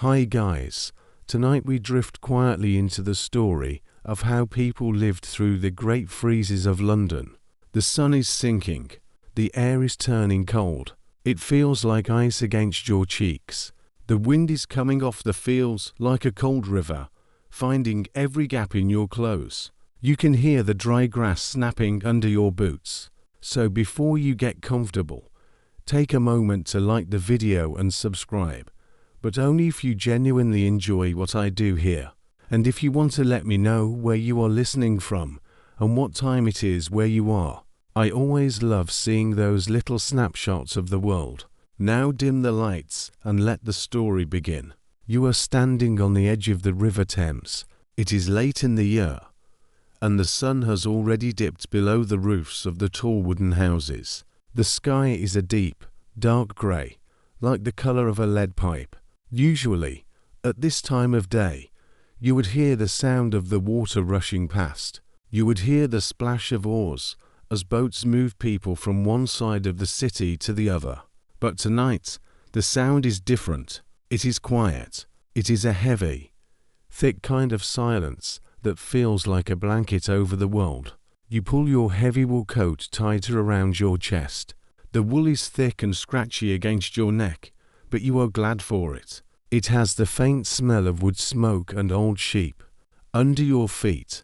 Hi guys, tonight we drift quietly into the story of how people lived through the great freezes of London. The sun is sinking, the air is turning cold, it feels like ice against your cheeks. The wind is coming off the fields like a cold river, finding every gap in your clothes. You can hear the dry grass snapping under your boots. So before you get comfortable, take a moment to like the video and subscribe, but only if you genuinely enjoy what I do here. And if you want to let me know where you are listening from and what time it is where you are. I always love seeing those little snapshots of the world. Now dim the lights and let the story begin. You are standing on the edge of the River Thames. It is late in the year, and the sun has already dipped below the roofs of the tall wooden houses. The sky is a deep, dark grey, like the colour of a lead pipe. Usually, at this time of day, you would hear the sound of the water rushing past. You would hear the splash of oars as boats move people from one side of the city to the other. But tonight, the sound is different. It is quiet. It is a heavy, thick kind of silence that feels like a blanket over the world. You pull your heavy wool coat tighter around your chest. The wool is thick and scratchy against your neck, but you are glad for it. It has the faint smell of wood smoke and old sheep. Under your feet,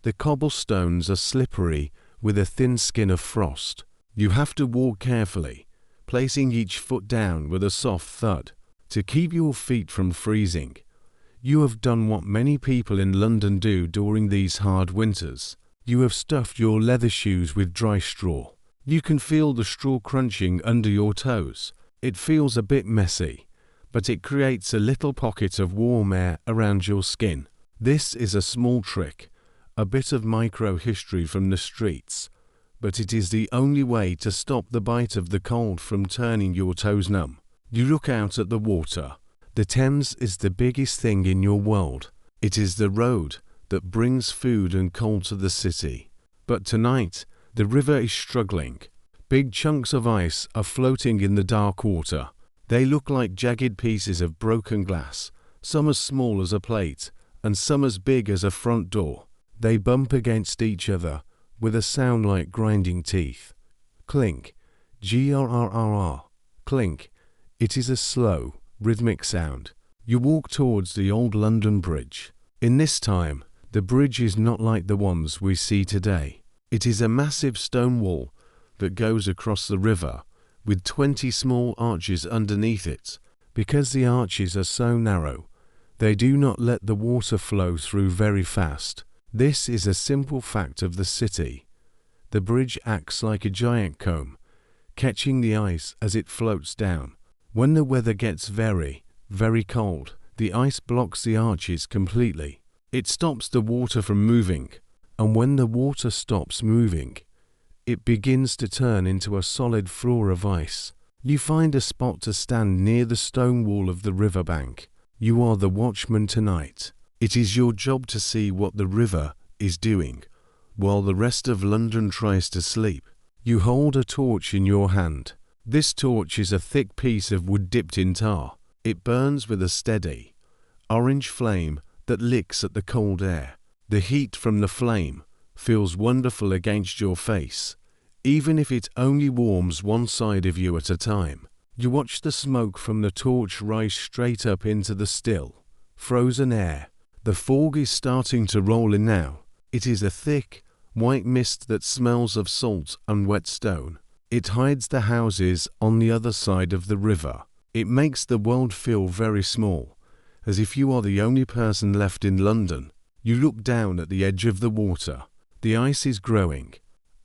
the cobblestones are slippery with a thin skin of frost. You have to walk carefully, placing each foot down with a soft thud to keep your feet from freezing. You have done what many people in London do during these hard winters. You have stuffed your leather shoes with dry straw. You can feel the straw crunching under your toes. It feels a bit messy, but it creates a little pocket of warm air around your skin. This is a small trick, a bit of micro-history from the streets, but it is the only way to stop the bite of the cold from turning your toes numb. You look out at the water. The Thames is the biggest thing in your world. It is the road that brings food and coal to the city. But tonight, the river is struggling. Big chunks of ice are floating in the dark water. They look like jagged pieces of broken glass, some as small as a plate, and some as big as a front door. They bump against each other with a sound like grinding teeth. Clink, G-R-R-R-R, clink. It is a slow, rhythmic sound. You walk towards the old London Bridge. In this time, the bridge is not like the ones we see today. It is a massive stone wall that goes across the river with 20 small arches underneath it. Because the arches are so narrow, they do not let the water flow through very fast. This is a simple fact of the city. The bridge acts like a giant comb, catching the ice as it floats down. When the weather gets very, very cold, the ice blocks the arches completely. It stops the water from moving, and when the water stops moving, it begins to turn into a solid floor of ice. You find a spot to stand near the stone wall of the riverbank. You are the watchman tonight. It is your job to see what the river is doing, while the rest of London tries to sleep. You hold a torch in your hand. This torch is a thick piece of wood dipped in tar. It burns with a steady, orange flame that licks at the cold air. The heat from the flame feels wonderful against your face, even if it only warms one side of you at a time. You watch the smoke from the torch rise straight up into the still, frozen air. The fog is starting to roll in now. It is a thick, white mist that smells of salt and wet stone. It hides the houses on the other side of the river. It makes the world feel very small, as if you are the only person left in London. You look down at the edge of the water. The ice is growing.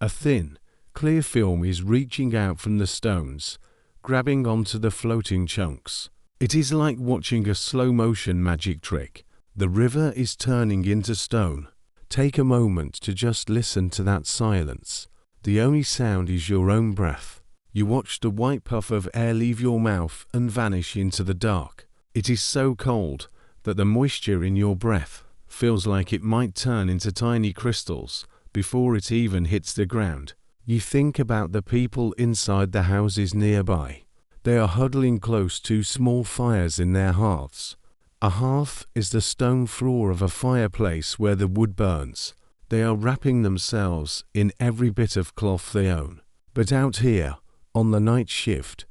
A thin, clear film is reaching out from the stones, grabbing onto the floating chunks. It is like watching a slow-motion magic trick. The river is turning into stone. Take a moment to just listen to that silence. The only sound is your own breath. You watch the white puff of air leave your mouth and vanish into the dark. It is so cold that the moisture in your breath feels like it might turn into tiny crystals before it even hits the ground. You think about the people inside the houses nearby. They are huddling close to small fires in their hearths. A hearth is the stone floor of a fireplace where the wood burns. They are wrapping themselves in every bit of cloth they own. But out here, on the night shift,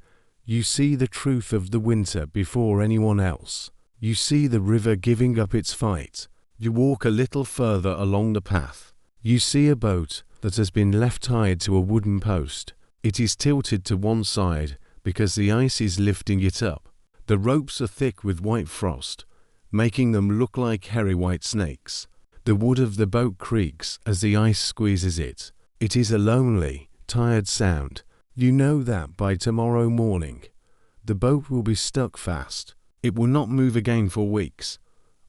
you see the truth of the winter before anyone else. You see the river giving up its fight. You walk a little further along the path. You see a boat that has been left tied to a wooden post. It is tilted to one side because the ice is lifting it up. The ropes are thick with white frost, making them look like hairy white snakes. The wood of the boat creaks as the ice squeezes it. It is a lonely, tired sound. You know that by tomorrow morning, the boat will be stuck fast. It will not move again for weeks,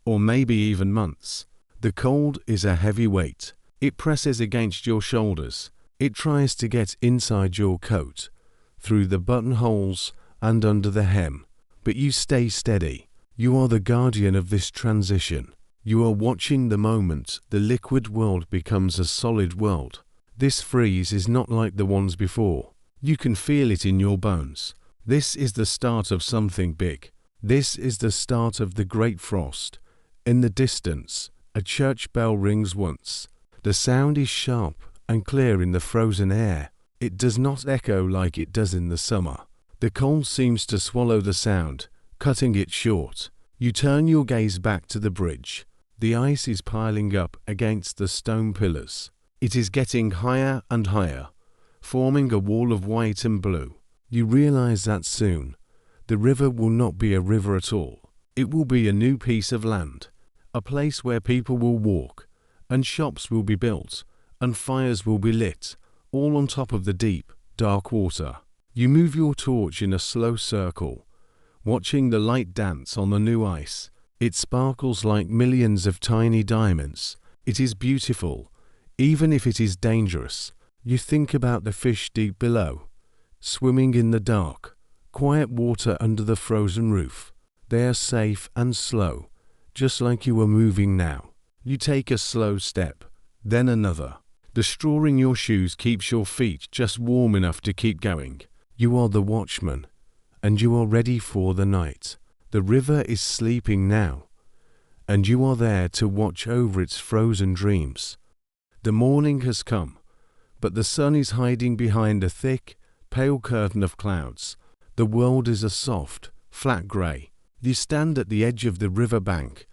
or maybe even months. The cold is a heavy weight. It presses against your shoulders. It tries to get inside your coat, through the buttonholes and under the hem. But you stay steady. You are the guardian of this transition. You are watching the moment the liquid world becomes a solid world. This freeze is not like the ones before. You can feel it in your bones. This is the start of something big. This is the start of the great frost. In the distance, a church bell rings once. The sound is sharp and clear in the frozen air. It does not echo like it does in the summer. The cold seems to swallow the sound, cutting it short. You turn your gaze back to the bridge. The ice is piling up against the stone pillars. It is getting higher and higher, forming a wall of white and blue. You realize that soon, the river will not be a river at all. It will be a new piece of land, a place where people will walk, and shops will be built, and fires will be lit, all on top of the deep, dark water. You move your torch in a slow circle, watching the light dance on the new ice. It sparkles like millions of tiny diamonds. It is beautiful, even if it is dangerous. You think about the fish deep below, swimming in the dark, quiet water under the frozen roof. They are safe and slow, just like you are moving now. You take a slow step, then another. The straw in your shoes keeps your feet just warm enough to keep going. You are the watchman, and you are ready for the night. The river is sleeping now, and you are there to watch over its frozen dreams. The morning has come, but the sun is hiding behind a thick, pale curtain of clouds. The world is a soft, flat grey. You stand at the edge of the river bank,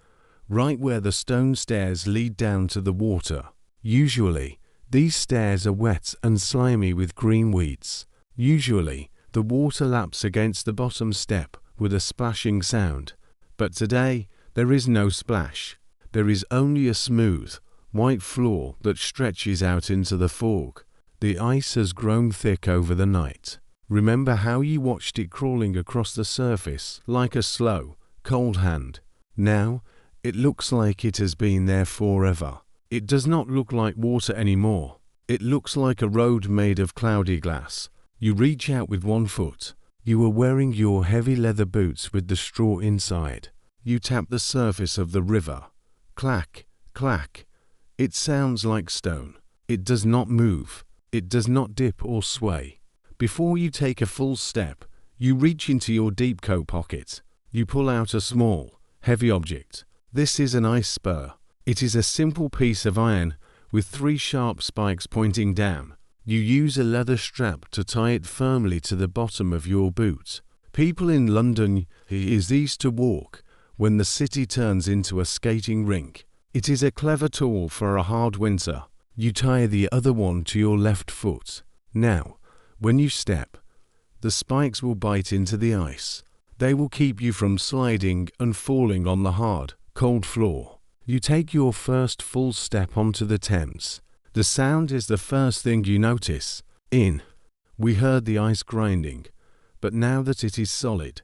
right where the stone stairs lead down to the water. Usually, these stairs are wet and slimy with green weeds. Usually, the water laps against the bottom step with a splashing sound. But today, there is no splash. There is only a smooth, white floor that stretches out into the fog. The ice has grown thick over the night. Remember how you watched it crawling across the surface like a slow, cold hand. Now, it looks like it has been there forever. It does not look like water anymore. It looks like a road made of cloudy glass. You reach out with one foot. You are wearing your heavy leather boots with the straw inside. You tap the surface of the river. Clack, clack. It sounds like stone. It does not move. It does not dip or sway. Before you take a full step, you reach into your deep coat pocket. You pull out a small, heavy object. This is an ice spur. It is a simple piece of iron with 3 sharp spikes pointing down. You use a leather strap to tie it firmly to the bottom of your boot. People in London use these to walk when the city turns into a skating rink. It is a clever tool for a hard winter. You tie the other one to your left foot. Now, when you step, the spikes will bite into the ice. They will keep you from sliding and falling on the hard, cold floor. You take your first full step onto the Thames. The sound is the first thing you notice. We heard the ice grinding, but now that it is solid,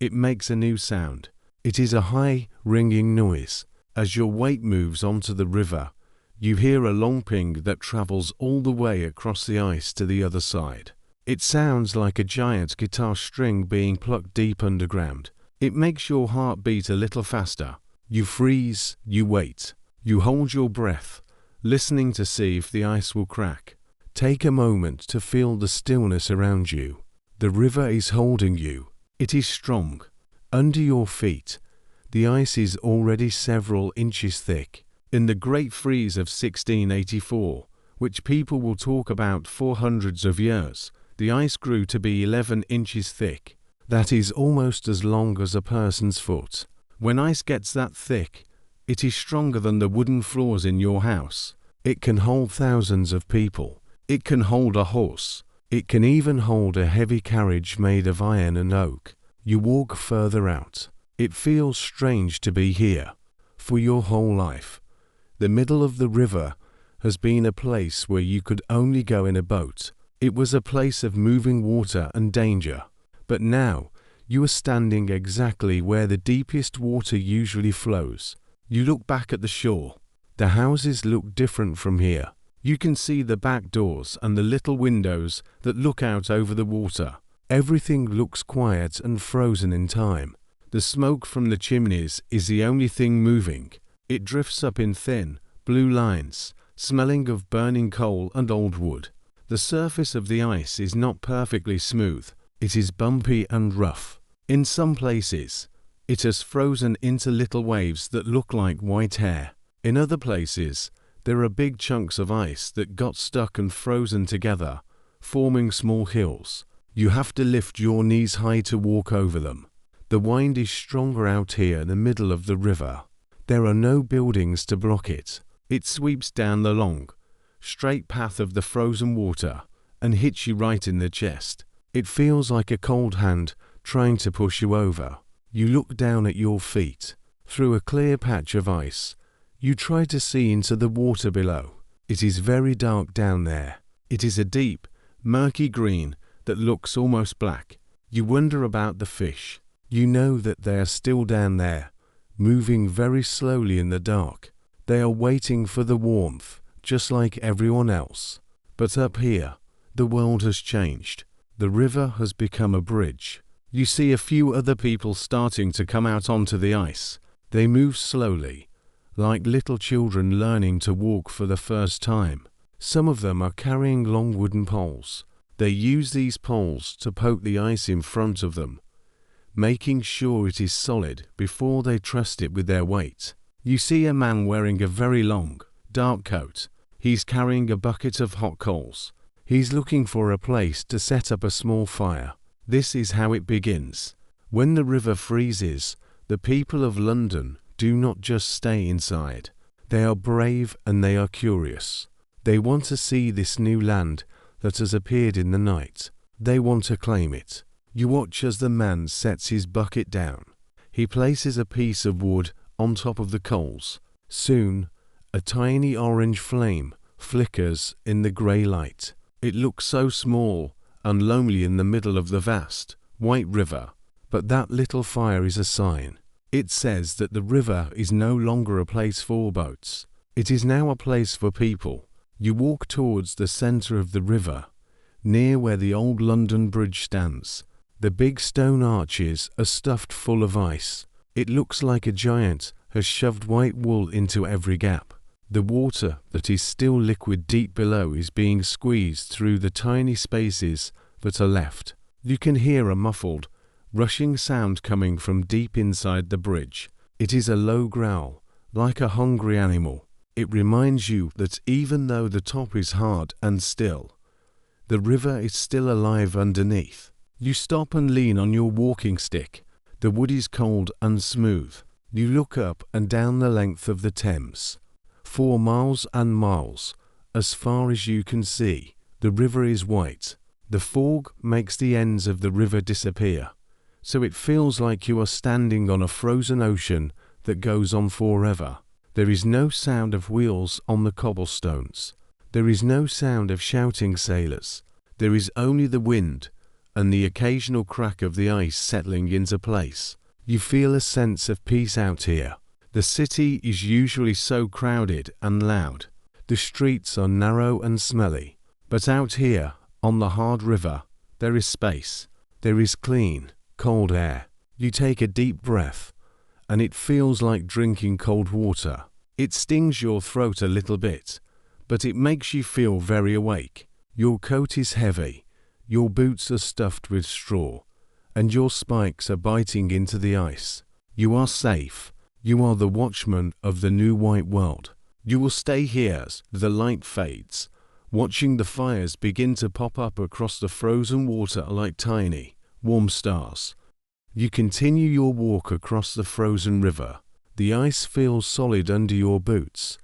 it makes a new sound. It is a high, ringing noise. As your weight moves onto the river, you hear a long ping that travels all the way across the ice to the other side. It sounds like a giant guitar string being plucked deep underground. It makes your heart beat a little faster. You freeze, you wait, you hold your breath, listening to see if the ice will crack. Take a moment to feel the stillness around you. The river is holding you. It is strong. Under your feet, The ice is already several inches thick. In the Great Freeze of 1684, which people will talk about for hundreds of years, the ice grew to be 11 inches thick. That is almost as long as a person's foot. When ice gets that thick, it is stronger than the wooden floors in your house. It can hold thousands of people. It can hold a horse. It can even hold a heavy carriage made of iron and oak. You walk further out. It feels strange to be here. For your whole life, the middle of the river has been a place where you could only go in a boat. It was a place of moving water and danger. But now, you are standing exactly where the deepest water usually flows. You look back at the shore. The houses look different from here. You can see the back doors and the little windows that look out over the water. Everything looks quiet and frozen in time. The smoke from the chimneys is the only thing moving. It drifts up in thin, blue lines, smelling of burning coal and old wood. The surface of the ice is not perfectly smooth. It is bumpy and rough. In some places, it has frozen into little waves that look like white hair. In other places, there are big chunks of ice that got stuck and frozen together, forming small hills. You have to lift your knees high to walk over them. The wind is stronger out here in the middle of the river. There are no buildings to block it. It sweeps down the long, straight path of the frozen water and hits you right in the chest. It feels like a cold hand trying to push you over. You look down at your feet. Through a clear patch of ice, you try to see into the water below. It is very dark down there. It is a deep, murky green that looks almost black. You wonder about the fish. You know that they are still down there, moving very slowly in the dark. They are waiting for the warmth, just like everyone else. But up here, the world has changed. The river has become a bridge. You see a few other people starting to come out onto the ice. They move slowly, like little children learning to walk for the first time. Some of them are carrying long wooden poles. They use these poles to poke the ice in front of them, making sure it is solid before they trust it with their weight. You see a man wearing a very long, dark coat. He's carrying a bucket of hot coals. He's looking for a place to set up a small fire. This is how it begins. When the river freezes, the people of London do not just stay inside. They are brave and they are curious. They want to see this new land that has appeared in the night. They want to claim it. You watch as the man sets his bucket down. He places a piece of wood on top of the coals. Soon, a tiny orange flame flickers in the grey light. It looks so small and lonely in the middle of the vast, white river. But that little fire is a sign. It says that the river is no longer a place for boats. It is now a place for people. You walk towards the centre of the river, near where the old London Bridge stands. The big stone arches are stuffed full of ice. It looks like a giant has shoved white wool into every gap. The water that is still liquid deep below is being squeezed through the tiny spaces that are left. You can hear a muffled, rushing sound coming from deep inside the bridge. It is a low growl, like a hungry animal. It reminds you that even though the top is hard and still, the river is still alive underneath. You stop and lean on your walking stick. The wood is cold and smooth. You look up and down the length of the Thames. 4 miles and miles, as far as you can see. The river is white. The fog makes the ends of the river disappear, so it feels like you are standing on a frozen ocean that goes on forever. There is no sound of wheels on the cobblestones. There is no sound of shouting sailors. There is only the wind and the occasional crack of the ice settling into place. You feel a sense of peace out here. The city is usually so crowded and loud. The streets are narrow and smelly. But out here, on the hard river, there is space. There is clean, cold air. You take a deep breath, and it feels like drinking cold water. It stings your throat a little bit, but it makes you feel very awake. Your coat is heavy, your boots are stuffed with straw, and your spikes are biting into the ice. You are safe. You are the watchman of the new white world. You will stay here as the light fades, watching the fires begin to pop up across the frozen water like tiny, warm stars. You continue your walk across the frozen river. The ice feels solid under your boots,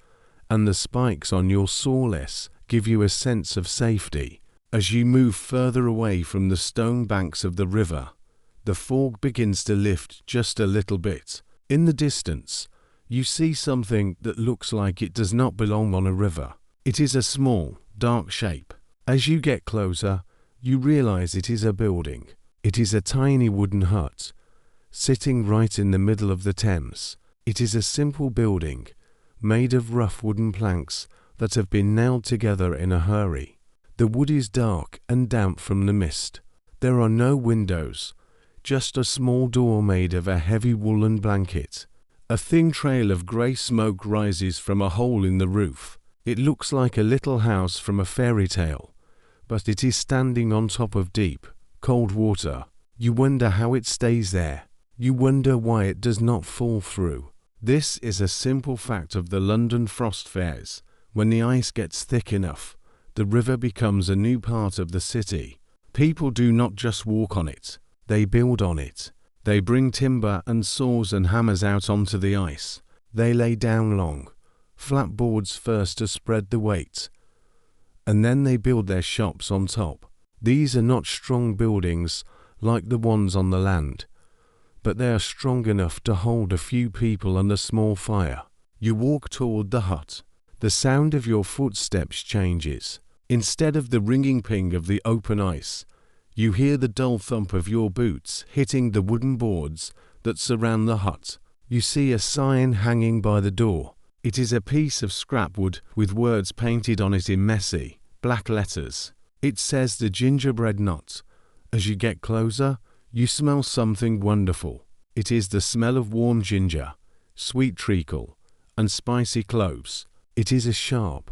and the spikes on your sawless give you a sense of safety. As you move further away from the stone banks of the river, the fog begins to lift just a little bit. In the distance, you see something that looks like it does not belong on a river. It is a small, dark shape. As you get closer, you realize it is a building. It is a tiny wooden hut, sitting right in the middle of the Thames. It is a simple building, made of rough wooden planks that have been nailed together in a hurry. The wood is dark and damp from the mist. There are no windows, just a small door made of a heavy woolen blanket. A thin trail of grey smoke rises from a hole in the roof. It looks like a little house from a fairy tale, but it is standing on top of deep, cold water. You wonder how it stays there. You wonder why it does not fall through. This is a simple fact of the London frost fairs. When the ice gets thick enough, the river becomes a new part of the city. People do not just walk on it, they build on it. They bring timber and saws and hammers out onto the ice. They lay down long, flat boards first to spread the weight, and then they build their shops on top. These are not strong buildings like the ones on the land, but they are strong enough to hold a few people and a small fire. You walk toward the hut. The sound of your footsteps changes. Instead of the ringing ping of the open ice, you hear the dull thump of your boots hitting the wooden boards that surround the hut. You see a sign hanging by the door. It is a piece of scrap wood with words painted on it in messy, black letters. It says the gingerbread nut. As you get closer, you smell something wonderful. It is the smell of warm ginger, sweet treacle, and spicy cloves. It is a sharp,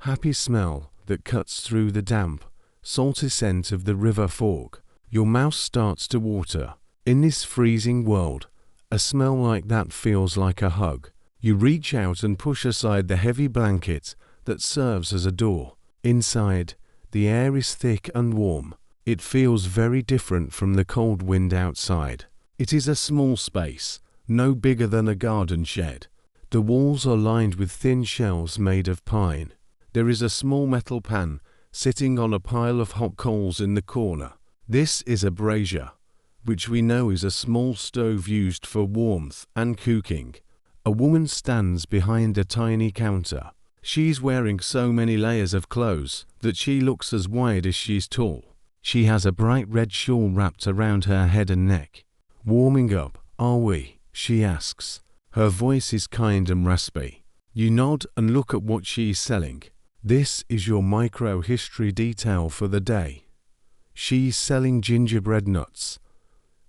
happy smell that cuts through the damp, salty scent of the river fog. Your mouth starts to water. In this freezing world, a smell like that feels like a hug. You reach out and push aside the heavy blanket that serves as a door. Inside, the air is thick and warm. It feels very different from the cold wind outside. It is a small space, no bigger than a garden shed. The walls are lined with thin shelves made of pine. There is a small metal pan sitting on a pile of hot coals in the corner. This is a brazier, which we know is a small stove used for warmth and cooking. A woman stands behind a tiny counter. She's wearing so many layers of clothes that she looks as wide as she's tall. She has a bright red shawl wrapped around her head and neck. "Warming up, are we?" she asks. Her voice is kind and raspy. You nod and look at what she is selling. This is your micro-history detail for the day. She's selling gingerbread nuts.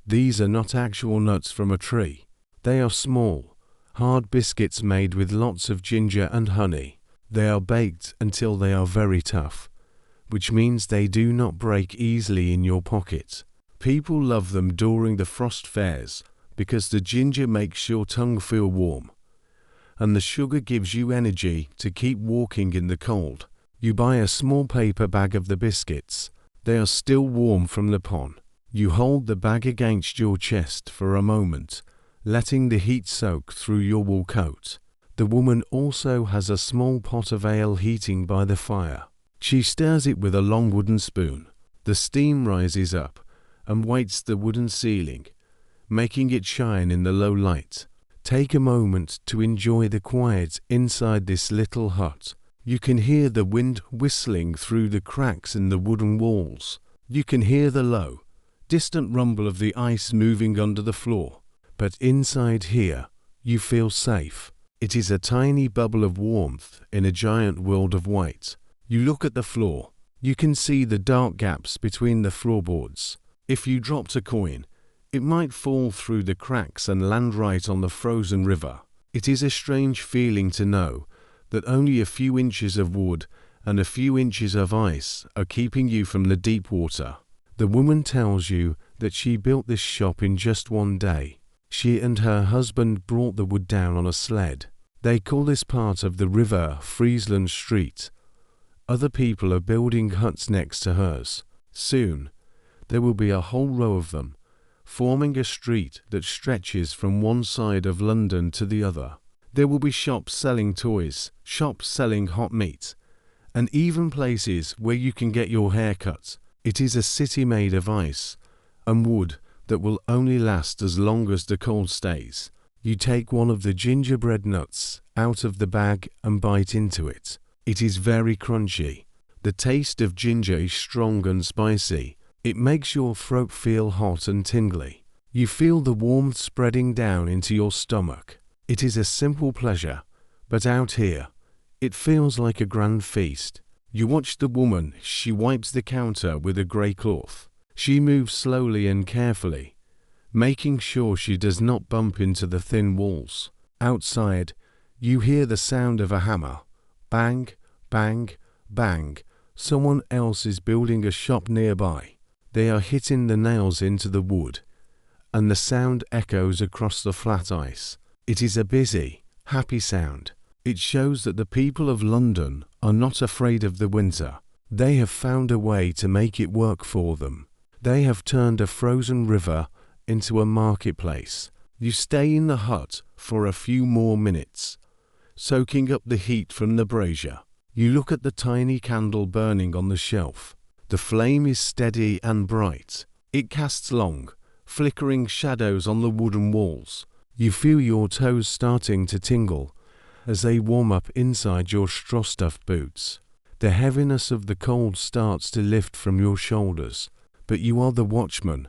These are not actual nuts from a tree. They are small, hard biscuits made with lots of ginger and honey. They are baked until they are very tough, which means they do not break easily in your pocket. People love them during the frost fairs because the ginger makes your tongue feel warm, and the sugar gives you energy to keep walking in the cold. You buy a small paper bag of the biscuits. They are still warm from the pan. You hold the bag against your chest for a moment, letting the heat soak through your wool coat. The woman also has a small pot of ale heating by the fire. She stirs it with a long wooden spoon. The steam rises up and weights the wooden ceiling, making it shine in the low light. Take a moment to enjoy the quiet inside this little hut. You can hear the wind whistling through the cracks in the wooden walls. You can hear the low, distant rumble of the ice moving under the floor. But inside here, you feel safe. It is a tiny bubble of warmth in a giant world of white. You look at the floor. You can see the dark gaps between the floorboards. If you dropped a coin, it might fall through the cracks and land right on the frozen river. It is a strange feeling to know that only a few inches of wood and a few inches of ice are keeping you from the deep water. The woman tells you that she built this shop in just one day. She and her husband brought the wood down on a sled. They call this part of the river Friesland Street. Other people are building huts next to hers. Soon, there will be a whole row of them, forming a street that stretches from one side of London to the other. There will be shops selling toys, shops selling hot meat, and even places where you can get your hair cut. It is a city made of ice and wood that will only last as long as the cold stays. You take one of the gingerbread nuts out of the bag and bite into it. It is very crunchy. The taste of ginger is strong and spicy. It makes your throat feel hot and tingly. You feel the warmth spreading down into your stomach. It is a simple pleasure, but out here, it feels like a grand feast. You watch the woman. She wipes the counter with a grey cloth. She moves slowly and carefully, making sure she does not bump into the thin walls. Outside, you hear the sound of a hammer. Bang, bang, bang. Someone else is building a shop nearby. They are hitting the nails into the wood, and the sound echoes across the flat ice. It is a busy, happy sound. It shows that the people of London are not afraid of the winter. They have found a way to make it work for them. They have turned a frozen river into a marketplace. You stay in the hut for a few more minutes, soaking up the heat from the brazier. You look at the tiny candle burning on the shelf. The flame is steady and bright. It casts long, flickering shadows on the wooden walls. You feel your toes starting to tingle as they warm up inside your straw-stuffed boots. The heaviness of the cold starts to lift from your shoulders, but you are the watchman,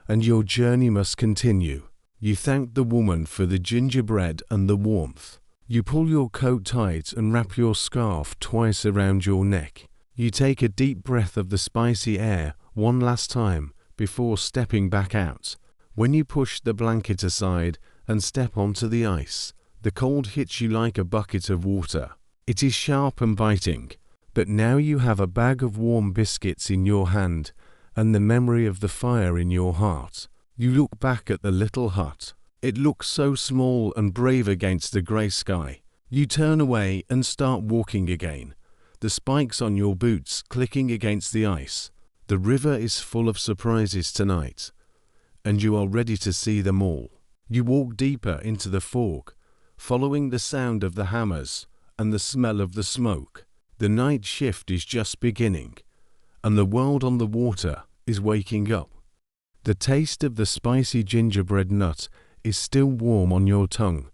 and your journey must continue. You thank the woman for the gingerbread and the warmth. You pull your coat tight and wrap your scarf twice around your neck. You take a deep breath of the spicy air one last time before stepping back out. When you push the blanket aside and step onto the ice, the cold hits you like a bucket of water. It is sharp and biting, but now you have a bag of warm biscuits in your hand and the memory of the fire in your heart. You look back at the little hut. It looks so small and brave against the grey sky. You turn away and start walking again, the spikes on your boots clicking against the ice. The river is full of surprises tonight, and you are ready to see them all. You walk deeper into the fog, following the sound of the hammers and the smell of the smoke. The night shift is just beginning, and the world on the water is waking up. The taste of the spicy gingerbread nut is still warm on your tongue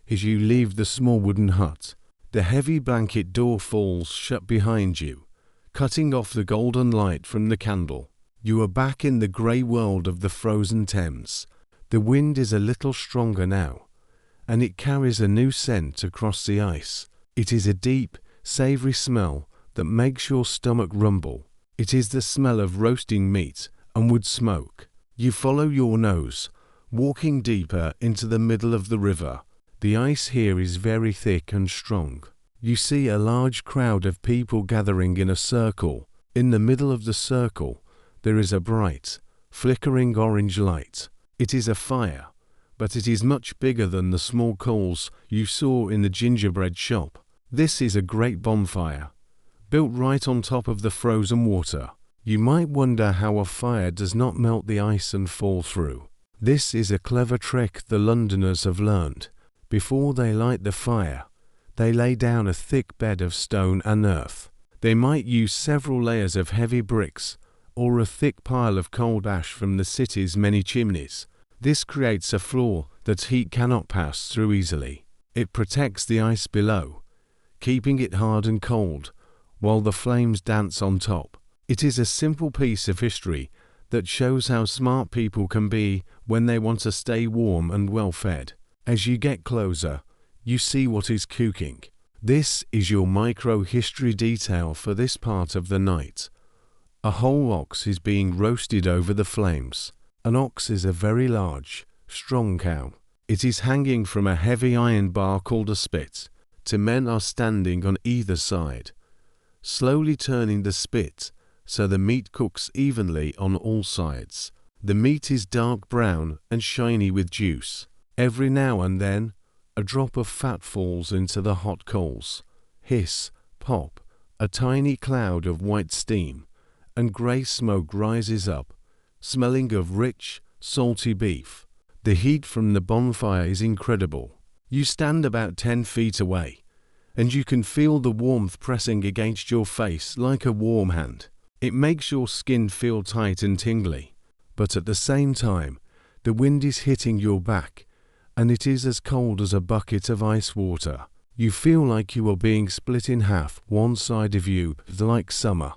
as you leave the small wooden hut. The heavy blanket door falls shut behind you, cutting off the golden light from the candle. You are back in the grey world of the frozen Thames. The wind is a little stronger now, and it carries a new scent across the ice. It is a deep, savoury smell that makes your stomach rumble. It is the smell of roasting meat and wood smoke. You follow your nose, walking deeper into the middle of the river. The ice here is very thick and strong. You see a large crowd of people gathering in a circle. In the middle of the circle, there is a bright, flickering orange light. It is a fire, but it is much bigger than the small coals you saw in the gingerbread shop. This is a great bonfire, built right on top of the frozen water. You might wonder how a fire does not melt the ice and fall through. This is a clever trick the Londoners have learned. Before they light the fire, they lay down a thick bed of stone and earth. They might use several layers of heavy bricks or a thick pile of cold ash from the city's many chimneys. This creates a floor that heat cannot pass through easily. It protects the ice below, keeping it hard and cold, while the flames dance on top. It is a simple piece of history that shows how smart people can be when they want to stay warm and well fed. As you get closer, you see what is cooking. This is your micro-history detail for this part of the night. A whole ox is being roasted over the flames. An ox is a very large, strong cow. It is hanging from a heavy iron bar called a spit. Two men are standing on either side, slowly turning the spit so the meat cooks evenly on all sides. The meat is dark brown and shiny with juice. Every now and then, a drop of fat falls into the hot coals. Hiss, pop, a tiny cloud of white steam, and grey smoke rises up, smelling of rich, salty beef. The heat from the bonfire is incredible. You stand about 10 feet away, and you can feel the warmth pressing against your face like a warm hand. It makes your skin feel tight and tingly, but at the same time, the wind is hitting your back, and it is as cold as a bucket of ice water. You feel like you are being split in half. One side of you is like summer,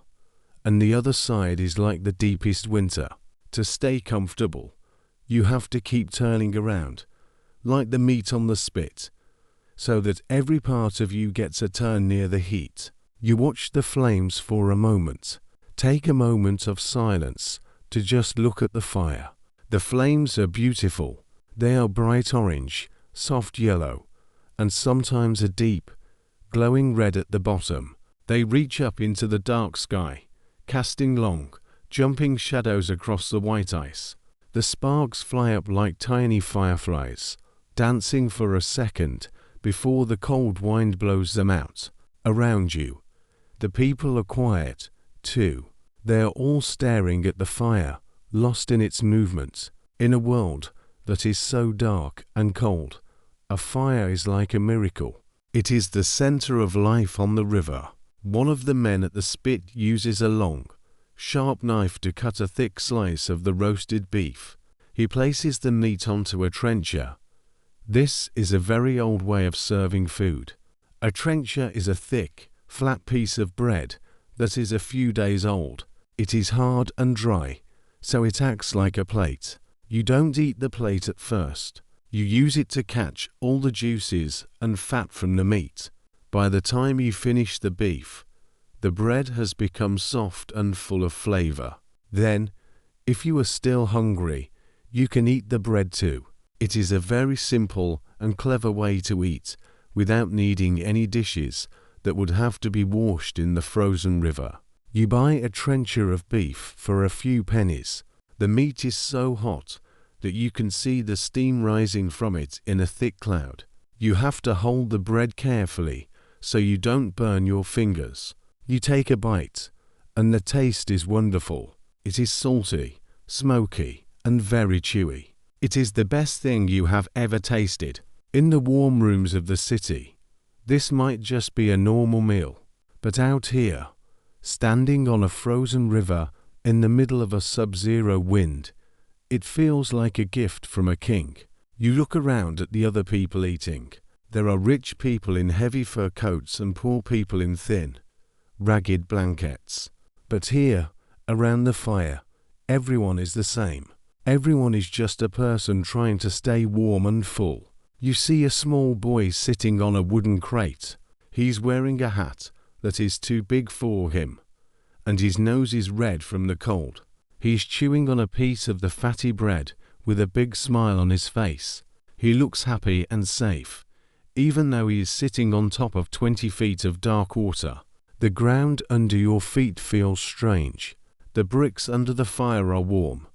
and the other side is like the deepest winter. To stay comfortable, you have to keep turning around, like the meat on the spit, so that every part of you gets a turn near the heat. You watch the flames for a moment. Take a moment of silence to just look at the fire. The flames are beautiful. They are bright orange, soft yellow, and sometimes a deep, glowing red at the bottom. They reach up into the dark sky, casting long, jumping shadows across the white ice. The sparks fly up like tiny fireflies, dancing for a second before the cold wind blows them out. Around you, the people are quiet, too. They are all staring at the fire, lost in its movement. In a world that is so dark and cold, a fire is like a miracle. It is the center of life on the river. One of the men at the spit uses a long, sharp knife to cut a thick slice of the roasted beef. He places the meat onto a trencher. This is a very old way of serving food. A trencher is a thick, flat piece of bread that is a few days old. It is hard and dry, so it acts like a plate. You don't eat the plate at first. You use it to catch all the juices and fat from the meat. By the time you finish the beef, the bread has become soft and full of flavor. Then, if you are still hungry, you can eat the bread too. It is a very simple and clever way to eat without needing any dishes that would have to be washed in the frozen river. You buy a trencher of beef for a few pennies. The meat is so hot that you can see the steam rising from it in a thick cloud. You have to hold the bread carefully so you don't burn your fingers. You take a bite, and the taste is wonderful. It is salty, smoky, and very chewy. It is the best thing you have ever tasted. In the warm rooms of the city, this might just be a normal meal, but out here, standing on a frozen river in the middle of a sub-zero wind, it feels like a gift from a king. You look around at the other people eating. There are rich people in heavy fur coats and poor people in thin, ragged blankets. But here, around the fire, everyone is the same. Everyone is just a person trying to stay warm and full. You see a small boy sitting on a wooden crate. He's wearing a hat that is too big for him, and his nose is red from the cold. He's chewing on a piece of the fatty bread with a big smile on his face. He looks happy and safe, even though he is sitting on top of 20 feet of dark water. The ground under your feet feels strange. The bricks under the fire are warm,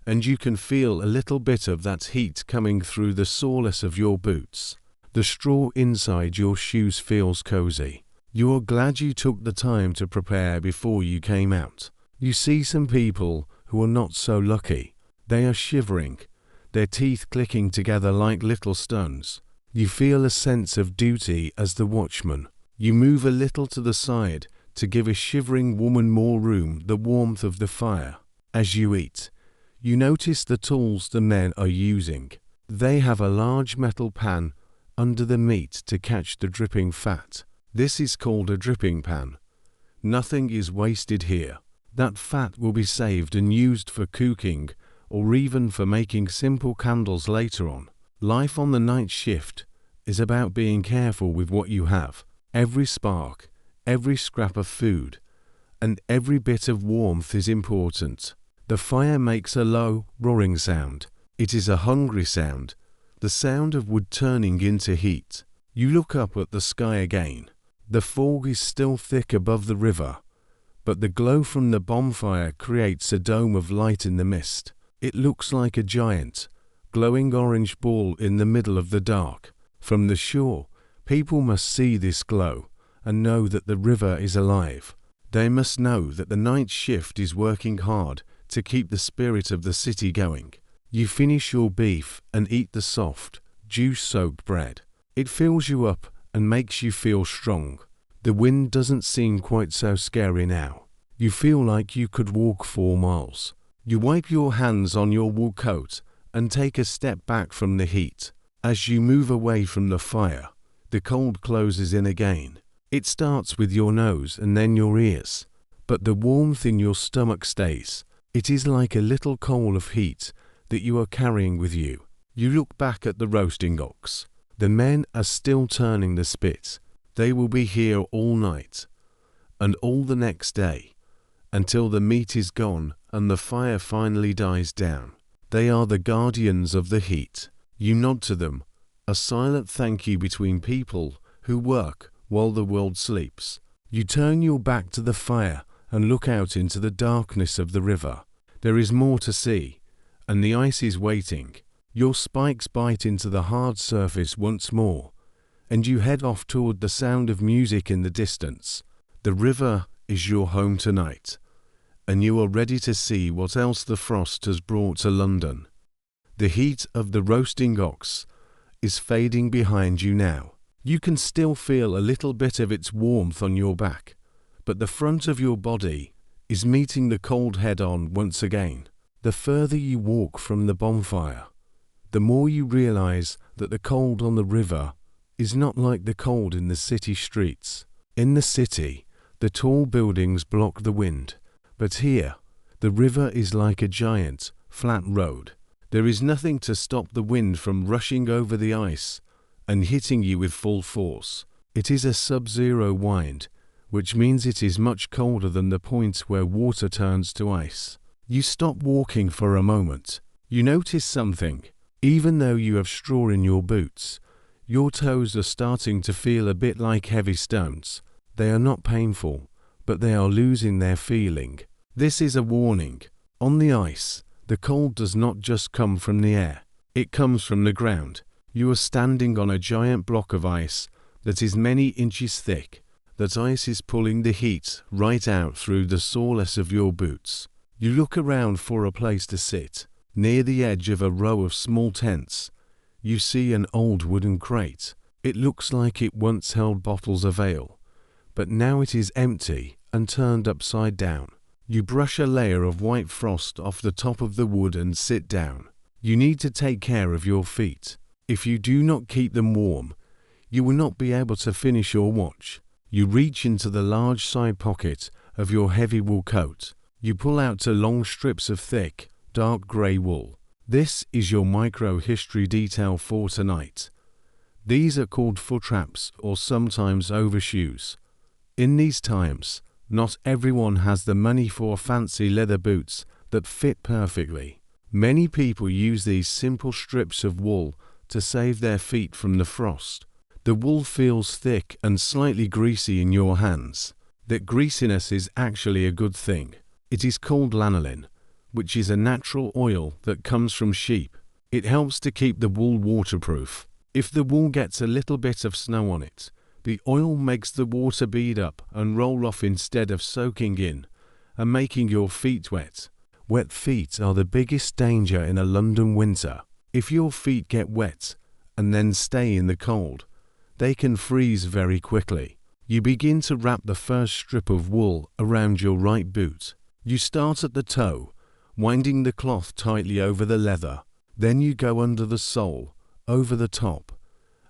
and you can feel a little bit of that heat coming through the soreness of your boots. The straw inside your shoes feels cozy. You are glad you took the time to prepare before you came out. You see some people who are not so lucky. They are shivering, their teeth clicking together like little stones. You feel a sense of duty as the watchman. You move a little to the side to give a shivering woman more room, the warmth of the fire. As you eat, you notice the tools the men are using. They have a large metal pan under the meat to catch the dripping fat. This is called a dripping pan. Nothing is wasted here. That fat will be saved and used for cooking or even for making simple candles later on. Life on the night shift is about being careful with what you have. Every spark, every scrap of food, and every bit of warmth is important. The fire makes a low, roaring sound. It is a hungry sound, the sound of wood turning into heat. You look up at the sky again. The fog is still thick above the river, but the glow from the bonfire creates a dome of light in the mist. It looks like a giant, glowing orange ball in the middle of the dark. From the shore, people must see this glow and know that the river is alive. They must know that the night shift is working hard to keep the spirit of the city going. You finish your beef and eat the soft, juice-soaked bread. It fills you up and makes you feel strong. The wind doesn't seem quite so scary now. You feel like you could walk 4 miles. You wipe your hands on your wool coat and take a step back from the heat. As you move away from the fire, the cold closes in again. It starts with your nose and then your ears, but the warmth in your stomach stays. It is like a little coal of heat that you are carrying with you. You look back at the roasting ox. The men are still turning the spit. They will be here all night and all the next day until the meat is gone and the fire finally dies down. They are the guardians of the heat. You nod to them, a silent thank you between people who work while the world sleeps. You turn your back to the fire and look out into the darkness of the river. There is more to see, and the ice is waiting. Your spikes bite into the hard surface once more, and you head off toward the sound of music in the distance. The river is your home tonight, and you are ready to see what else the frost has brought to London. The heat of the roasting ox is fading behind you now. You can still feel a little bit of its warmth on your back, but the front of your body is meeting the cold head-on once again. The further you walk from the bonfire, the more you realize that the cold on the river is not like the cold in the city streets. In the city, the tall buildings block the wind, but here, the river is like a giant, flat road. There is nothing to stop the wind from rushing over the ice and hitting you with full force. It is a sub-zero wind, which means it is much colder than the point where water turns to ice. You stop walking for a moment. You notice something. Even though you have straw in your boots, your toes are starting to feel a bit like heavy stones. They are not painful, but they are losing their feeling. This is a warning. On the ice, the cold does not just come from the air. It comes from the ground. You are standing on a giant block of ice that is many inches thick. That ice is pulling the heat right out through the soreness of your boots. You look around for a place to sit. Near the edge of a row of small tents, you see an old wooden crate. It looks like it once held bottles of ale, but now it is empty and turned upside down. You brush a layer of white frost off the top of the wood and sit down. You need to take care of your feet. If you do not keep them warm, you will not be able to finish your watch. You reach into the large side pocket of your heavy wool coat. You pull out 2 long strips of thick, dark grey wool. This is your micro-history detail for tonight. These are called footwraps or sometimes overshoes. In these times, not everyone has the money for fancy leather boots that fit perfectly. Many people use these simple strips of wool to save their feet from the frost. The wool feels thick and slightly greasy in your hands. That greasiness is actually a good thing. It is called lanolin, which is a natural oil that comes from sheep. It helps to keep the wool waterproof. If the wool gets a little bit of snow on it, the oil makes the water bead up and roll off instead of soaking in and making your feet wet. Wet feet are the biggest danger in a London winter. If your feet get wet and then stay in the cold, they can freeze very quickly. You begin to wrap the first strip of wool around your right boot. You start at the toe, winding the cloth tightly over the leather. Then you go under the sole, over the top,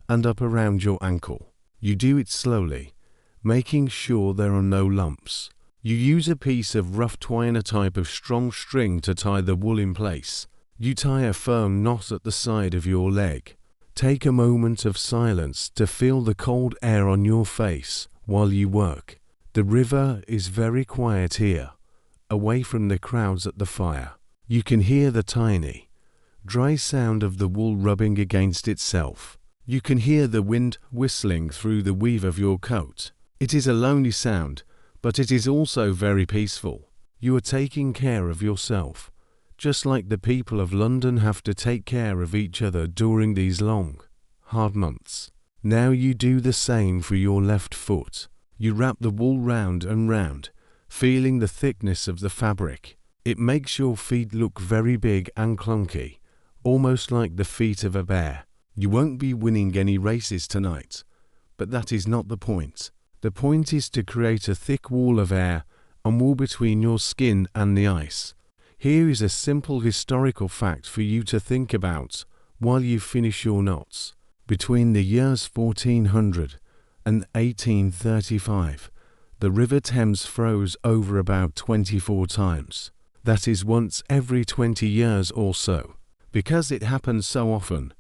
and up around your ankle. You do it slowly, making sure there are no lumps. You use a piece of rough twine, a type of strong string, to tie the wool in place. You tie a firm knot at the side of your leg. Take a moment of silence to feel the cold air on your face while you work. The river is very quiet here, away from the crowds at the fire. You can hear the tiny, dry sound of the wool rubbing against itself. You can hear the wind whistling through the weave of your coat. It is a lonely sound, but it is also very peaceful. You are taking care of yourself, just like the people of London have to take care of each other during these long, hard months. Now you do the same for your left foot. You wrap the wool round and round, feeling the thickness of the fabric. It makes your feet look very big and clunky, almost like the feet of a bear. You won't be winning any races tonight, but that is not the point. The point is to create a thick wall of air and wall between your skin and the ice. Here is a simple historical fact for you to think about while you finish your knots. Between the years 1400 and 1835, the River Thames froze over about 24 times. That is once every 20 years or so. Because it happened so often,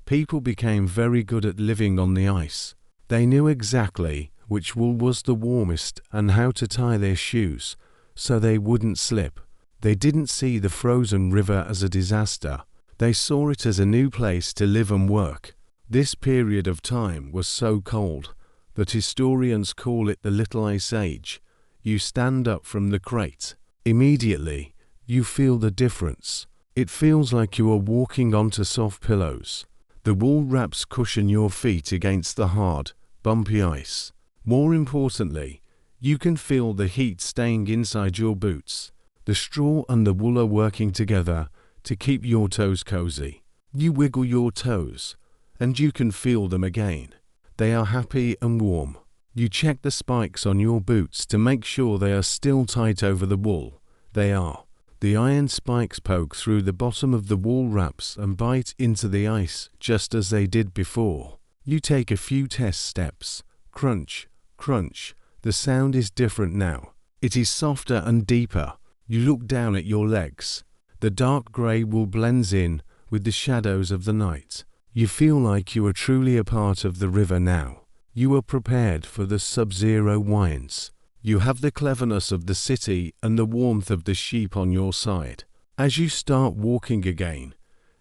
people became very good at living on the ice. They knew exactly which wool was the warmest and how to tie their shoes so they wouldn't slip. They didn't see the frozen river as a disaster. They saw it as a new place to live and work. This period of time was so cold that historians call it the Little Ice Age. You stand up from the crate. Immediately, you feel the difference. It feels like you are walking onto soft pillows. The wool wraps cushion your feet against the hard, bumpy ice. More importantly, you can feel the heat staying inside your boots. The straw and the wool are working together to keep your toes cozy. You wiggle your toes, and you can feel them again. They are happy and warm. You check the spikes on your boots to make sure they are still tight over the wool. They are. The iron spikes poke through the bottom of the wool wraps and bite into the ice just as they did before. You take a few test steps. Crunch, crunch. The sound is different now. It is softer and deeper. You look down at your legs. The dark grey wool blends in with the shadows of the night. You feel like you are truly a part of the river now. You are prepared for the sub-zero winds. You have the cleverness of the city and the warmth of the sheep on your side. As you start walking again,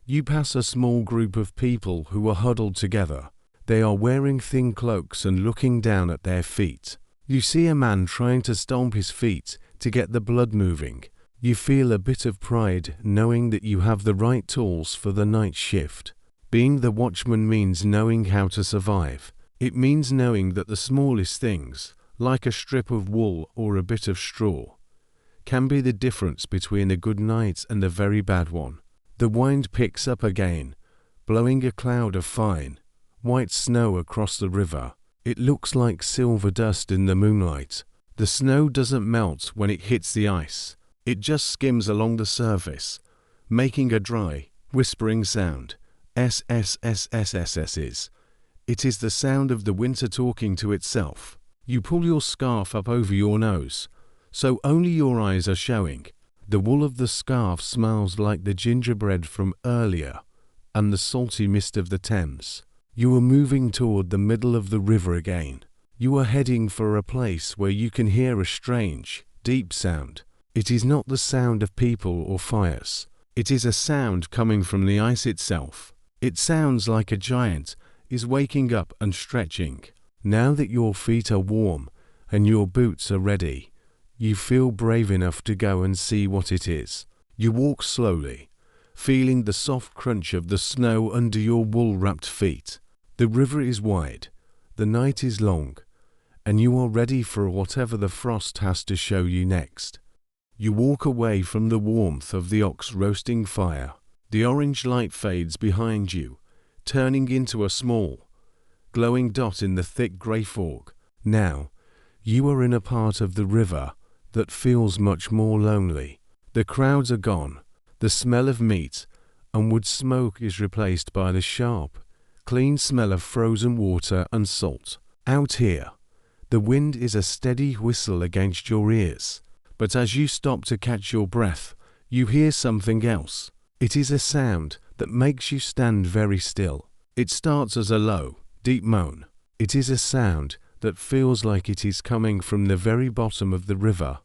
you pass a small group of people who are huddled together. They are wearing thin cloaks and looking down at their feet. You see a man trying to stomp his feet to get the blood moving. You feel a bit of pride knowing that you have the right tools for the night shift. Being the watchman means knowing how to survive. It means knowing that the smallest things, like a strip of wool or a bit of straw, can be the difference between a good night and a very bad one. The wind picks up again, blowing a cloud of fine, white snow across the river. It looks like silver dust in the moonlight. The snow doesn't melt when it hits the ice. It just skims along the surface, making a dry, whispering sound. SSSSSSs. It is the sound of the winter talking to itself. You pull your scarf up over your nose, so only your eyes are showing. The wool of the scarf smells like the gingerbread from earlier and the salty mist of the Thames. You are moving toward the middle of the river again. You are heading for a place where you can hear a strange, deep sound. It is not the sound of people or fires. It is a sound coming from the ice itself. It sounds like a giant is waking up and stretching. Now that your feet are warm and your boots are ready, you feel brave enough to go and see what it is. You walk slowly, feeling the soft crunch of the snow under your wool-wrapped feet. The river is wide, the night is long, and you are ready for whatever the frost has to show you next. You walk away from the warmth of the ox roasting fire. The orange light fades behind you, turning into a small, glowing dot in the thick grey fog. Now, you are in a part of the river that feels much more lonely. The crowds are gone. The smell of meat and wood smoke is replaced by the sharp, clean smell of frozen water and salt. Out here, the wind is a steady whistle against your ears. But as you stop to catch your breath, you hear something else. It is a sound that makes you stand very still. It starts as a low, deep moan. It is a sound that feels like it is coming from the very bottom of the river,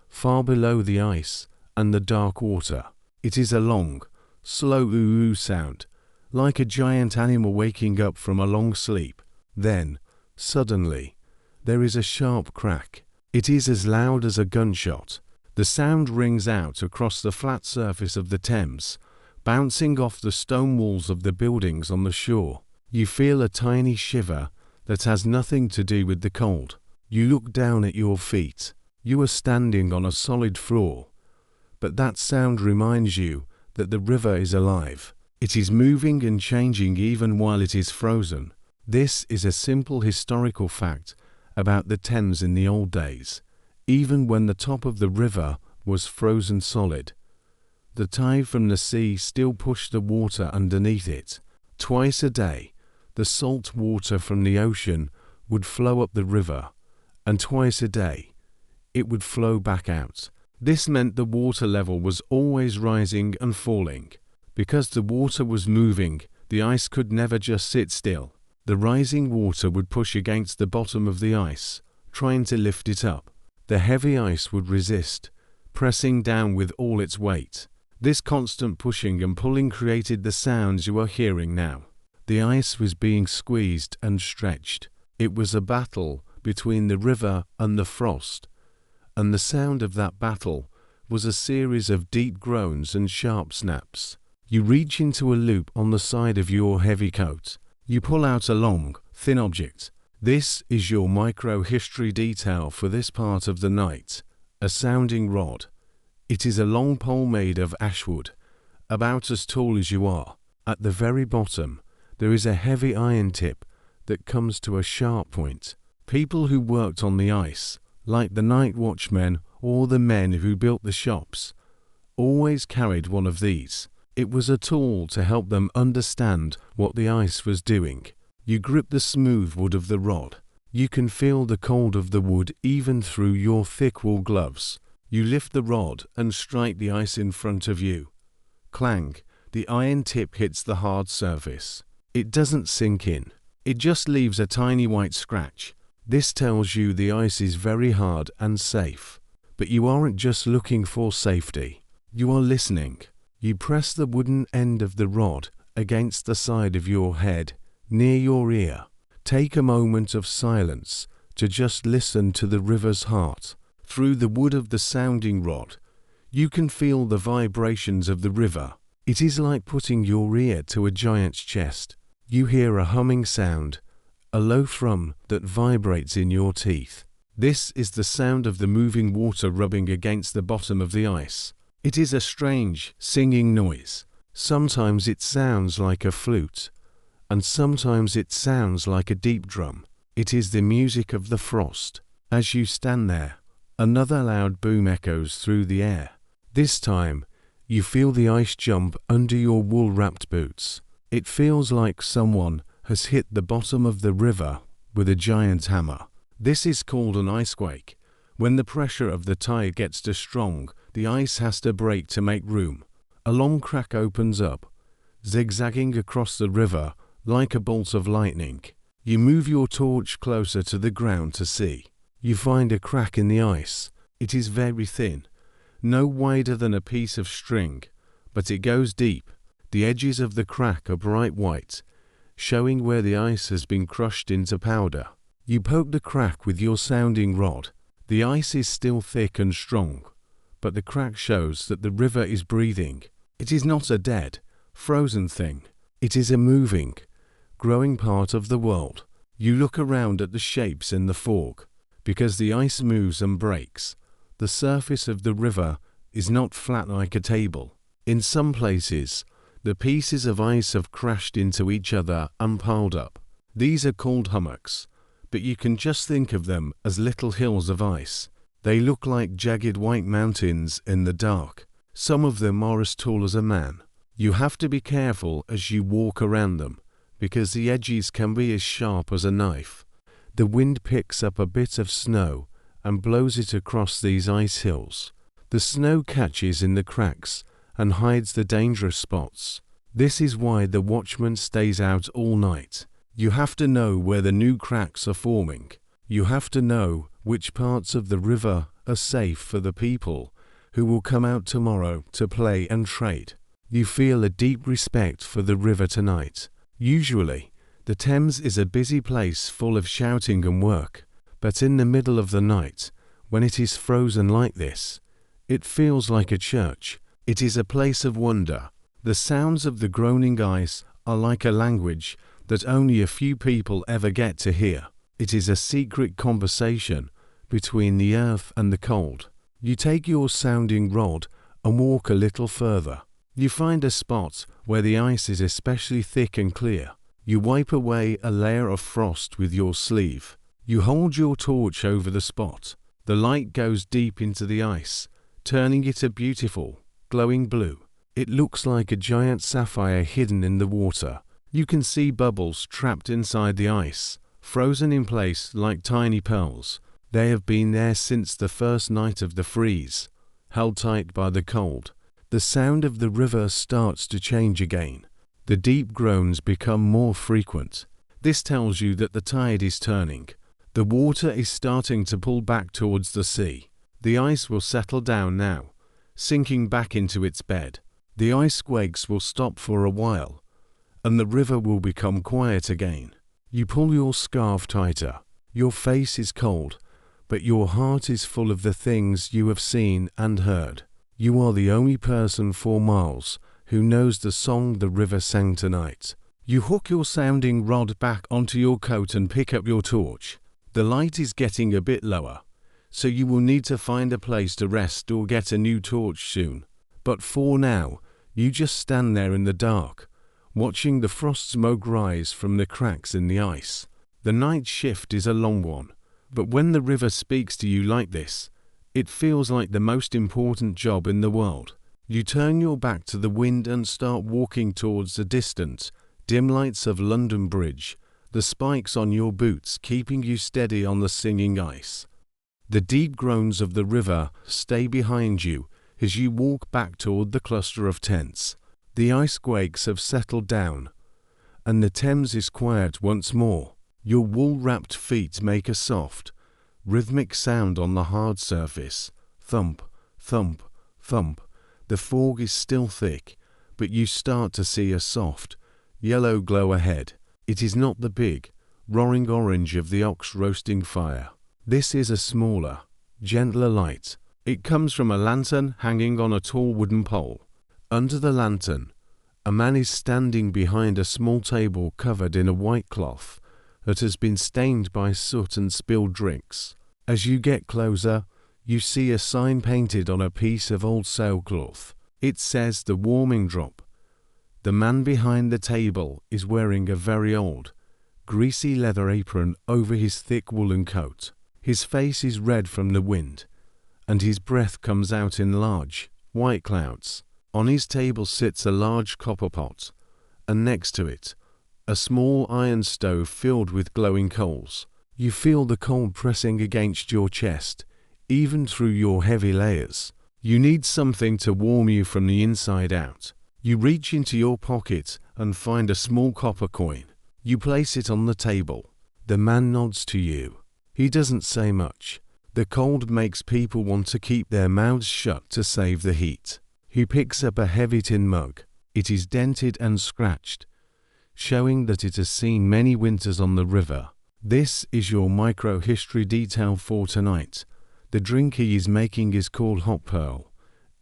far below the ice and the dark water. It is a long, slow oo-oo sound, like a giant animal waking up from a long sleep. Then, suddenly, there is a sharp crack. It is as loud as a gunshot, The sound rings out across the flat surface of the Thames, bouncing off the stone walls of the buildings on the shore. You feel a tiny shiver that has nothing to do with the cold. You look down at your feet. You are standing on a solid floor, but that sound reminds you that the river is alive. It is moving and changing even while it is frozen. This is a simple historical fact about the Thames in the old days. Even when the top of the river was frozen solid, the tide from the sea still pushed the water underneath it. Twice a day, the salt water from the ocean would flow up the river, and twice a day, it would flow back out. This meant the water level was always rising and falling. Because the water was moving, the ice could never just sit still. The rising water would push against the bottom of the ice, trying to lift it up. The heavy ice would resist, pressing down with all its weight. This constant pushing and pulling created the sounds you are hearing now. The ice was being squeezed and stretched. It was a battle between the river and the frost, and the sound of that battle was a series of deep groans and sharp snaps. You reach into a loop on the side of your heavy coat. You pull out a long, thin object. This is your micro-history detail for this part of the night, a sounding rod. It is a long pole made of ashwood, about as tall as you are. At the very bottom, there is a heavy iron tip that comes to a sharp point. People who worked on the ice, like the Night Watchmen or the men who built the shops, always carried one of these. It was a tool to help them understand what the ice was doing. You grip the smooth wood of the rod. You can feel the cold of the wood even through your thick wool gloves. You lift the rod and strike the ice in front of you. Clang, the iron tip hits the hard surface. It doesn't sink in. It just leaves a tiny white scratch. This tells you the ice is very hard and safe. But you aren't just looking for safety. You are listening. You press the wooden end of the rod against the side of your head, near your ear. Take a moment of silence to just listen to the river's heart. Through the wood of the sounding rod, you can feel the vibrations of the river. It is like putting your ear to a giant's chest. You hear a humming sound, a low thrum that vibrates in your teeth. This is the sound of the moving water rubbing against the bottom of the ice. It is a strange, singing noise. Sometimes it sounds like a flute, and sometimes it sounds like a deep drum. It is the music of the frost. As you stand there, another loud boom echoes through the air. This time, you feel the ice jump under your wool-wrapped boots. It feels like someone has hit the bottom of the river with a giant hammer. This is called an icequake. When the pressure of the tide gets too strong, the ice has to break to make room. A long crack opens up, zigzagging across the river like a bolt of lightning. You move your torch closer to the ground to see. You find a crack in the ice. It is very thin, no wider than a piece of string, but it goes deep. The edges of the crack are bright white, showing where the ice has been crushed into powder. You poke the crack with your sounding rod. The ice is still thick and strong, but the crack shows that the river is breathing. It is not a dead, frozen thing. It is a moving, growing part of the world. You look around at the shapes in the fog. Because the ice moves and breaks, the surface of the river is not flat like a table. In some places, the pieces of ice have crashed into each other and piled up. These are called hummocks, but you can just think of them as little hills of ice. They look like jagged white mountains in the dark. Some of them are as tall as a man. You have to be careful as you walk around them, because the edges can be as sharp as a knife. The wind picks up a bit of snow and blows it across these ice hills. The snow catches in the cracks and hides the dangerous spots. This is why the watchman stays out all night. You have to know where the new cracks are forming. You have to know which parts of the river are safe for the people who will come out tomorrow to play and trade. You feel a deep respect for the river tonight. Usually, the Thames is a busy place full of shouting and work, but in the middle of the night, when it is frozen like this, It feels like a church. It is a place of wonder. The sounds of the groaning ice are like a language that only a few people ever get to hear. It is a secret conversation between the earth and the cold. You take your sounding rod and walk a little further. You find a spot where the ice is especially thick and clear. You wipe away a layer of frost with your sleeve. You hold your torch over the spot. The light goes deep into the ice, turning it a beautiful, glowing blue. It looks like a giant sapphire hidden in the water. You can see bubbles trapped inside the ice, frozen in place like tiny pearls. They have been there since the first night of the freeze, held tight by the cold. The sound of the river starts to change again. The deep groans become more frequent. This tells you that the tide is turning. The water is starting to pull back towards the sea. The ice will settle down now, sinking back into its bed. The ice quakes will stop for a while, and the river will become quiet again. You pull your scarf tighter. Your face is cold, but your heart is full of the things you have seen and heard. You are the only person 4 miles who knows the song the river sang tonight. You hook your sounding rod back onto your coat and pick up your torch. The light is getting a bit lower, so you will need to find a place to rest or get a new torch soon. But for now, you just stand there in the dark, watching the frost smoke rise from the cracks in the ice. The night shift is a long one, but when the river speaks to you like this, it feels like the most important job in the world. You turn your back to the wind and start walking towards the distant, dim lights of London Bridge, the spikes on your boots keeping you steady on the singing ice. The deep groans of the river stay behind you as you walk back toward the cluster of tents. The ice quakes have settled down, and the Thames is quiet once more. Your wool-wrapped feet make a soft, rhythmic sound on the hard surface. Thump, thump, thump. The fog is still thick, but you start to see a soft, yellow glow ahead. It is not the big, roaring orange of the ox roasting fire. This is a smaller, gentler light. It comes from a lantern hanging on a tall wooden pole. Under the lantern, a man is standing behind a small table covered in a white cloth that has been stained by soot and spilled drinks. As you get closer, you see a sign painted on a piece of old sailcloth. It says "The Warming Drop." The man behind the table is wearing a very old, greasy leather apron over his thick woolen coat. His face is red from the wind, and his breath comes out in large, white clouds. On his table sits a large copper pot, and next to it, a small iron stove filled with glowing coals. You feel the cold pressing against your chest, even through your heavy layers. You need something to warm you from the inside out. You reach into your pocket and find a small copper coin. You place it on the table. The man nods to you. He doesn't say much. The cold makes people want to keep their mouths shut to save the heat. He picks up a heavy tin mug. It is dented and scratched, showing that it has seen many winters on the river. This is your micro-history detail for tonight. The drink he is making is called hot pearl.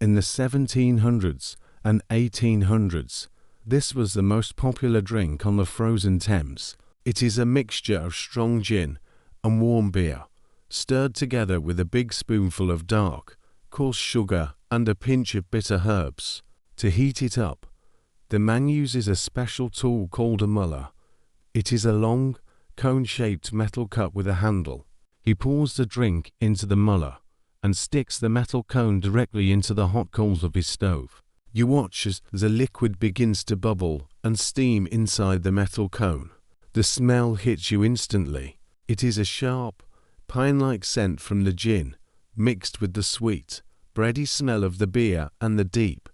In the 1700s and 1800s, this was the most popular drink on the frozen Thames. It is a mixture of strong gin and warm beer, stirred together with a big spoonful of dark, coarse sugar and a pinch of bitter herbs. To heat it up, the man uses a special tool called a muller. It is a long, cone-shaped metal cup with a handle. He pours the drink into the muller and sticks the metal cone directly into the hot coals of his stove. You watch as the liquid begins to bubble and steam inside the metal cone. The smell hits you instantly. It is a sharp, pine-like scent from the gin, mixed with the sweet, bready smell of the beer and the deep,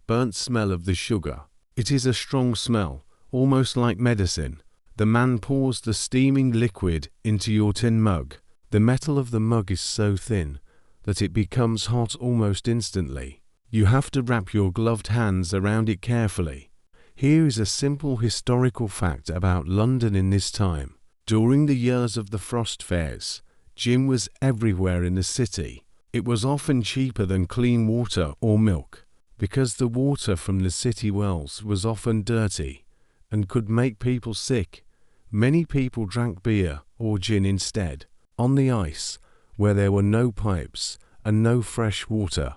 burnt smell of the sugar. It is a strong smell, almost like medicine. The man pours the steaming liquid into your tin mug. The metal of the mug is so thin that it becomes hot almost instantly. You have to wrap your gloved hands around it carefully. Here is a simple historical fact about London in this time. During the years of the frost fairs, gin was everywhere in the city. It was often cheaper than clean water or milk, because the water from the city wells was often dirty and could make people sick. Many people drank beer or gin instead. On the ice, where there were no pipes and no fresh water,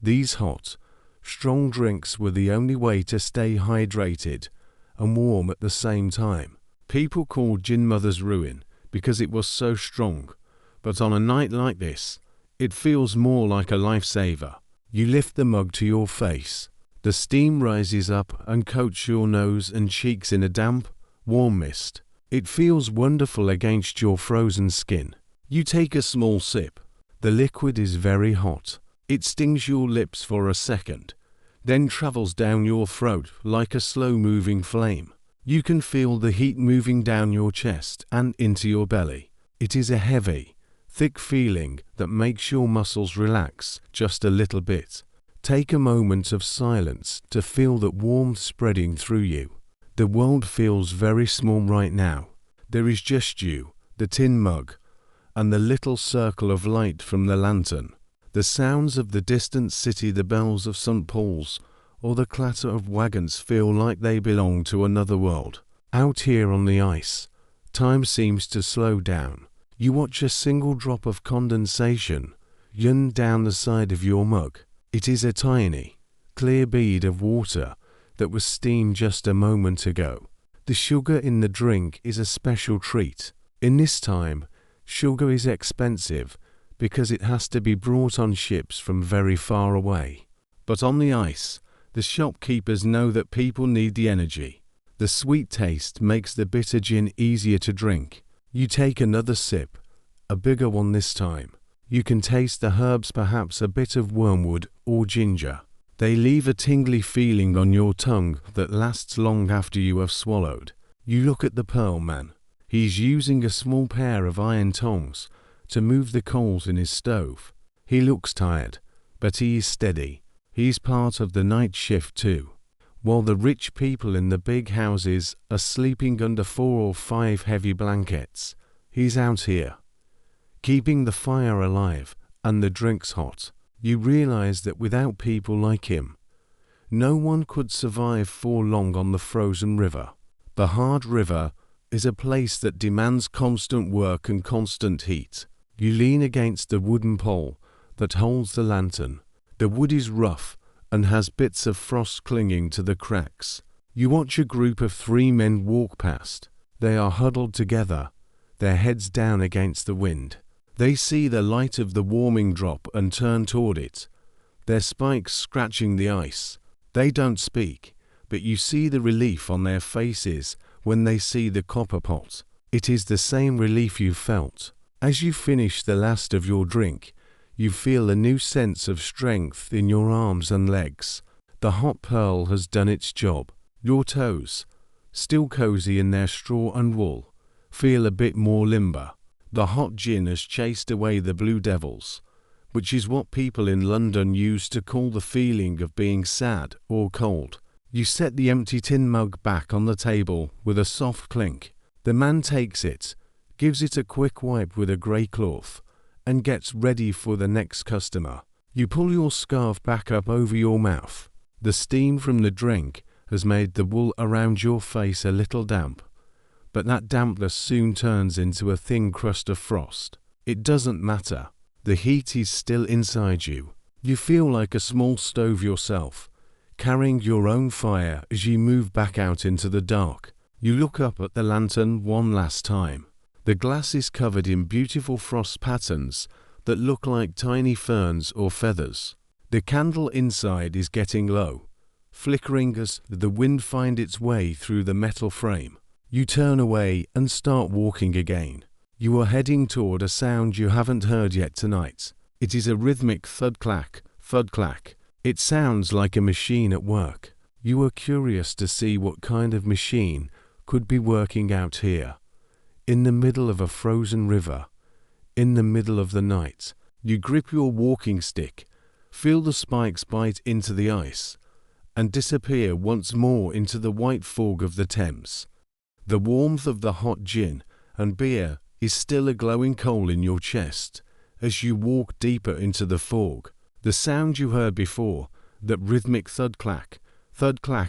these hot, strong drinks were the only way to stay hydrated and warm at the same time. People called Gin Mother's Ruin because it was so strong, but on a night like this, it feels more like a lifesaver. You lift the mug to your face. The steam rises up and coats your nose and cheeks in a damp, warm mist. It feels wonderful against your frozen skin. You take a small sip. The liquid is very hot. It stings your lips for a second, then travels down your throat like a slow-moving flame. You can feel the heat moving down your chest and into your belly. It is a heavy, thick feeling that makes your muscles relax just a little bit. Take a moment of silence to feel that warmth spreading through you. The world feels very small right now. There is just you, the tin mug, and the little circle of light from the lantern. The sounds of the distant city, the bells of St. Paul's, or the clatter of wagons feel like they belong to another world. Out here on the ice, time seems to slow down. You watch a single drop of condensation run down the side of your mug. It is a tiny, clear bead of water that was steamed just a moment ago. The sugar in the drink is a special treat. In this time, sugar is expensive because it has to be brought on ships from very far away. But on the ice, the shopkeepers know that people need the energy. The sweet taste makes the bitter gin easier to drink. You take another sip, a bigger one this time. You can taste the herbs, perhaps a bit of wormwood or ginger. They leave a tingly feeling on your tongue that lasts long after you have swallowed. You look at the Pearl Man. He's using a small pair of iron tongs to move the coals in his stove. He looks tired, but he is steady. He's part of the night shift too. While the rich people in the big houses are sleeping under 4 or 5 heavy blankets, he's out here, keeping the fire alive and the drinks hot. You realize that without people like him, no one could survive for long on the frozen river. The hard river is a place that demands constant work and constant heat. You lean against the wooden pole that holds the lantern. The wood is rough and has bits of frost clinging to the cracks. You watch a group of 3 men walk past. They are huddled together, their heads down against the wind. They see the light of the warming drop and turn toward it, their spikes scratching the ice. They don't speak, but you see the relief on their faces when they see the copper pot. It is the same relief you felt. As you finish the last of your drink, you feel a new sense of strength in your arms and legs. The hot pearl has done its job. Your toes, still cozy in their straw and wool, feel a bit more limber. The hot gin has chased away the blue devils, which is what people in London use to call the feeling of being sad or cold. You set the empty tin mug back on the table with a soft clink. The man takes it, gives it a quick wipe with a grey cloth, and gets ready for the next customer. You pull your scarf back up over your mouth. The steam from the drink has made the wool around your face a little damp, but that dampness soon turns into a thin crust of frost. It doesn't matter. The heat is still inside you. You feel like a small stove yourself, carrying your own fire as you move back out into the dark. You look up at the lantern one last time. The glass is covered in beautiful frost patterns that look like tiny ferns or feathers. The candle inside is getting low, flickering as the wind finds its way through the metal frame. You turn away and start walking again. You are heading toward a sound you haven't heard yet tonight. It is a rhythmic thud-clack, thud-clack. It sounds like a machine at work. You are curious to see what kind of machine could be working out here. In the middle of a frozen river, in the middle of the night, you grip your walking stick, feel the spikes bite into the ice, and disappear once more into the white fog of the Thames. The warmth of the hot gin and beer is still a glowing coal in your chest As you walk deeper into the fog, the sound you heard before, that rhythmic thud clack,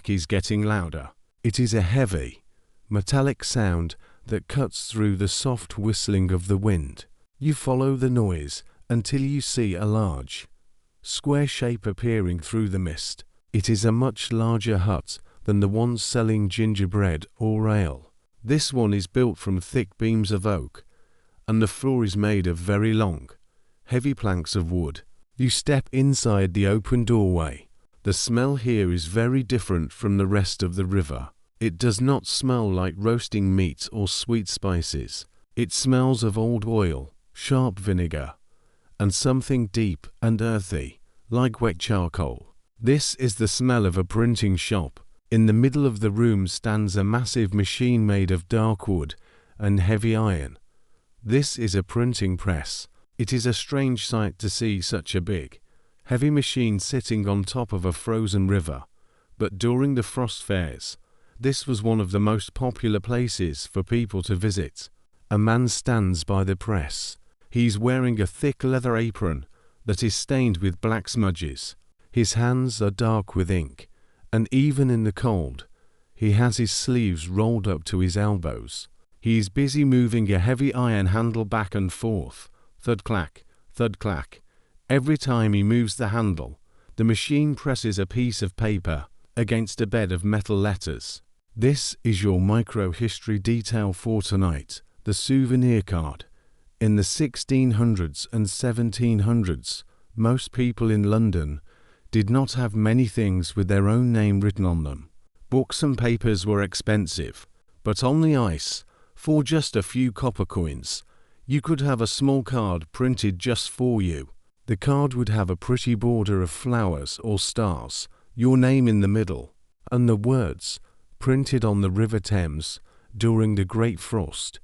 is getting louder. It is a heavy, metallic sound that cuts through the soft whistling of the wind. You follow the noise until you see a large, square shape appearing through the mist. It is a much larger hut than the ones selling gingerbread or ale. This one is built from thick beams of oak, and the floor is made of very long, heavy planks of wood. You step inside the open doorway. The smell here is very different from the rest of the river. It does not smell like roasting meat or sweet spices. It smells of old oil, sharp vinegar, and something deep and earthy, like wet charcoal. This is the smell of a printing shop. In the middle of the room stands a massive machine made of dark wood and heavy iron. This is a printing press. It is a strange sight to see such a big, heavy machine sitting on top of a frozen river, but during the frost fairs, this was one of the most popular places for people to visit. A man stands by the press. He's wearing a thick leather apron that is stained with black smudges. His hands are dark with ink, and even in the cold, he has his sleeves rolled up to his elbows. He is busy moving a heavy iron handle back and forth, thud clack, thud clack. Every time he moves the handle, the machine presses a piece of paper against a bed of metal letters. This is your micro-history detail for tonight, the souvenir card. In the 1600s and 1700s, most people in London did not have many things with their own name written on them. Books and papers were expensive, but on the ice, for just a few copper coins, you could have a small card printed just for you. The card would have a pretty border of flowers or stars, your name in the middle, and the words, printed on the River Thames during the Great Frost.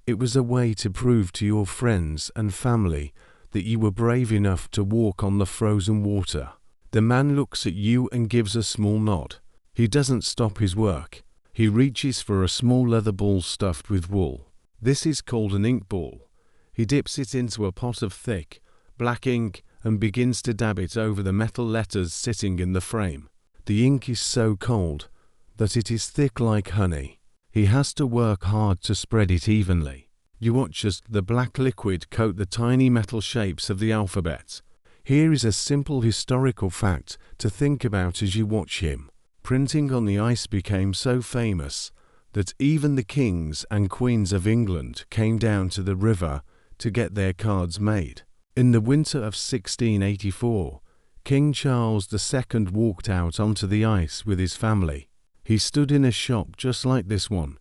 It was a way to prove to your friends and family that you were brave enough to walk on the frozen water. The man looks at you and gives a small nod. He doesn't stop his work. He reaches for a small leather ball stuffed with wool. This is called an ink ball. He dips it into a pot of thick, black ink and begins to dab it over the metal letters sitting in the frame. The ink is so cold that it is thick like honey. He has to work hard to spread it evenly. You watch as the black liquid coat the tiny metal shapes of the alphabet. Here is a simple historical fact to think about as you watch him. Printing on the ice became so famous that even the kings and queens of England came down to the river to get their cards made. In the winter of 1684, King Charles II walked out onto the ice with his family. He stood in a shop just like this one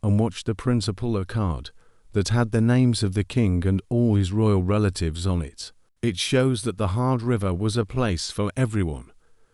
and watched the printer pull a card that had the names of the king and all his royal relatives on it. It shows that the hard river was a place for everyone.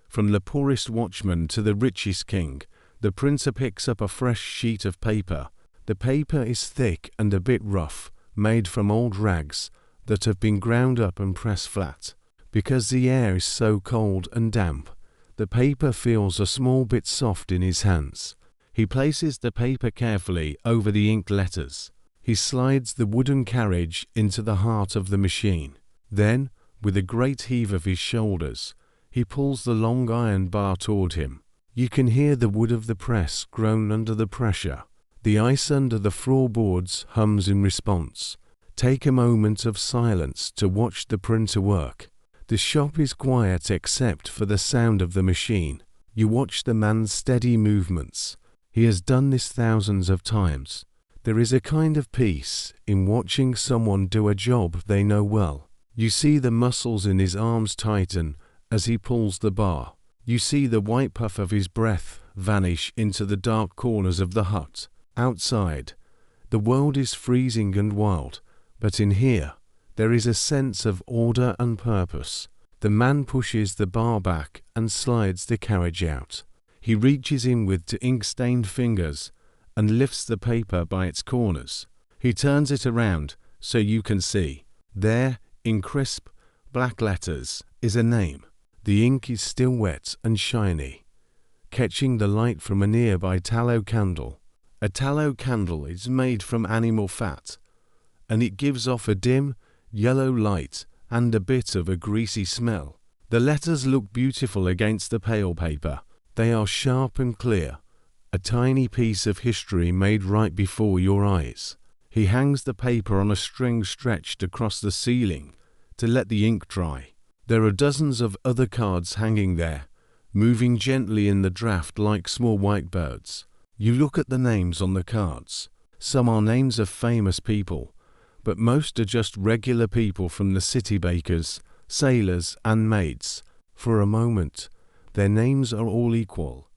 From the poorest watchman to the richest king, the printer picks up a fresh sheet of paper. The paper is thick and a bit rough, made from old rags that have been ground up and pressed flat. Because the air is so cold and damp, the paper feels a small bit soft in his hands. He places the paper carefully over the inked letters. He slides the wooden carriage into the heart of the machine. Then, with a great heave of his shoulders, he pulls the long iron bar toward him. You can hear the wood of the press groan under the pressure. The ice under the floorboards hums in response. Take a moment of silence to watch the printer work. The shop is quiet except for the sound of the machine. You watch the man's steady movements. He has done this thousands of times. There is a kind of peace in watching someone do a job they know well. You see the muscles in his arms tighten as he pulls the bar. You see the white puff of his breath vanish into the dark corners of the hut. Outside, the world is freezing and wild, but in here, there is a sense of order and purpose. The man pushes the bar back and slides the carriage out. He reaches in with ink-stained fingers and lifts the paper by its corners. He turns it around so you can see. There, in crisp, black letters, is a name. The ink is still wet and shiny, catching the light from a nearby tallow candle. A tallow candle is made from animal fat, and it gives off a dim, yellow light, and a bit of a greasy smell. The letters look beautiful against the pale paper. They are sharp and clear, a tiny piece of history made right before your eyes. He hangs the paper on a string stretched across the ceiling to let the ink dry. There are dozens of other cards hanging there, moving gently in the draft like small white birds. You look at the names on the cards. Some are names of famous people, but most are just regular people from the city, bakers, sailors, and maids. For a moment, their names are all equal,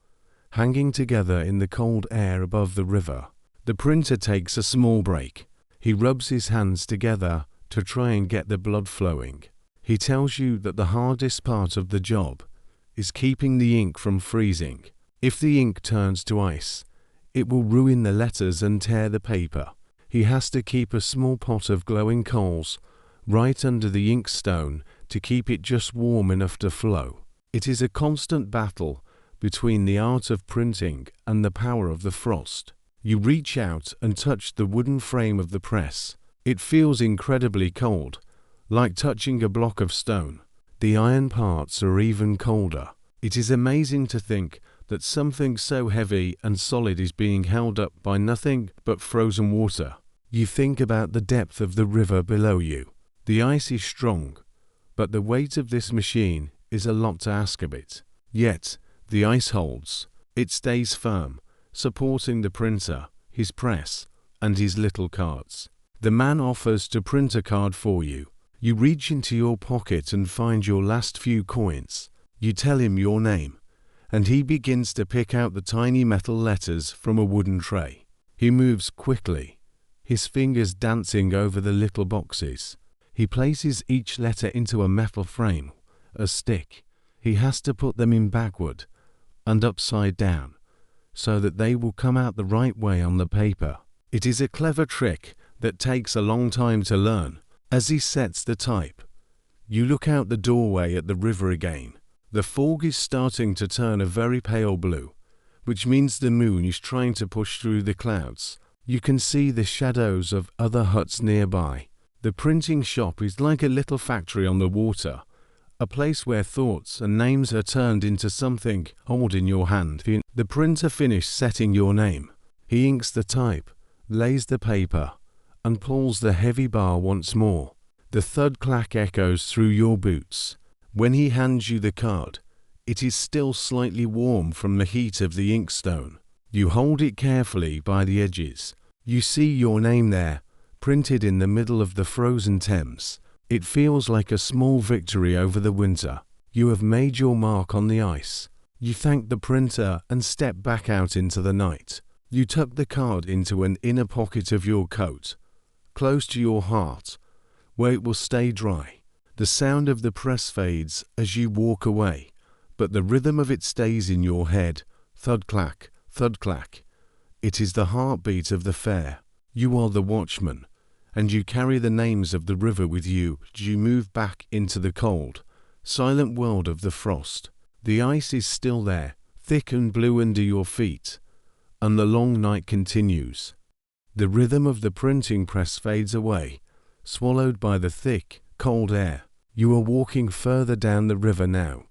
hanging together in the cold air above the river. The printer takes a small break. He rubs his hands together to try and get the blood flowing. He tells you that the hardest part of the job is keeping the ink from freezing. If the ink turns to ice, it will ruin the letters and tear the paper. He has to keep a small pot of glowing coals right under the inkstone to keep it just warm enough to flow. It is a constant battle between the art of printing and the power of the frost. You reach out and touch the wooden frame of the press. It feels incredibly cold, like touching a block of stone. The iron parts are even colder. It is amazing to think that something so heavy and solid is being held up by nothing but frozen water. You think about the depth of the river below you. The ice is strong, but the weight of this machine is a lot to ask of it. Yet, the ice holds. It stays firm, supporting the printer, his press, and his little cards. The man offers to print a card for you. You reach into your pocket and find your last few coins. You tell him your name, and he begins to pick out the tiny metal letters from a wooden tray. He moves quickly, his fingers dancing over the little boxes. He places each letter into a metal frame, a stick. He has to put them in backward and upside down, so that they will come out the right way on the paper. It is a clever trick that takes a long time to learn. As he sets the type, you look out the doorway at the river again. The fog is starting to turn a very pale blue, which means the moon is trying to push through the clouds. You can see the shadows of other huts nearby. The printing shop is like a little factory on the water, a place where thoughts and names are turned into something hold in your hand. The printer finished setting your name. He inks the type, lays the paper, and pulls the heavy bar once more. The thud-clack echoes through your boots. When he hands you the card, it is still slightly warm from the heat of the inkstone. You hold it carefully by the edges. You see your name there, printed in the middle of the frozen Thames. It feels like a small victory over the winter. You have made your mark on the ice. You thank the printer and step back out into the night. You tuck the card into an inner pocket of your coat, close to your heart, where it will stay dry. The sound of the press fades as you walk away, but the rhythm of it stays in your head. Thud-clack, thud-clack. It is the heartbeat of the fair. You are the watchman, and you carry the names of the river with you as you move back into the cold, silent world of the frost. The ice is still there, thick and blue under your feet, and the long night continues. The rhythm of the printing press fades away, swallowed by the thick, cold air. You are walking further down the river now,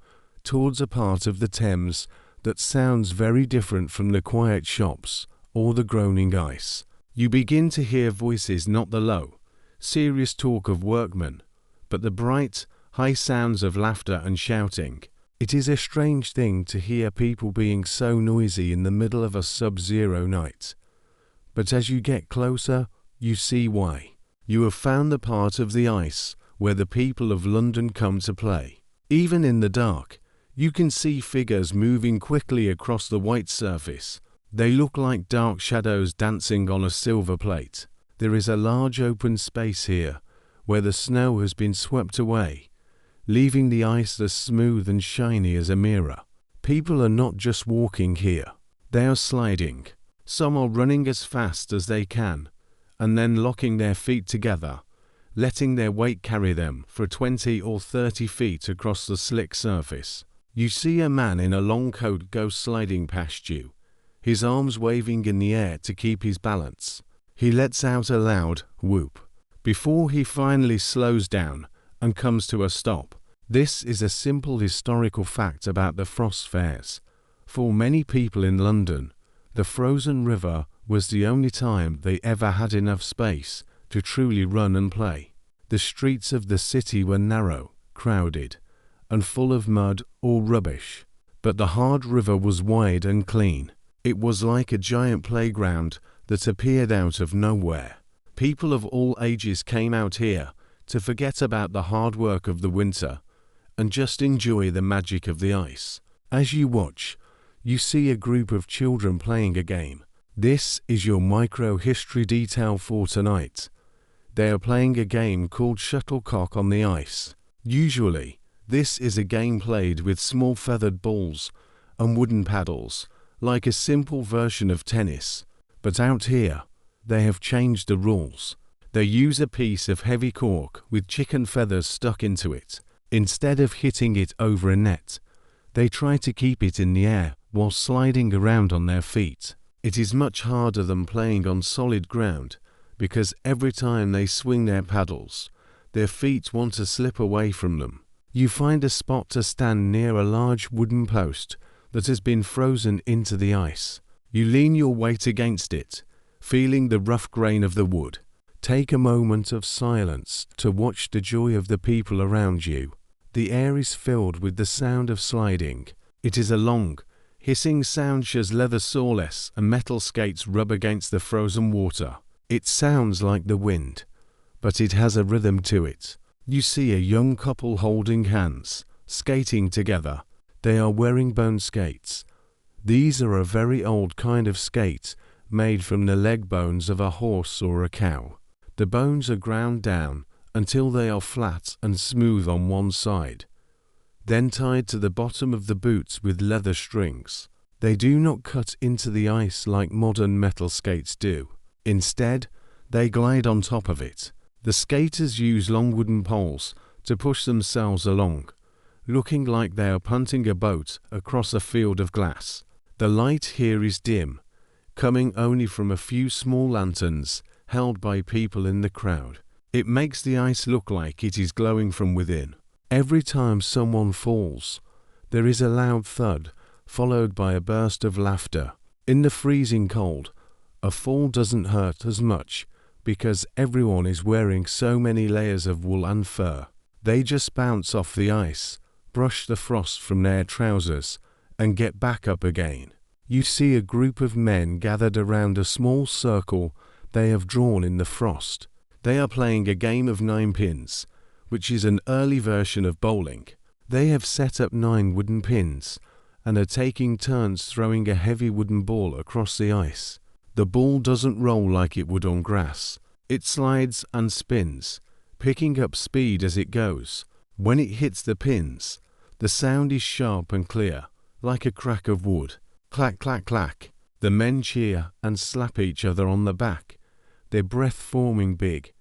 towards a part of the Thames that sounds very different from the quiet shops or the groaning ice. You begin to hear voices, not the low, serious talk of workmen, but the bright, high sounds of laughter and shouting. It is a strange thing to hear people being so noisy in the middle of a sub-zero night. But as you get closer, you see why. You have found the part of the ice where the people of London come to play. Even in the dark, you can see figures moving quickly across the white surface. They look like dark shadows dancing on a silver plate. There is a large open space here, where the snow has been swept away, leaving the ice as smooth and shiny as a mirror. People are not just walking here. They are sliding. Some are running as fast as they can, and then locking their feet together, letting their weight carry them for 20 or 30 feet across the slick surface. You see a man in a long coat go sliding past you, his arms waving in the air to keep his balance. He lets out a loud whoop, before he finally slows down and comes to a stop. This is a simple historical fact about the frost fairs. For many people in London, the frozen river was the only time they ever had enough space to truly run and play. The streets of the city were narrow, crowded, and full of mud or rubbish, but the hard river was wide and clean. It was like a giant playground that appeared out of nowhere. People of all ages came out here to forget about the hard work of the winter and just enjoy the magic of the ice. As you watch, you see a group of children playing a game. This is your micro history detail for tonight. They are playing a game called shuttlecock on the ice. Usually, this is a game played with small feathered balls and wooden paddles, like a simple version of tennis. But out here, they have changed the rules. They use a piece of heavy cork with chicken feathers stuck into it. Instead of hitting it over a net, they try to keep it in the air while sliding around on their feet. It is much harder than playing on solid ground because every time they swing their paddles, their feet want to slip away from them. You find a spot to stand near a large wooden post that has been frozen into the ice. You lean your weight against it, feeling the rough grain of the wood. Take a moment of silence to watch the joy of the people around you. The air is filled with the sound of sliding. It is a long, hissing sound as leather soles and metal skates rub against the frozen water. It sounds like the wind, but it has a rhythm to it. You see a young couple holding hands, skating together. They are wearing bone skates. These are a very old kind of skate made from the leg bones of a horse or a cow. The bones are ground down until they are flat and smooth on one side, then tied to the bottom of the boots with leather strings. They do not cut into the ice like modern metal skates do. Instead, they glide on top of it. The skaters use long wooden poles to push themselves along, looking like they are punting a boat across a field of glass. The light here is dim, coming only from a few small lanterns held by people in the crowd. It makes the ice look like it is glowing from within. Every time someone falls, there is a loud thud, followed by a burst of laughter. In the freezing cold, a fall doesn't hurt as much because everyone is wearing so many layers of wool and fur. They just bounce off the ice, brush the frost from their trousers, and get back up again. You see a group of men gathered around a small circle they have drawn in the frost. They are playing a game of 9 pins, which is an early version of bowling. They have set up 9 wooden pins and are taking turns throwing a heavy wooden ball across the ice. The ball doesn't roll like it would on grass. It slides and spins, picking up speed as it goes. When it hits the pins, the sound is sharp and clear, like a crack of wood. Clack, clack, clack. The men cheer and slap each other on the back, their breath forming big,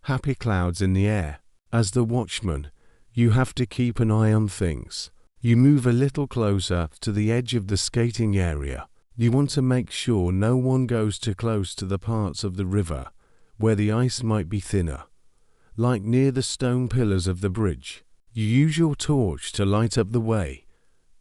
happy clouds in the air. As the watchman, you have to keep an eye on things. You move a little closer to the edge of the skating area. You want to make sure no one goes too close to the parts of the river where the ice might be thinner, like near the stone pillars of the bridge. You use your torch to light up the way,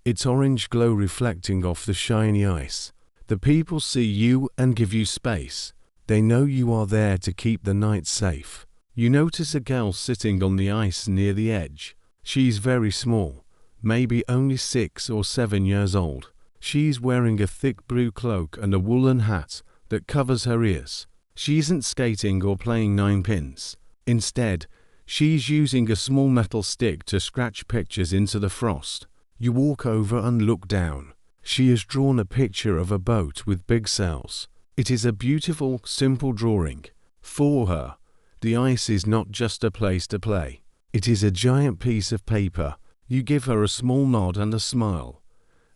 its orange glow reflecting off the shiny ice. The people see you and give you space. They know you are there to keep the night safe. You notice a girl sitting on the ice near the edge. She's very small, maybe only 6 or 7 years old. She's wearing a thick blue cloak and a woolen hat that covers her ears. She isn't skating or playing 9 pins. Instead, she's using a small metal stick to scratch pictures into the frost. You walk over and look down. She has drawn a picture of a boat with big sails. It is a beautiful, simple drawing. For her, the ice is not just a place to play. It is a giant piece of paper. You give her a small nod and a smile,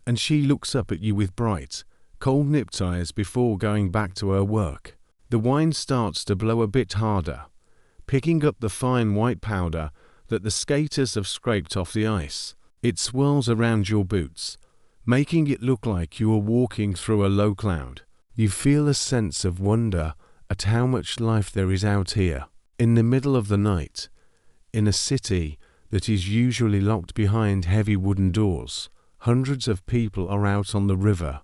and she looks up at you with bright, cold-nipped eyes before going back to her work. The wine starts to blow a bit harder, picking up the fine white powder that the skaters have scraped off the ice. It swirls around your boots, making it look like you are walking through a low cloud. You feel a sense of wonder at how much life there is out here. In the middle of the night, in a city that is usually locked behind heavy wooden doors, hundreds of people are out on the river,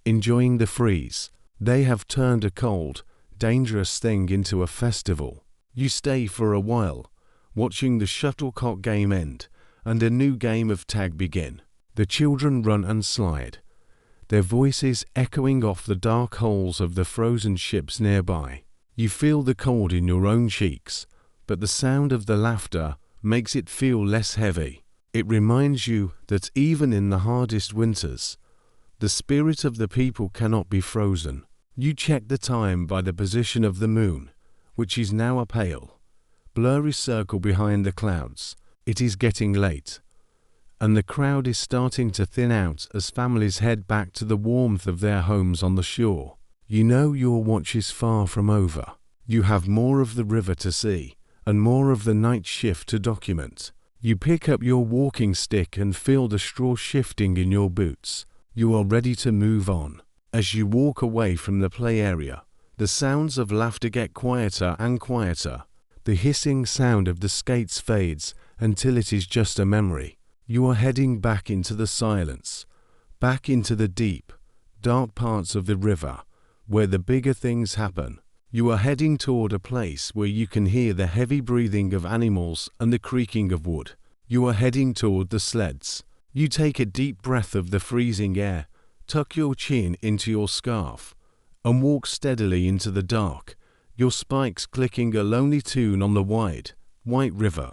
enjoying the freeze. They have turned a cold, dangerous thing into a festival. You stay for a while, watching the shuttlecock game end and a new game of tag begin. The children run and slide, their voices echoing off the dark holes of the frozen ships nearby. You feel the cold in your own cheeks, but the sound of the laughter makes it feel less heavy. It reminds you that even in the hardest winters, the spirit of the people cannot be frozen. You check the time by the position of the moon, which is now a pale, blurry circle behind the clouds. It is getting late, and the crowd is starting to thin out as families head back to the warmth of their homes on the shore. You know your watch is far from over. You have more of the river to see, and more of the night shift to document. You pick up your walking stick and feel the straw shifting in your boots. You are ready to move on. As you walk away from the play area, the sounds of laughter get quieter and quieter. The hissing sound of the skates fades until it is just a memory. You are heading back into the silence, back into the deep, dark parts of the river, where the bigger things happen. You are heading toward a place where you can hear the heavy breathing of animals and the creaking of wood. You are heading toward the sleds. You take a deep breath of the freezing air, tuck your chin into your scarf, and walk steadily into the dark, your spikes clicking a lonely tune on the wide, white river.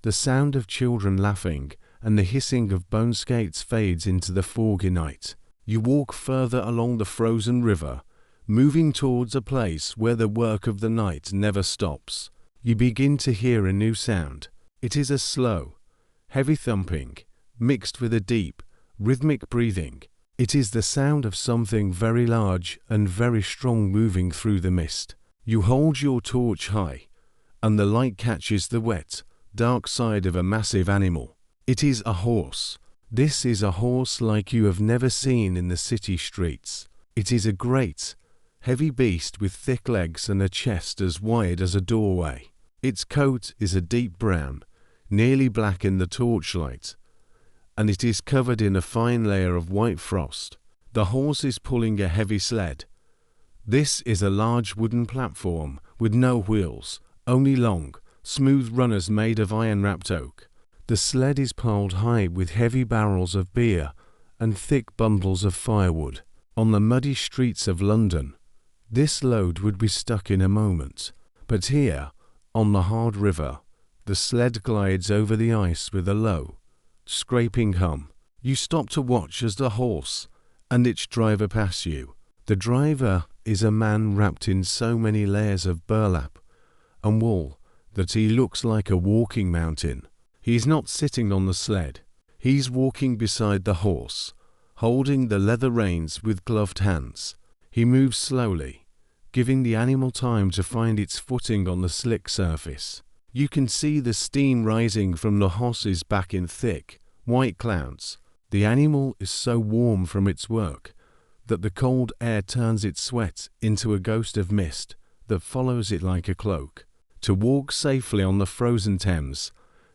The sound of children laughing and the hissing of bone skates fades into the foggy night. You walk further along the frozen river, moving towards a place where the work of the night never stops. You begin to hear a new sound. It is a slow, heavy thumping, mixed with a deep, rhythmic breathing. It is the sound of something very large and very strong moving through the mist. You hold your torch high, and the light catches the wet, dark side of a massive animal. It is a horse. This is a horse like you have never seen in the city streets. It is a great, heavy beast with thick legs and a chest as wide as a doorway. Its coat is a deep brown, nearly black in the torchlight, and it is covered in a fine layer of white frost. The horse is pulling a heavy sled. This is a large wooden platform with no wheels, only long, smooth runners made of iron-wrapped oak. The sled is piled high with heavy barrels of beer and thick bundles of firewood. On the muddy streets of London, this load would be stuck in a moment, but here, on the hard river, the sled glides over the ice with a low, scraping hum. You stop to watch as the horse and its driver pass you. The driver is a man wrapped in so many layers of burlap and wool that he looks like a walking mountain. He's not sitting on the sled. He's walking beside the horse, holding the leather reins with gloved hands. He moves slowly, giving the animal time to find its footing on the slick surface. You can see the steam rising from the horse's back in thick, white clouds. The animal is so warm from its work that the cold air turns its sweat into a ghost of mist that follows it like a cloak. To walk safely on the frozen Thames,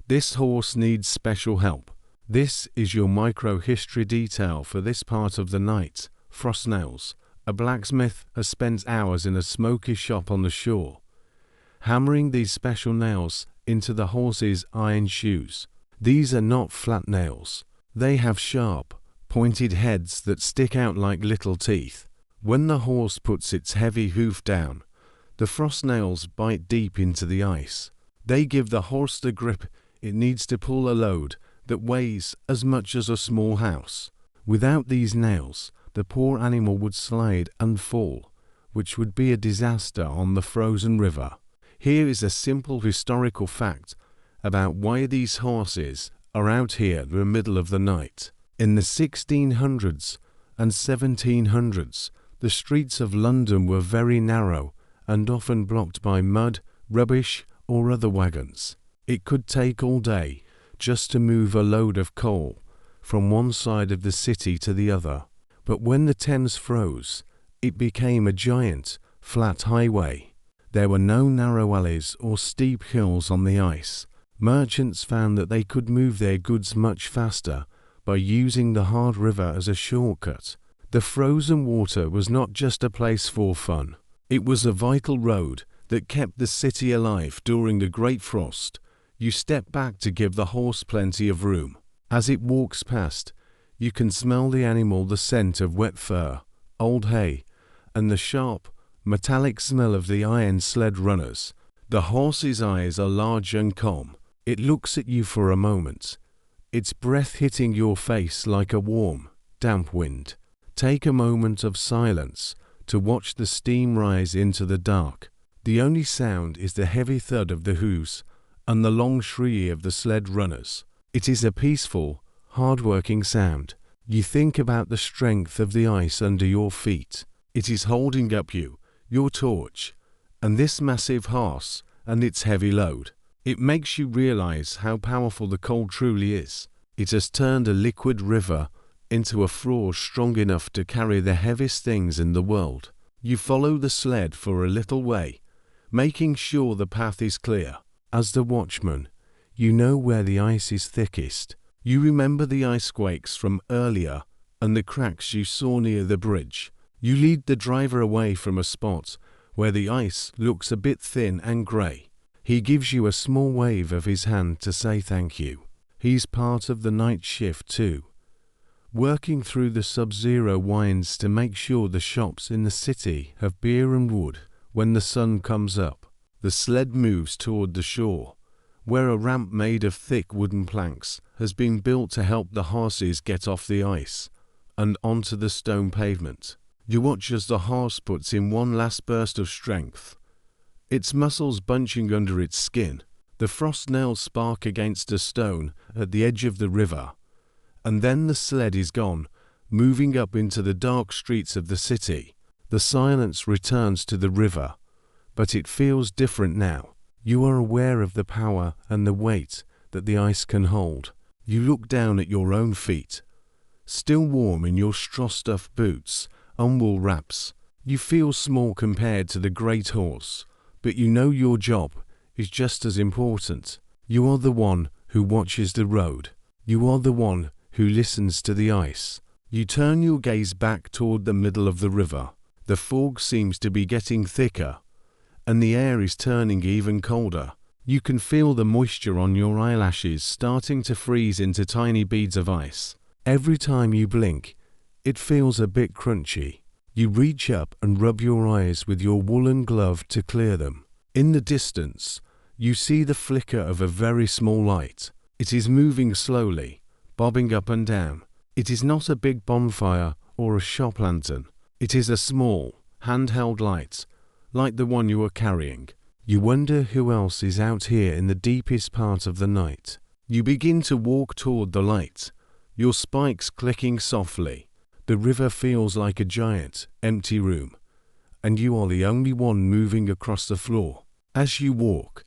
this horse needs special help. This is your micro-history detail for this part of the night. Frost nails. A blacksmith has spent hours in a smoky shop on the shore, hammering these special nails into the horse's iron shoes. These are not flat nails. They have sharp, pointed heads that stick out like little teeth. When the horse puts its heavy hoof down, the frost nails bite deep into the ice. They give the horse the grip it needs to pull a load that weighs as much as a small house. Without these nails, the poor animal would slide and fall, which would be a disaster on the frozen river. Here is a simple historical fact about why these horses are out here in the middle of the night. In the 1600s and 1700s, the streets of London were very narrow and often blocked by mud, rubbish, or other wagons. It could take all day just to move a load of coal from one side of the city to the other. But when the Thames froze, it became a giant, flat highway. There were no narrow alleys or steep hills on the ice. Merchants found that they could move their goods much faster by using the hard river as a shortcut. The frozen water was not just a place for fun. It was a vital road that kept the city alive during the Great Frost. You step back to give the horse plenty of room. As it walks past, you can smell the animal, the scent of wet fur, old hay, and the sharp, metallic smell of the iron sled runners. The horse's eyes are large and calm. It looks at you for a moment, its breath hitting your face like a warm, damp wind. Take a moment of silence to watch the steam rise into the dark. The only sound is the heavy thud of the hooves and the long shriek of the sled runners. It is a peaceful, hard-working sound. You think about the strength of the ice under your feet. It is holding up you, your torch, and this massive horse and its heavy load. It makes you realize how powerful the cold truly is. It has turned a liquid river into a force strong enough to carry the heaviest things in the world. You follow the sled for a little way, making sure the path is clear. As the watchman, you know where the ice is thickest. You remember the ice quakes from earlier and the cracks you saw near the bridge. You lead the driver away from a spot where the ice looks a bit thin and grey. He gives you a small wave of his hand to say thank you. He's part of the night shift too, working through the sub-zero winds to make sure the shops in the city have beer and wood when the sun comes up. The sled moves toward the shore, where a ramp made of thick wooden planks has been built to help the horses get off the ice and onto the stone pavement. You watch as the horse puts in one last burst of strength, its muscles bunching under its skin. The frost nails spark against a stone at the edge of the river, and then the sled is gone, moving up into the dark streets of the city. The silence returns to the river, but it feels different now. You are aware of the power and the weight that the ice can hold. You look down at your own feet, still warm in your straw-stuffed boots and wool wraps. You feel small compared to the great horse, but you know your job is just as important. You are the one who watches the road. You are the one who listens to the ice. You turn your gaze back toward the middle of the river. The fog seems to be getting thicker, and the air is turning even colder. You can feel the moisture on your eyelashes starting to freeze into tiny beads of ice. Every time you blink, it feels a bit crunchy. You reach up and rub your eyes with your woolen glove to clear them. In the distance, you see the flicker of a very small light. It is moving slowly, bobbing up and down. It is not a big bonfire or a shop lantern. It is a small, handheld light, like the one you are carrying. You wonder who else is out here in the deepest part of the night. You begin to walk toward the light, your spikes clicking softly. The river feels like a giant, empty room, and you are the only one moving across the floor. As you walk,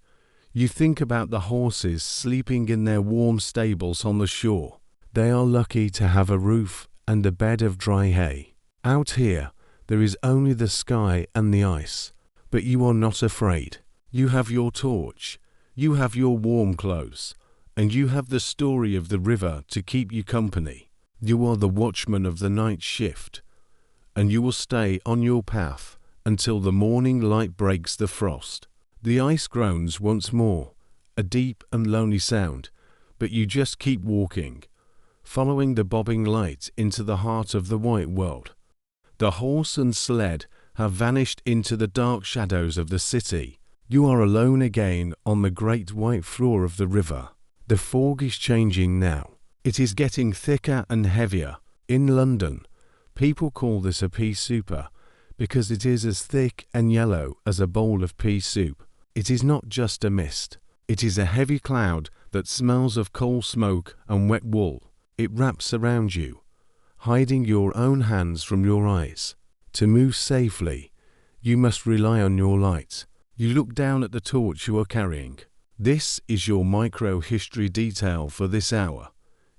you think about the horses sleeping in their warm stables on the shore. They are lucky to have a roof and a bed of dry hay. Out here, there is only the sky and the ice, but you are not afraid. You have your torch, you have your warm clothes, and you have the story of the river to keep you company. You are the watchman of the night shift, and you will stay on your path until the morning light breaks the frost. The ice groans once more, a deep and lonely sound, but you just keep walking, following the bobbing light into the heart of the white world. The horse and sled have vanished into the dark shadows of the city. You are alone again on the great white floor of the river. The fog is changing now. It is getting thicker and heavier. In London, people call this a pea souper because it is as thick and yellow as a bowl of pea soup. It is not just a mist. It is a heavy cloud that smells of coal smoke and wet wool. It wraps around you, hiding your own hands from your eyes. To move safely, you must rely on your light. You look down at the torch you are carrying. This is your micro-history detail for this hour.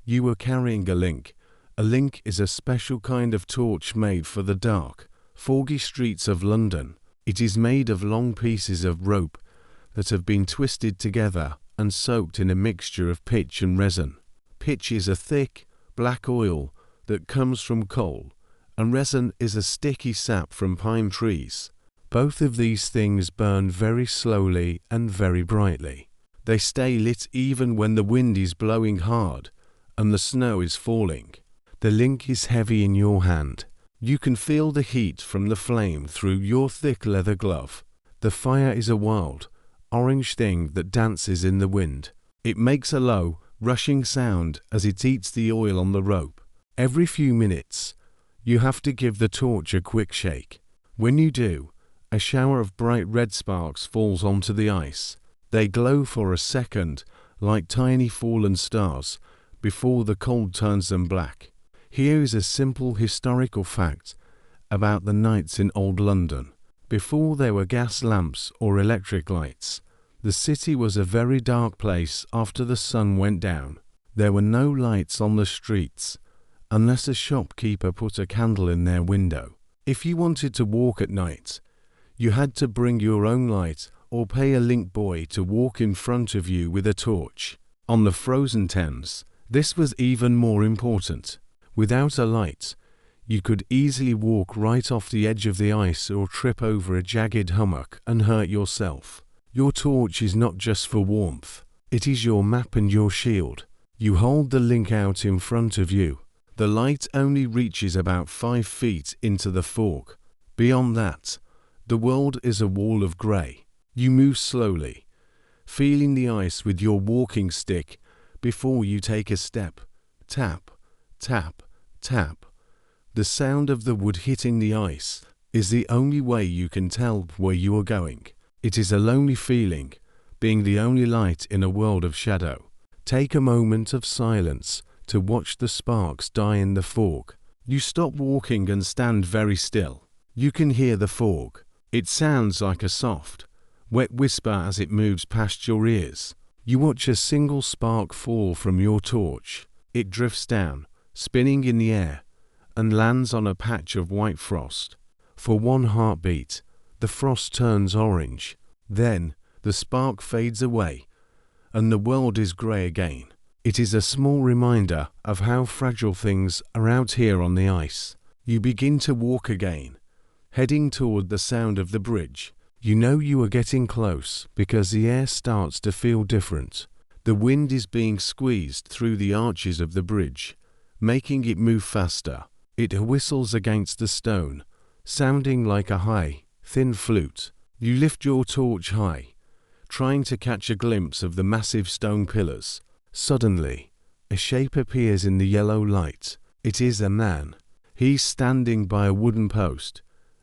You are carrying a link. A link is a special kind of torch made for the dark, foggy streets of London. It is made of long pieces of rope that have been twisted together and soaked in a mixture of pitch and resin. Pitch is a thick, black oil that comes from coal, and resin is a sticky sap from pine trees. Both of these things burn very slowly and very brightly. They stay lit even when the wind is blowing hard and the snow is falling. The link is heavy in your hand. You can feel the heat from the flame through your thick leather glove. The fire is a wild, orange thing that dances in the wind. It makes a low, rushing sound as it eats the oil on the rope. Every few minutes, you have to give the torch a quick shake. When you do, a shower of bright red sparks falls onto the ice. They glow for a second like tiny fallen stars before the cold turns them black. Here is a simple historical fact about the nights in old London. Before there were gas lamps or electric lights, the city was a very dark place after the sun went down. There were no lights on the streets, unless a shopkeeper put a candle in their window. If you wanted to walk at night, you had to bring your own light or pay a link boy to walk in front of you with a torch. On the frozen Thames, this was even more important. Without a light, you could easily walk right off the edge of the ice or trip over a jagged hummock and hurt yourself. Your torch is not just for warmth. It is your map and your shield. You hold the link out in front of you. The light only reaches about 5 feet into the fog. Beyond that, the world is a wall of grey. You move slowly, feeling the ice with your walking stick before you take a step. Tap, tap, tap. The sound of the wood hitting the ice is the only way you can tell where you are going. It is a lonely feeling, being the only light in a world of shadow. Take a moment of silence to watch the sparks die in the fog. You stop walking and stand very still. You can hear the fog. It sounds like a soft, wet whisper as it moves past your ears. You watch a single spark fall from your torch. It drifts down, spinning in the air, and lands on a patch of white frost. For one heartbeat, the frost turns orange. Then, the spark fades away, and the world is grey again. It is a small reminder of how fragile things are out here on the ice. You begin to walk again, heading toward the sound of the bridge. You know you are getting close because the air starts to feel different. The wind is being squeezed through the arches of the bridge, making it move faster. It whistles against the stone, sounding like a high, thin flute. You lift your torch high, trying to catch a glimpse of the massive stone pillars. Suddenly, a shape appears in the yellow light. It is a man. He's standing by a wooden post,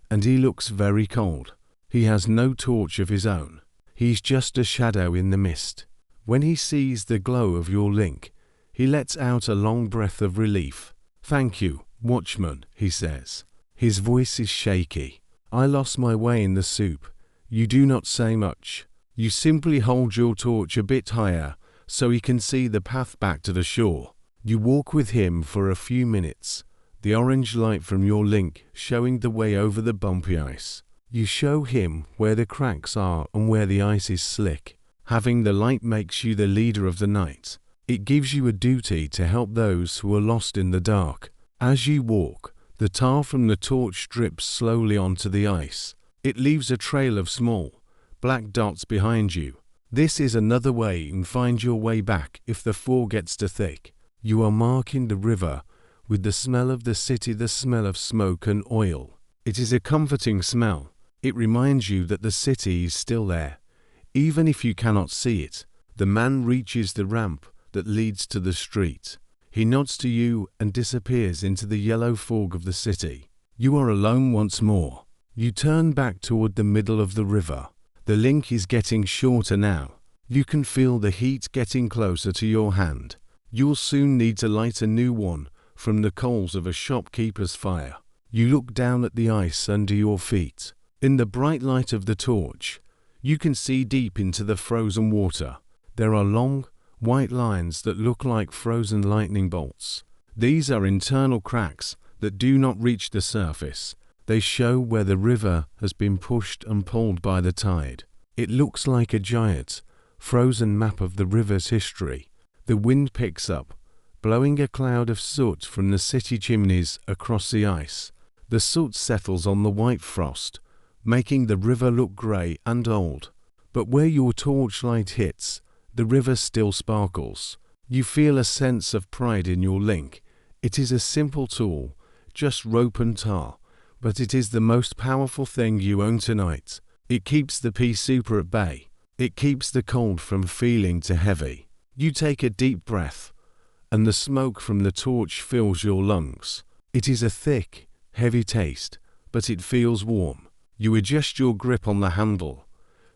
and he looks very cold. He has no torch of his own. He's just a shadow in the mist. When he sees the glow of your link, he lets out a long breath of relief. "Thank you, Watchman," he says. His voice is shaky. "I lost my way in the soup. You do not say much. You simply hold your torch a bit higher so he can see the path back to the shore." You walk with him for a few minutes, the orange light from your link showing the way over the bumpy ice. You show him where the cracks are and where the ice is slick. Having the light makes you the leader of the night. It gives you a duty to help those who are lost in the dark. As you walk, the tar from the torch drips slowly onto the ice. It leaves a trail of small, black dots behind you. This is another way you can find your way back if the fog gets too thick. You are marking the river with the smell of the city, the smell of smoke and oil. It is a comforting smell. It reminds you that the city is still there, even if you cannot see it. The man reaches the ramp that leads to the street. He nods to you and disappears into the yellow fog of the city. You are alone once more. You turn back toward the middle of the river. The link is getting shorter now. You can feel the heat getting closer to your hand. You'll soon need to light a new one from the coals of a shopkeeper's fire. You look down at the ice under your feet. In the bright light of the torch, you can see deep into the frozen water. There are long, white lines that look like frozen lightning bolts. These are internal cracks that do not reach the surface. They show where the river has been pushed and pulled by the tide. It looks like a giant, frozen map of the river's history. The wind picks up, blowing a cloud of soot from the city chimneys across the ice. The soot settles on the white frost, making the river look grey and old. But where your torchlight hits, the river still sparkles. You feel a sense of pride in your link. It is a simple tool, just rope and tar, but it is the most powerful thing you own tonight. It keeps the pea super at bay. It keeps the cold from feeling too heavy. You take a deep breath, and the smoke from the torch fills your lungs. It is a thick, heavy taste, but it feels warm. You adjust your grip on the handle,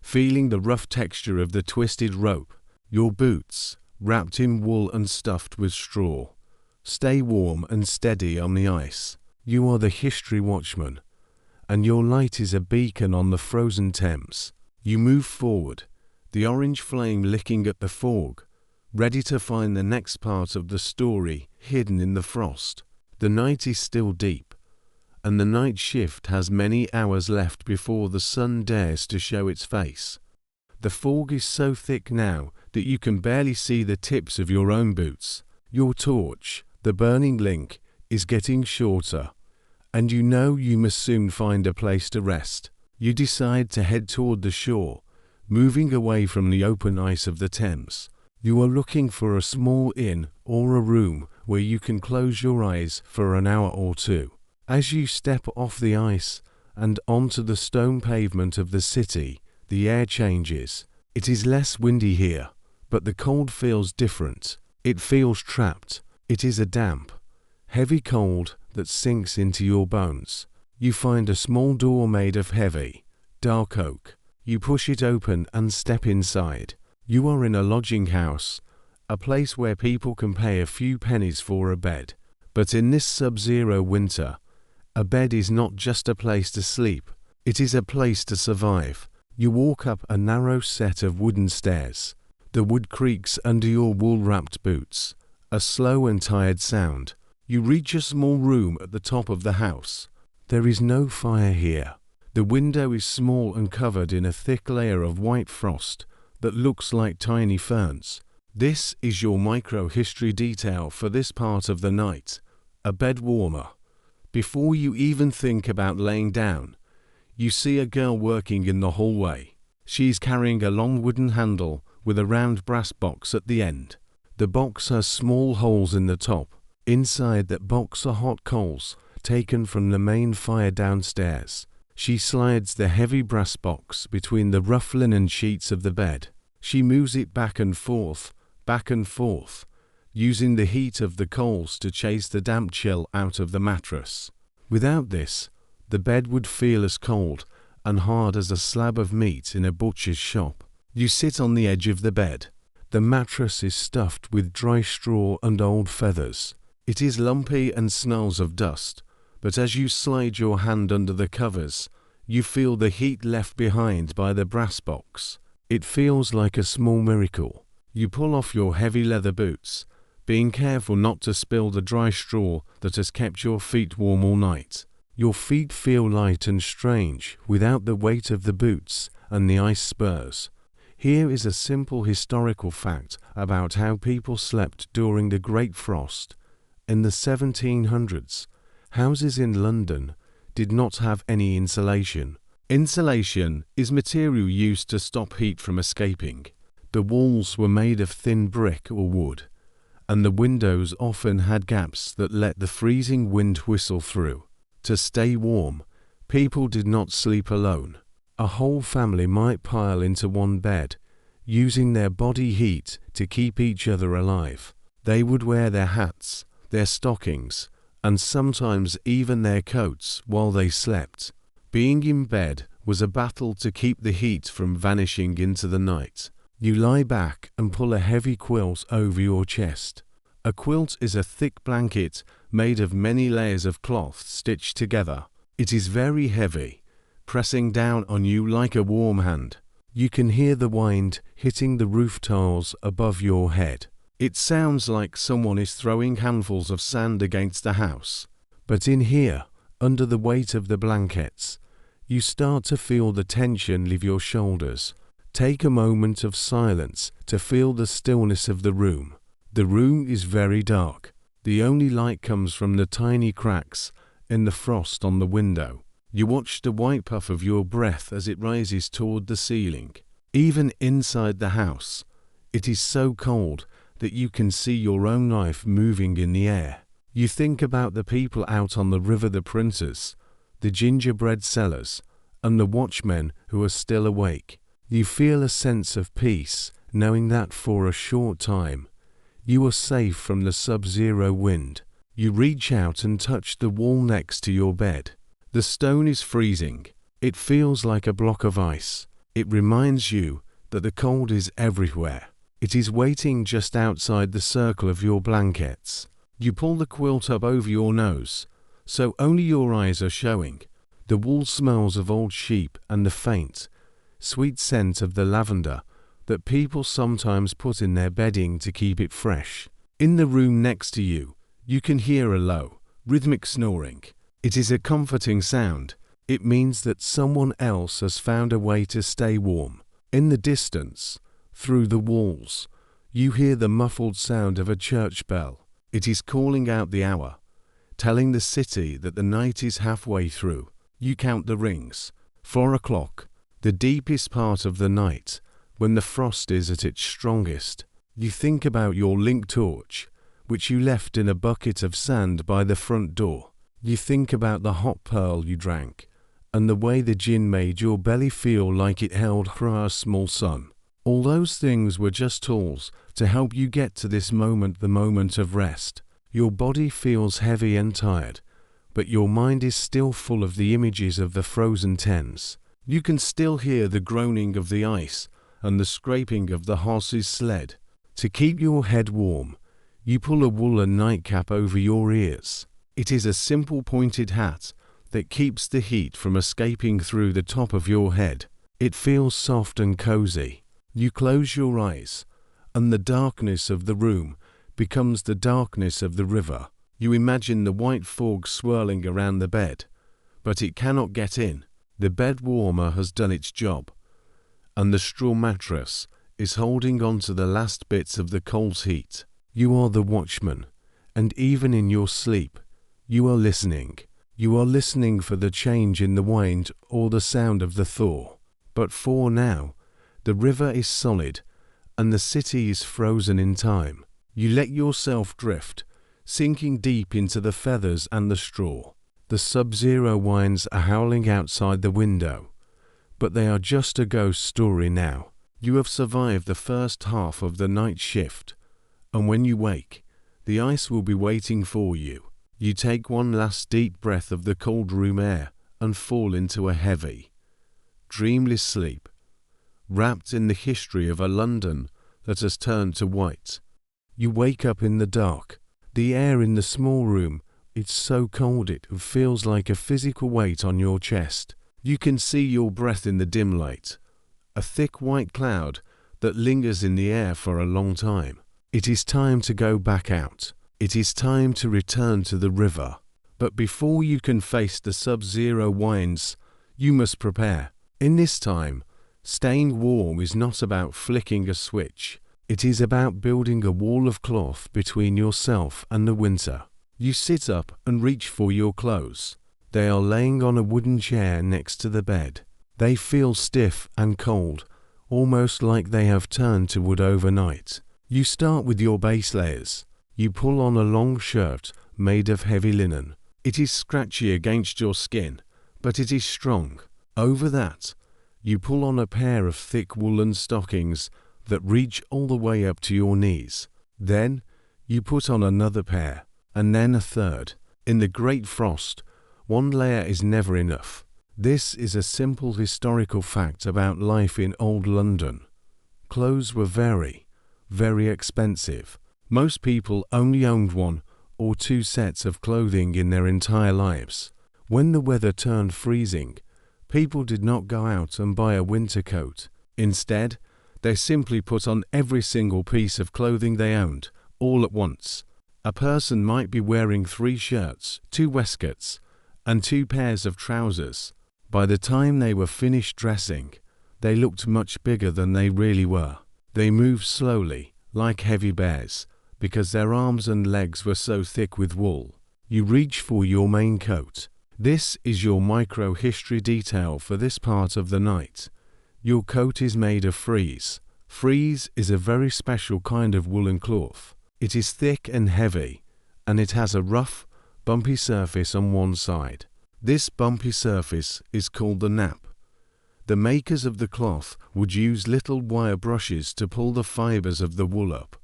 feeling the rough texture of the twisted rope. Your boots, wrapped in wool and stuffed with straw, stay warm and steady on the ice. You are the history watchman, and your light is a beacon on the frozen Thames. You move forward, the orange flame licking at the fog, ready to find the next part of the story hidden in the frost. The night is still deep, and the night shift has many hours left before the sun dares to show its face. The fog is so thick now that you can barely see the tips of your own boots. Your torch, the burning link, is getting shorter, and you know you must soon find a place to rest. You decide to head toward the shore, moving away from the open ice of the Thames. You are looking for a small inn or a room where you can close your eyes for an hour or two. As you step off the ice and onto the stone pavement of the city, the air changes. It is less windy here, but the cold feels different. It feels trapped. It is a damp, heavy cold that sinks into your bones. You find a small door made of heavy, dark oak. You push it open and step inside. You are in a lodging house, a place where people can pay a few pennies for a bed. But in this sub-zero winter, a bed is not just a place to sleep. It is a place to survive. You walk up a narrow set of wooden stairs. The wood creaks under your wool-wrapped boots, a slow and tired sound. You reach a small room at the top of the house. There is no fire here. The window is small and covered in a thick layer of white frost that looks like tiny ferns. This is your micro-history detail for this part of the night, a bed warmer. Before you even think about laying down, you see a girl working in the hallway. She is carrying a long wooden handle with a round brass box at the end. The box has small holes in the top. Inside that box are hot coals taken from the main fire downstairs. She slides the heavy brass box between the rough linen sheets of the bed. She moves it back and forth, using the heat of the coals to chase the damp chill out of the mattress. Without this, the bed would feel as cold and hard as a slab of meat in a butcher's shop. You sit on the edge of the bed. The mattress is stuffed with dry straw and old feathers. It is lumpy and smells of dust, but as you slide your hand under the covers, you feel the heat left behind by the brass box. It feels like a small miracle. You pull off your heavy leather boots, being careful not to spill the dry straw that has kept your feet warm all night. Your feet feel light and strange without the weight of the boots and the ice spurs. Here is a simple historical fact about how people slept during the Great Frost. In the 1700s, houses in London did not have any insulation. Insulation is material used to stop heat from escaping. The walls were made of thin brick or wood, and the windows often had gaps that let the freezing wind whistle through. To stay warm, people did not sleep alone. A whole family might pile into one bed, using their body heat to keep each other alive. They would wear their hats, their stockings, and sometimes even their coats while they slept. Being in bed was a battle to keep the heat from vanishing into the night. You lie back and pull a heavy quilt over your chest. A quilt is a thick blanket made of many layers of cloth stitched together. It is very heavy, pressing down on you like a warm hand. You can hear the wind hitting the roof tiles above your head. It sounds like someone is throwing handfuls of sand against the house. But in here, under the weight of the blankets. You start to feel the tension leave your shoulders. Take a moment of silence to feel the stillness of the room. The room is very dark. The only light comes from the tiny cracks in the frost on the window. You watch the white puff of your breath as it rises toward the ceiling. Even inside the house, it is so cold that you can see your own life moving in the air. You think about the people out on the river, the printers, the gingerbread sellers, and the watchmen who are still awake. You feel a sense of peace, knowing that for a short time, you are safe from the sub-zero wind. You reach out and touch the wall next to your bed. The stone is freezing. It feels like a block of ice. It reminds you that the cold is everywhere. It is waiting just outside the circle of your blankets. You pull the quilt up over your nose, so only your eyes are showing. The wall smells of old sheep and the faint, sweet scent of the lavender that people sometimes put in their bedding to keep it fresh. In the room next to you, you can hear a low, rhythmic snoring. It is a comforting sound. It means that someone else has found a way to stay warm. In the distance, through the walls, you hear the muffled sound of a church bell. It is calling out the hour, telling the city that the night is halfway through. You count the rings. 4 o'clock, the deepest part of the night, when the frost is at its strongest. You think about your link torch, which you left in a bucket of sand by the front door. You think about the hot pearl you drank, and the way the gin made your belly feel like it held a small sun. All those things were just tools to help you get to this moment, the moment of rest. Your body feels heavy and tired, but your mind is still full of the images of the frozen Thames. You can still hear the groaning of the ice and the scraping of the horse's sled. To keep your head warm, you pull a woolen nightcap over your ears. It is a simple pointed hat that keeps the heat from escaping through the top of your head. It feels soft and cozy. You close your eyes, and the darkness of the room becomes the darkness of the river. You imagine the white fog swirling around the bed, but it cannot get in. The bed warmer has done its job, and the straw mattress is holding on to the last bits of the cold heat. You are the watchman, and even in your sleep, you are listening. You are listening for the change in the wind or the sound of the thaw. But for now, the river is solid, and the city is frozen in time. You let yourself drift, sinking deep into the feathers and the straw. The sub-zero winds are howling outside the window, but they are just a ghost story now. You have survived the first half of the night shift, and when you wake, the ice will be waiting for you. You take one last deep breath of the cold room air and fall into a heavy, dreamless sleep, wrapped in the history of a London that has turned to white. You wake up in the dark. The air in the small room, it's so cold it feels like a physical weight on your chest. You can see your breath in the dim light, a thick white cloud that lingers in the air for a long time. It is time to go back out. It is time to return to the river. But before you can face the sub-zero winds, you must prepare. In this time, staying warm is not about flicking a switch. It is about building a wall of cloth between yourself and the winter. You sit up and reach for your clothes. They are laying on a wooden chair next to the bed. They feel stiff and cold, almost like they have turned to wood overnight. You start with your base layers. You pull on a long shirt made of heavy linen. It is scratchy against your skin, but it is strong. Over that, you pull on a pair of thick woolen stockings that reach all the way up to your knees. Then, you put on another pair, and then a third. In the great frost, one layer is never enough. This is a simple historical fact about life in old London. Clothes were very, very expensive. Most people only owned 1 or 2 sets of clothing in their entire lives. When the weather turned freezing, people did not go out and buy a winter coat. Instead, they simply put on every single piece of clothing they owned, all at once. A person might be wearing 3 shirts, 2 waistcoats, and 2 pairs of trousers. By the time they were finished dressing, they looked much bigger than they really were. They moved slowly, like heavy bears, because their arms and legs were so thick with wool. You reach for your main coat. This is your micro-history detail for this part of the night. Your coat is made of frieze. Frieze is a very special kind of woolen cloth. It is thick and heavy, and it has a rough, bumpy surface on one side. This bumpy surface is called the nap. The makers of the cloth would use little wire brushes to pull the fibers of the wool up,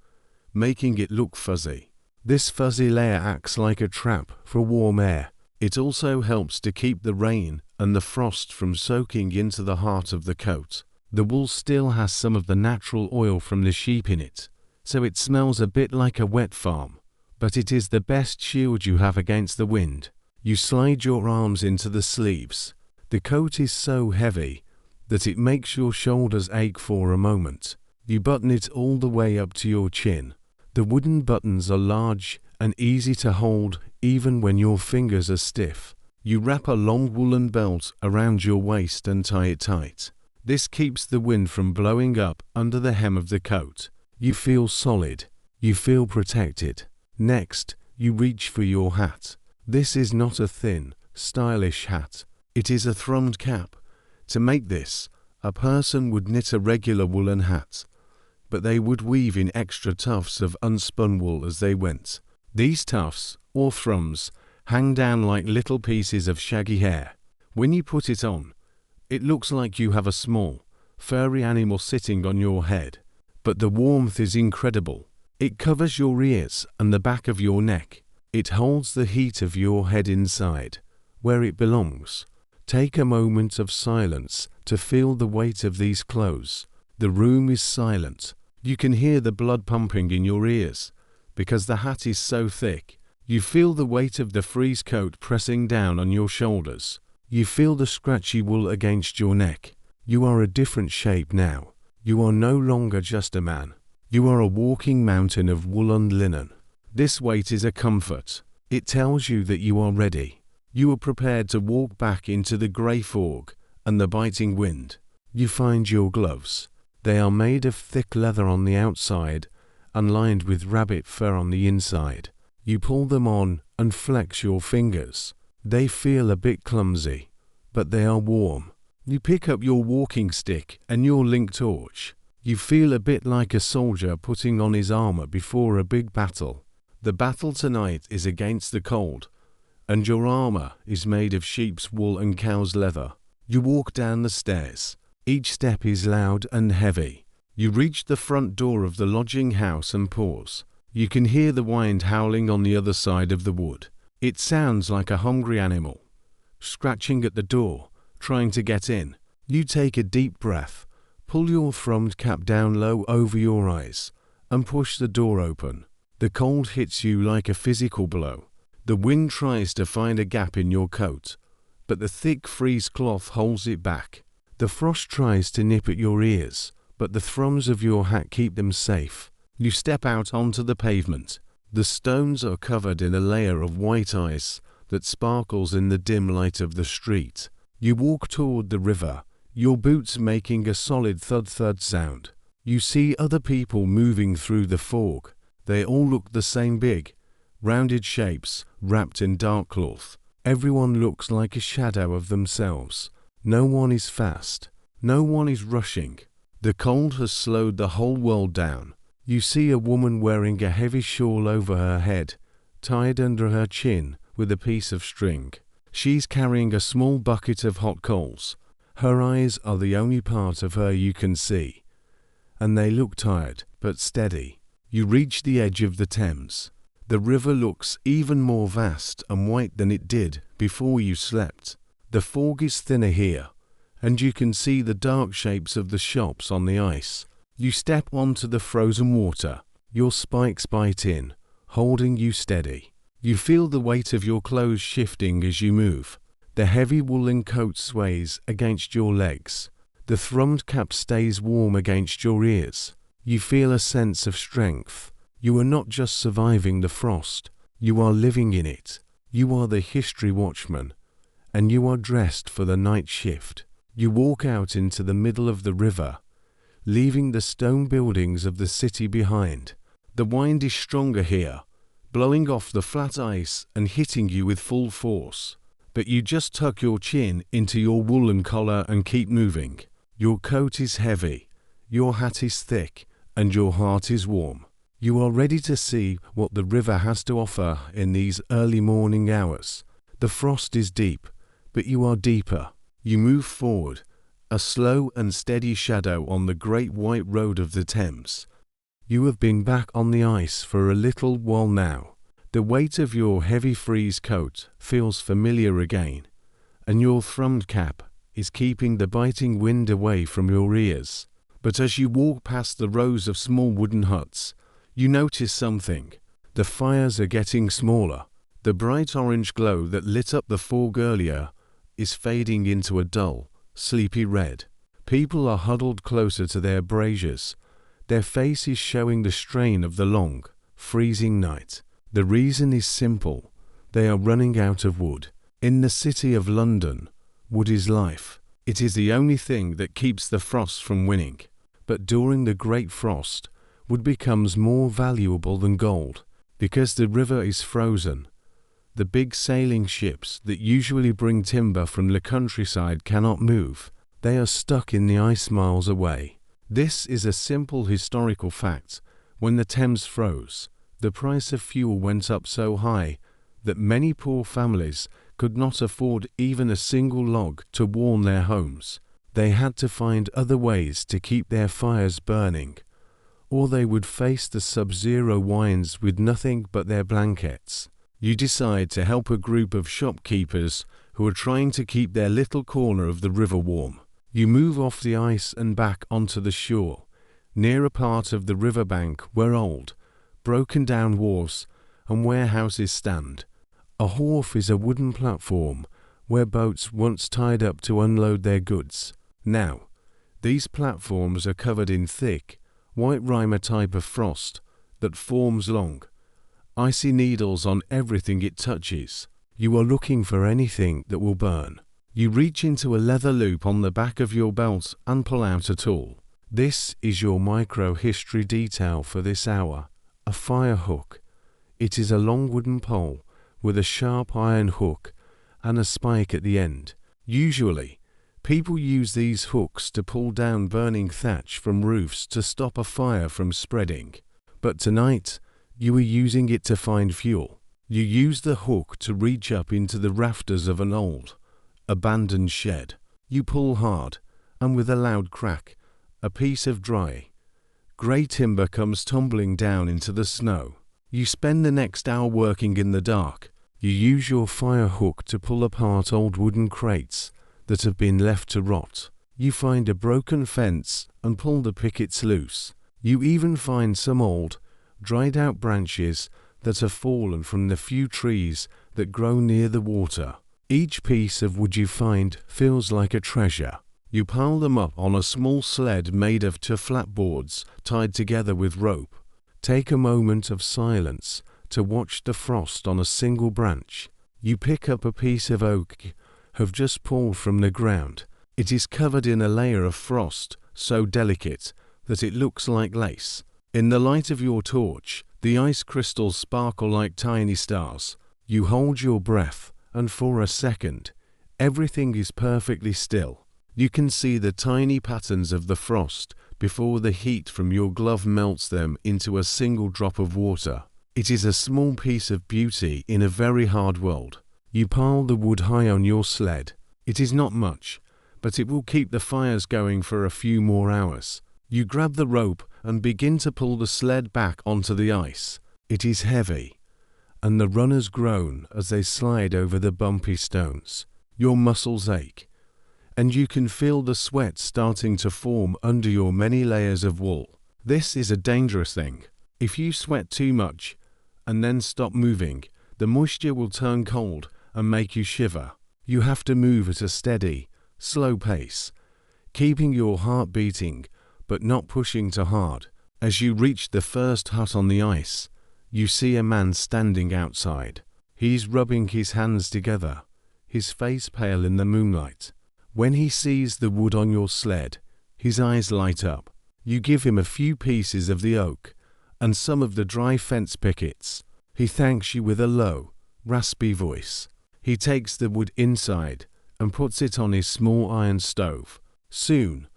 making it look fuzzy. This fuzzy layer acts like a trap for warm air. It also helps to keep the rain and the frost from soaking into the heart of the coat. The wool still has some of the natural oil from the sheep in it, so it smells a bit like a wet farm, but it is the best shield you have against the wind. You slide your arms into the sleeves. The coat is so heavy that it makes your shoulders ache for a moment. You button it all the way up to your chin. The wooden buttons are large and easy to hold even when your fingers are stiff. You wrap a long woolen belt around your waist and tie it tight. This keeps the wind from blowing up under the hem of the coat. You feel solid. You feel protected. Next, you reach for your hat. This is not a thin, stylish hat. It is a thrummed cap. To make this, a person would knit a regular woolen hat, but they would weave in extra tufts of unspun wool as they went. These tufts, or thrums, hang down like little pieces of shaggy hair. When you put it on, it looks like you have a small, furry animal sitting on your head, but the warmth is incredible. It covers your ears and the back of your neck. It holds the heat of your head inside, where it belongs. Take a moment of silence to feel the weight of these clothes. The room is silent. You can hear the blood pumping in your ears, because the hat is so thick. You feel the weight of the frieze coat pressing down on your shoulders. You feel the scratchy wool against your neck. You are a different shape now. You are no longer just a man. You are a walking mountain of wool and linen. This weight is a comfort. It tells you that you are ready. You are prepared to walk back into the grey fog and the biting wind. You find your gloves. They are made of thick leather on the outside and lined with rabbit fur on the inside. You pull them on and flex your fingers. They feel a bit clumsy, but they are warm. You pick up your walking stick and your link torch. You feel a bit like a soldier putting on his armor before a big battle. The battle tonight is against the cold, and your armor is made of sheep's wool and cow's leather. You walk down the stairs. Each step is loud and heavy. You reach the front door of the lodging house and pause. You can hear the wind howling on the other side of the wood. It sounds like a hungry animal, scratching at the door, trying to get in. You take a deep breath, pull your thrummed cap down low over your eyes, and push the door open. The cold hits you like a physical blow. The wind tries to find a gap in your coat, but the thick frieze cloth holds it back. The frost tries to nip at your ears, but the thrums of your hat keep them safe. You step out onto the pavement. The stones are covered in a layer of white ice that sparkles in the dim light of the street. You walk toward the river, your boots making a solid thud-thud sound. You see other people moving through the fog. They all look the same big, rounded shapes wrapped in dark cloth. Everyone looks like a shadow of themselves. No one is fast. No one is rushing. The cold has slowed the whole world down. You see a woman wearing a heavy shawl over her head, tied under her chin with a piece of string. She's carrying a small bucket of hot coals. Her eyes are the only part of her you can see, and they look tired but steady. You reach the edge of the Thames. The river looks even more vast and white than it did before you slept. The fog is thinner here, and you can see the dark shapes of the shops on the ice. You step onto the frozen water. Your spikes bite in, holding you steady. You feel the weight of your clothes shifting as you move. The heavy woolen coat sways against your legs. The thrummed cap stays warm against your ears. You feel a sense of strength. You are not just surviving the frost. You are living in it. You are the history watchman, and you are dressed for the night shift. You walk out into the middle of the river, leaving the stone buildings of the city behind. The wind is stronger here, blowing off the flat ice and hitting you with full force. But you just tuck your chin into your woolen collar and keep moving. Your coat is heavy, your hat is thick, and your heart is warm. You are ready to see what the river has to offer in these early morning hours. The frost is deep, but you are deeper. You move forward, a slow and steady shadow on the great white road of the Thames. You have been back on the ice for a little while now. The weight of your heavy frieze coat feels familiar again, and your thrummed cap is keeping the biting wind away from your ears. But as you walk past the rows of small wooden huts, you notice something. The fires are getting smaller. The bright orange glow that lit up the fog earlier is fading into a dull, sleepy red. People are huddled closer to their braziers, their faces showing the strain of the long, freezing night. The reason is simple. They are running out of wood. In the city of London, wood is life. It is the only thing that keeps the frost from winning. But during the Great Frost, wood becomes more valuable than gold. Because the river is frozen, the big sailing ships that usually bring timber from the countryside cannot move. They are stuck in the ice miles away. This is a simple historical fact. When the Thames froze, the price of fuel went up so high that many poor families could not afford even a single log to warm their homes. They had to find other ways to keep their fires burning, or they would face the sub-zero winds with nothing but their blankets. You decide to help a group of shopkeepers who are trying to keep their little corner of the river warm. You move off the ice and back onto the shore, near a part of the riverbank where old, broken-down wharves and warehouses stand. A wharf is a wooden platform where boats once tied up to unload their goods. Now, these platforms are covered in thick, white rime type of frost that forms long, icy needles on everything it touches. You are looking for anything that will burn. You reach into a leather loop on the back of your belt and pull out a tool. This is your micro-history detail for this hour. A fire hook. It is a long wooden pole with a sharp iron hook and a spike at the end. Usually, people use these hooks to pull down burning thatch from roofs to stop a fire from spreading. But tonight, you are using it to find fuel. You use the hook to reach up into the rafters of an old, abandoned shed. You pull hard, and with a loud crack, a piece of dry, grey timber comes tumbling down into the snow. You spend the next hour working in the dark. You use your fire hook to pull apart old wooden crates that have been left to rot. You find a broken fence and pull the pickets loose. You even find some old, dried-out branches that have fallen from the few trees that grow near the water. Each piece of wood you find feels like a treasure. You pile them up on a small sled made of two flat boards tied together with rope. Take a moment of silence to watch the frost on a single branch. You pick up a piece of oak have just pulled from the ground. It is covered in a layer of frost so delicate that it looks like lace. In the light of your torch, the ice crystals sparkle like tiny stars. You hold your breath, and for a second, everything is perfectly still. You can see the tiny patterns of the frost before the heat from your glove melts them into a single drop of water. It is a small piece of beauty in a very hard world. You pile the wood high on your sled. It is not much, but it will keep the fires going for a few more hours. You grab the rope and begin to pull the sled back onto the ice. It is heavy, and the runners groan as they slide over the bumpy stones. Your muscles ache, and you can feel the sweat starting to form under your many layers of wool. This is a dangerous thing. If you sweat too much and then stop moving, the moisture will turn cold and make you shiver. You have to move at a steady, slow pace, keeping your heart beating but not pushing too hard. As you reach the first hut on the ice, you see a man standing outside. He's rubbing his hands together, his face pale in the moonlight. When he sees the wood on your sled, his eyes light up. You give him a few pieces of the oak and some of the dry fence pickets. He thanks you with a low, raspy voice. He takes the wood inside and puts it on his small iron stove. Soon,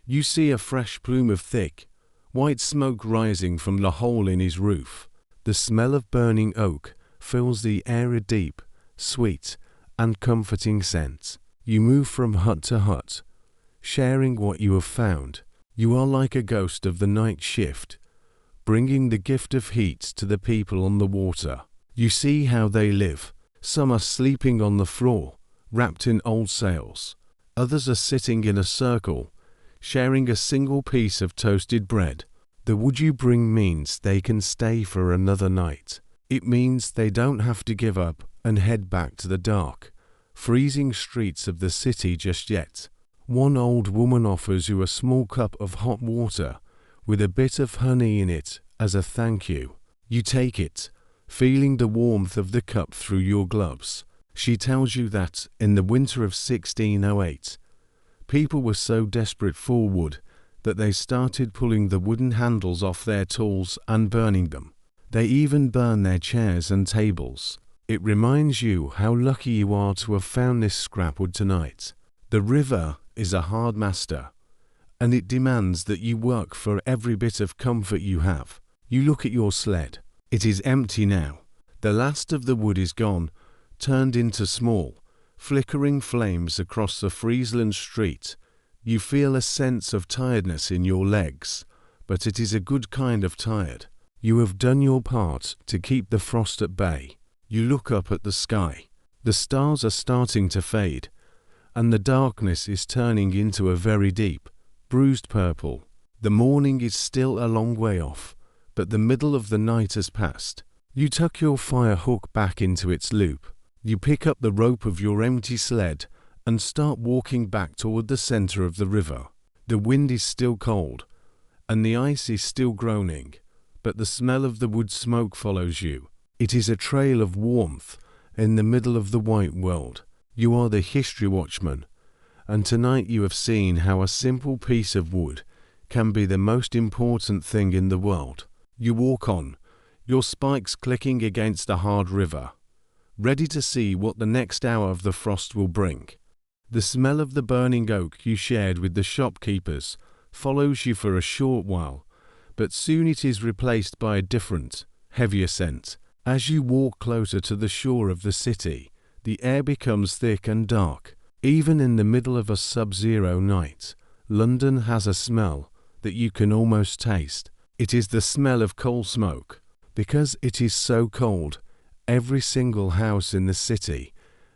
you see a fresh plume of thick, white smoke rising from the hole in his roof. The smell of burning oak fills the air, a deep, sweet, and comforting scent. You move from hut to hut, sharing what you have found. You are like a ghost of the night shift, bringing the gift of heat to the people on the water. You see how they live. Some are sleeping on the floor, wrapped in old sails. Others are sitting in a circle, sharing a single piece of toasted bread. The wood you bring means they can stay for another night. It means they don't have to give up and head back to the dark, freezing streets of the city just yet. One old woman offers you a small cup of hot water with a bit of honey in it as a thank you. You take it, feeling the warmth of the cup through your gloves. She tells you that in the winter of 1608, people were so desperate for wood that they started pulling the wooden handles off their tools and burning them. They even burn their chairs and tables. It reminds you how lucky you are to have found this scrap wood tonight. The river is a hard master, and it demands that you work for every bit of comfort you have. You look at your sled. It is empty now. The last of the wood is gone, turned into small, flickering flames across the Friesland street. You feel a sense of tiredness in your legs, but it is a good kind of tired. You have done your part to keep the frost at bay. You look up at the sky. The stars are starting to fade, and the darkness is turning into a very deep, bruised purple. The morning is still a long way off, but the middle of the night has passed. You tuck your fire hook back into its loop. You pick up the rope of your empty sled and start walking back toward the center of the river. The wind is still cold, and the ice is still groaning, but the smell of the wood smoke follows you. It is a trail of warmth in the middle of the white world. You are the history watchman, and tonight you have seen how a simple piece of wood can be the most important thing in the world. You walk on, your spikes clicking against the hard river, ready to see what the next hour of the frost will bring. The smell of the burning oak you shared with the shopkeepers follows you for a short while, but soon it is replaced by a different, heavier scent. As you walk closer to the shore of the city, the air becomes thick and dark. Even in the middle of a sub-zero night, London has a smell that you can almost taste. It is the smell of coal smoke. Because it is so cold, every single house in the city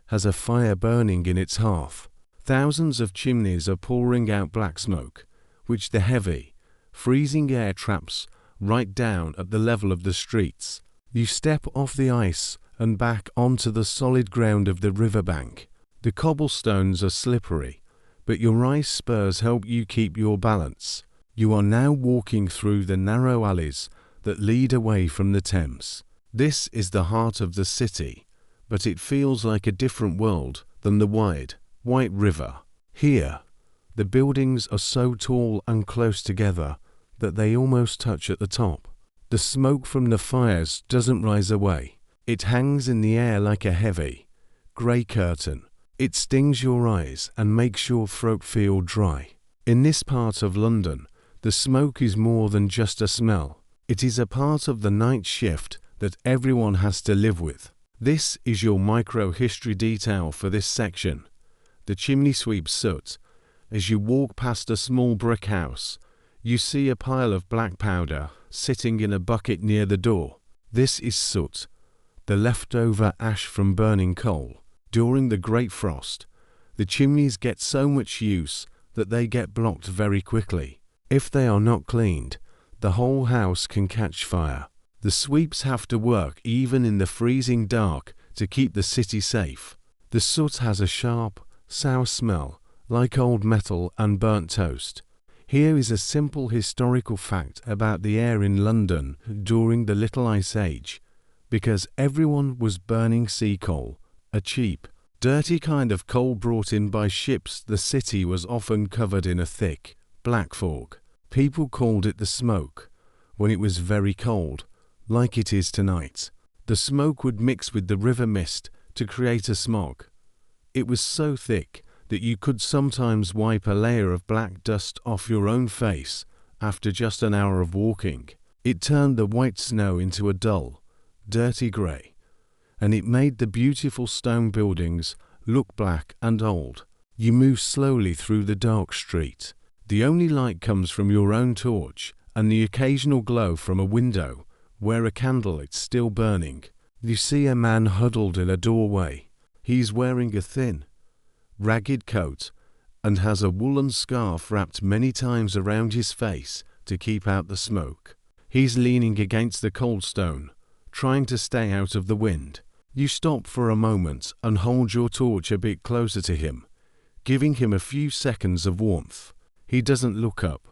has a fire burning in its hearth. Thousands of chimneys are pouring out black smoke, which the heavy, freezing air traps right down at the level of the streets. You step off the ice and back onto the solid ground of the riverbank. The cobblestones are slippery, but your ice spurs help you keep your balance. You are now walking through the narrow alleys that lead away from the Thames. This is the heart of the city, but it feels like a different world than the wide, white river. Here, the buildings are so tall and close together that they almost touch at the top. The smoke from the fires doesn't rise away. It hangs in the air like a heavy, grey curtain. It stings your eyes and makes your throat feel dry. In this part of London, the smoke is more than just a smell. It is a part of the night shift that everyone has to live with. This is your micro-history detail for this section. The chimney sweeps soot. As you walk past a small brick house, you see a pile of black powder sitting in a bucket near the door. This is soot, the leftover ash from burning coal. During the Great Frost, the chimneys get so much use that they get blocked very quickly. If they are not cleaned, the whole house can catch fire. The sweeps have to work even in the freezing dark to keep the city safe. The soot has a sharp, sour smell, like old metal and burnt toast. Here is a simple historical fact about the air in London during the Little Ice Age. Because everyone was burning sea coal, a cheap, Dirty kind of coal brought in by ships. The city was often covered in a thick, black fog. People called it the smoke when it was very cold, like it is tonight. The smoke would mix with the river mist to create a smog. It was so thick that you could sometimes wipe a layer of black dust off your own face after just an hour of walking. It turned the white snow into a dull, dirty grey, and it made the beautiful stone buildings look black and old. You move slowly through the dark street. The only light comes from your own torch and the occasional glow from a window where a candle is still burning. You see a man huddled in a doorway. He's wearing a thin, ragged coat and has a woolen scarf wrapped many times around his face to keep out the smoke. He's leaning against the cold stone, trying to stay out of the wind. You stop for a moment and hold your torch a bit closer to him, giving him a few seconds of warmth. He doesn't look up,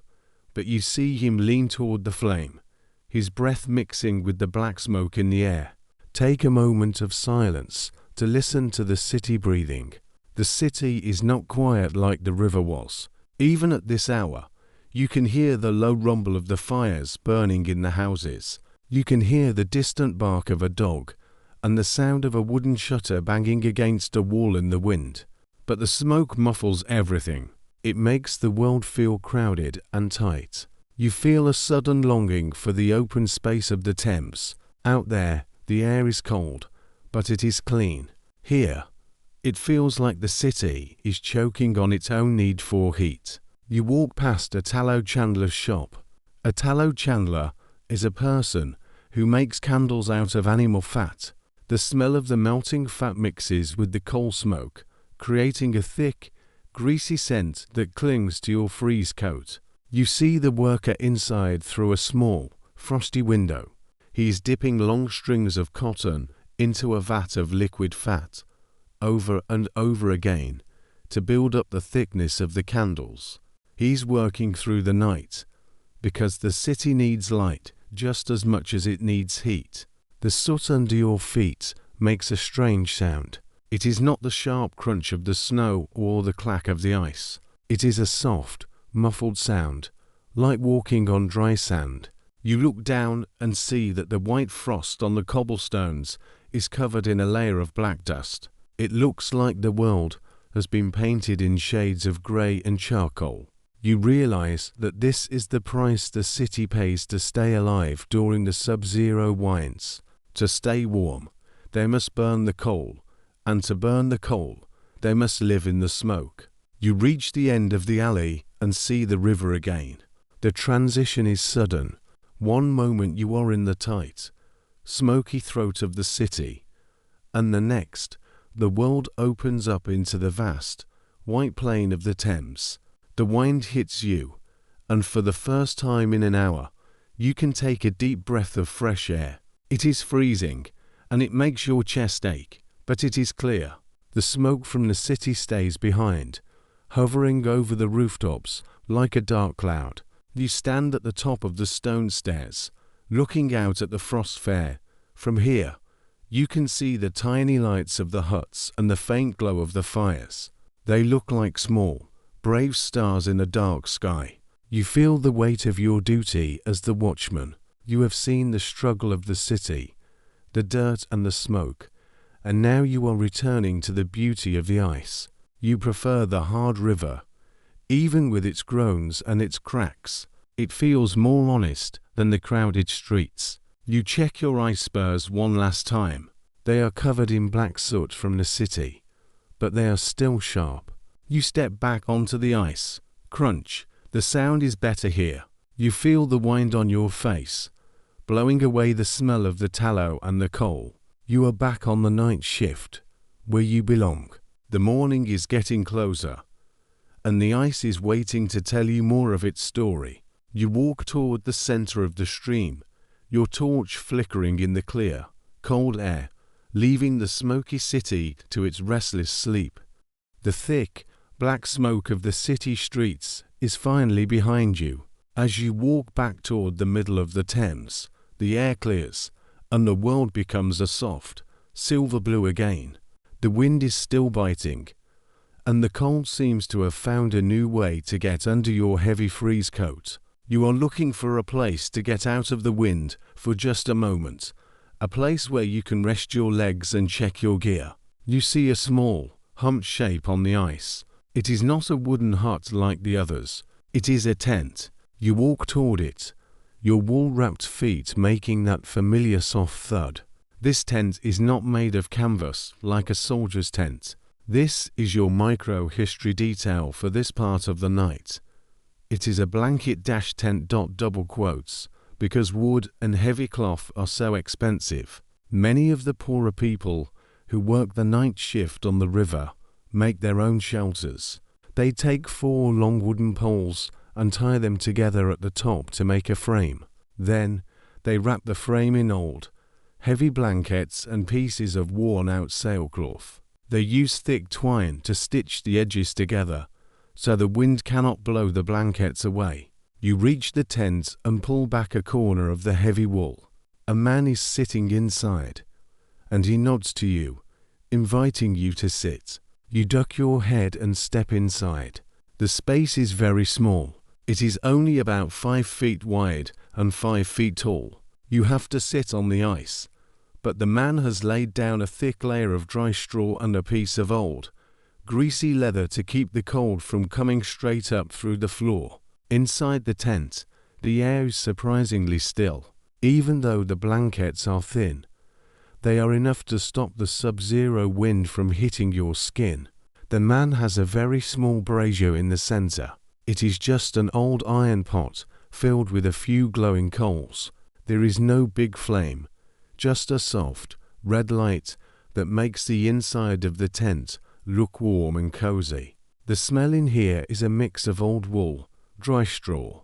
but you see him lean toward the flame, his breath mixing with the black smoke in the air. Take a moment of silence to listen to the city breathing. The city is not quiet like the river was. Even at this hour, you can hear the low rumble of the fires burning in the houses. You can hear the distant bark of a dog and the sound of a wooden shutter banging against a wall in the wind. But the smoke muffles everything. It makes the world feel crowded and tight. You feel a sudden longing for the open space of the Thames. Out there, the air is cold, but it is clean. Here, it feels like the city is choking on its own need for heat. You walk past a tallow chandler's shop. A tallow chandler is a person who makes candles out of animal fat. The smell of the melting fat mixes with the coal smoke, creating a thick, greasy scent that clings to your frieze coat. You see the worker inside through a small, frosty window. He is dipping long strings of cotton into a vat of liquid fat, over and over again, to build up the thickness of the candles. He's working through the night, because the city needs light just as much as it needs heat. The soot under your feet makes a strange sound. It is not the sharp crunch of the snow or the clack of the ice. It is a soft, muffled sound, like walking on dry sand. You look down and see that the white frost on the cobblestones is covered in a layer of black dust. It looks like the world has been painted in shades of grey and charcoal. You realize that this is the price the city pays to stay alive during the sub-zero winds. To stay warm, they must burn the coal, and to burn the coal, they must live in the smoke. You reach the end of the alley and see the river again. The transition is sudden. One moment you are in the tight, smoky throat of the city, and the next, the world opens up into the vast, white plain of the Thames. The wind hits you, and for the first time in an hour, you can take a deep breath of fresh air. It is freezing, and it makes your chest ache, but it is clear. The smoke from the city stays behind, hovering over the rooftops like a dark cloud. You stand at the top of the stone stairs, looking out at the frost fair. From here, you can see the tiny lights of the huts and the faint glow of the fires. They look like small, brave stars in a dark sky. You feel the weight of your duty as the watchman. You have seen the struggle of the city, the dirt and the smoke, and now you are returning to the beauty of the ice. You prefer the hard river, even with its groans and its cracks. It feels more honest than the crowded streets. You check your ice spurs one last time. They are covered in black soot from the city, but they are still sharp. You step back onto the ice. Crunch. The sound is better here. You feel the wind on your face, blowing away the smell of the tallow and the coal. You are back on the night shift, where you belong. The morning is getting closer, and the ice is waiting to tell you more of its story. You walk toward the center of the stream, your torch flickering in the clear, cold air, leaving the smoky city to its restless sleep. The thick, black smoke of the city streets is finally behind you. As you walk back toward the middle of the Thames, the air clears, and the world becomes a soft, silver blue again. The wind is still biting, and the cold seems to have found a new way to get under your heavy frieze coat. You are looking for a place to get out of the wind for just a moment, a place where you can rest your legs and check your gear. You see a small, humped shape on the ice. It is not a wooden hut like the others. It is a tent. You walk toward it, your wool-wrapped feet making that familiar soft thud. This tent is not made of canvas like a soldier's tent. This is your micro-history detail for this part of the night. It is a blanket-tent. Double quotes, because wood and heavy cloth are so expensive. Many of the poorer people who work the night shift on the river make their own shelters. They take 4 long wooden poles and tie them together at the top to make a frame. Then they wrap the frame in old, heavy blankets and pieces of worn-out sailcloth. They use thick twine to stitch the edges together, so the wind cannot blow the blankets away. You reach the tent and pull back a corner of the heavy wool. A man is sitting inside, and he nods to you, inviting you to sit. You duck your head and step inside. The space is very small. It is only about 5 feet wide and 5 feet tall. You have to sit on the ice, but the man has laid down a thick layer of dry straw and a piece of old, greasy leather to keep the cold from coming straight up through the floor. Inside the tent, the air is surprisingly still. Even though the blankets are thin, they are enough to stop the sub-zero wind from hitting your skin. The man has a very small brazier in the center. It is just an old iron pot filled with a few glowing coals. There is no big flame, just a soft, red light that makes the inside of the tent look warm and cozy. The smell in here is a mix of old wool, dry straw,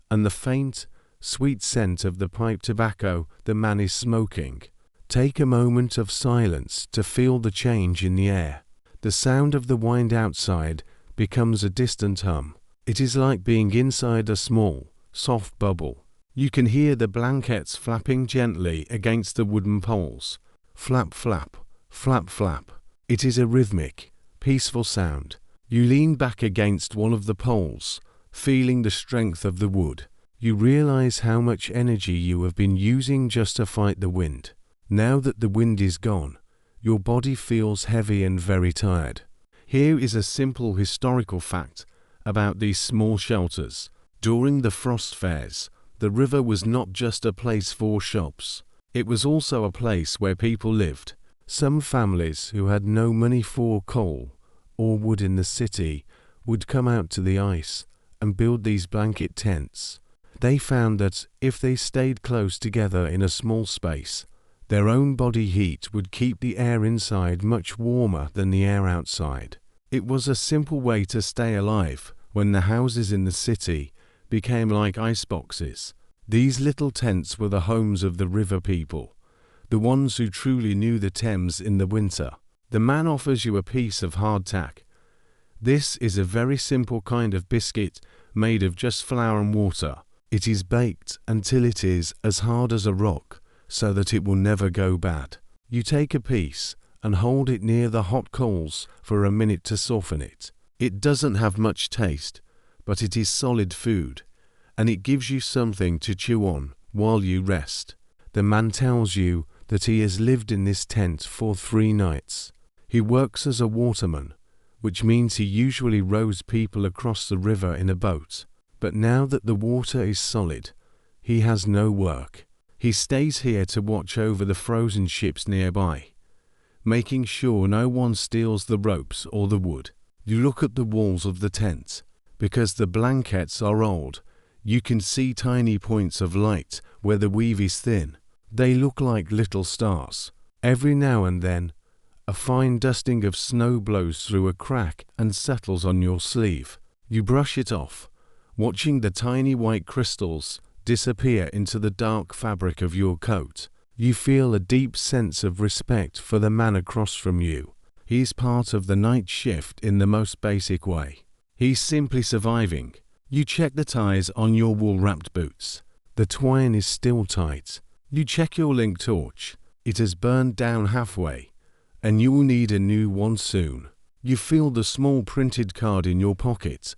and the faint, sweet scent of the pipe tobacco the man is smoking. Take a moment of silence to feel the change in the air. The sound of the wind outside becomes a distant hum. It is like being inside a small, soft bubble. You can hear the blankets flapping gently against the wooden poles. Flap, flap, flap, flap. It is a rhythmic, peaceful sound. You lean back against one of the poles, feeling the strength of the wood. You realize how much energy you have been using just to fight the wind. Now that the wind is gone, your body feels heavy and very tired. Here is a simple historical fact about these small shelters. During the frost fairs, the river was not just a place for shops. It was also a place where people lived. Some families who had no money for coal or wood in the city would come out to the ice and build these blanket tents. They found that if they stayed close together in a small space, their own body heat would keep the air inside much warmer than the air outside. It was a simple way to stay alive when the houses in the city became like ice boxes. These little tents were the homes of the river people, the ones who truly knew the Thames in the winter. The man offers you a piece of hardtack. This is a very simple kind of biscuit made of just flour and water. It is baked until it is as hard as a rock, so that it will never go bad. You take a piece and hold it near the hot coals for a minute to soften it. It doesn't have much taste, but it is solid food, and it gives you something to chew on while you rest. The man tells you that he has lived in this tent for 3 nights. He works as a waterman, which means he usually rows people across the river in a boat. But now that the water is solid, he has no work. He stays here to watch over the frozen ships nearby, making sure no one steals the ropes or the wood. You look at the walls of the tent. Because the blankets are old, you can see tiny points of light where the weave is thin. They look like little stars. Every now and then, a fine dusting of snow blows through a crack and settles on your sleeve. You brush it off, watching the tiny white crystals disappear into the dark fabric of your coat. You feel a deep sense of respect for the man across from you. He's part of the night shift in the most basic way. He's simply surviving. You check the ties on your wool-wrapped boots. The twine is still tight. You check your link torch. It has burned down halfway, and you will need a new one soon. You feel the small printed card in your pocket,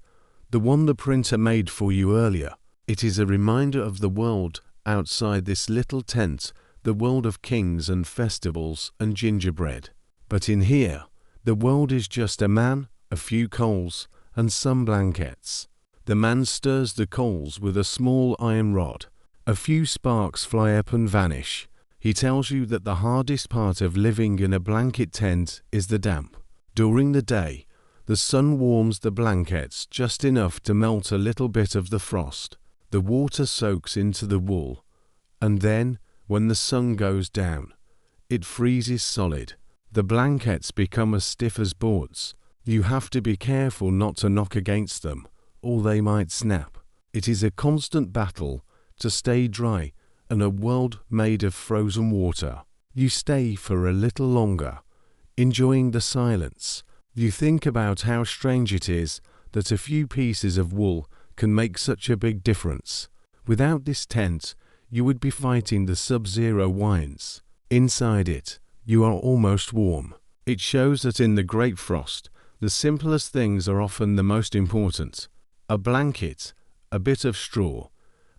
the one the printer made for you earlier. It is a reminder of the world outside this little tent, the world of kings and festivals and gingerbread. But in here, the world is just a man, a few coals, and some blankets. The man stirs the coals with a small iron rod. A few sparks fly up and vanish. He tells you that the hardest part of living in a blanket tent is the damp. During the day, the sun warms the blankets just enough to melt a little bit of the frost. The water soaks into the wool, and then, when the sun goes down, it freezes solid. The blankets become as stiff as boards. You have to be careful not to knock against them, or they might snap. It is a constant battle to stay dry in a world made of frozen water. You stay for a little longer, enjoying the silence. You think about how strange it is that a few pieces of wool can make such a big difference. Without this tent, you would be fighting the sub-zero winds. Inside it, you are almost warm. It shows that in the great frost, the simplest things are often the most important. A blanket, a bit of straw,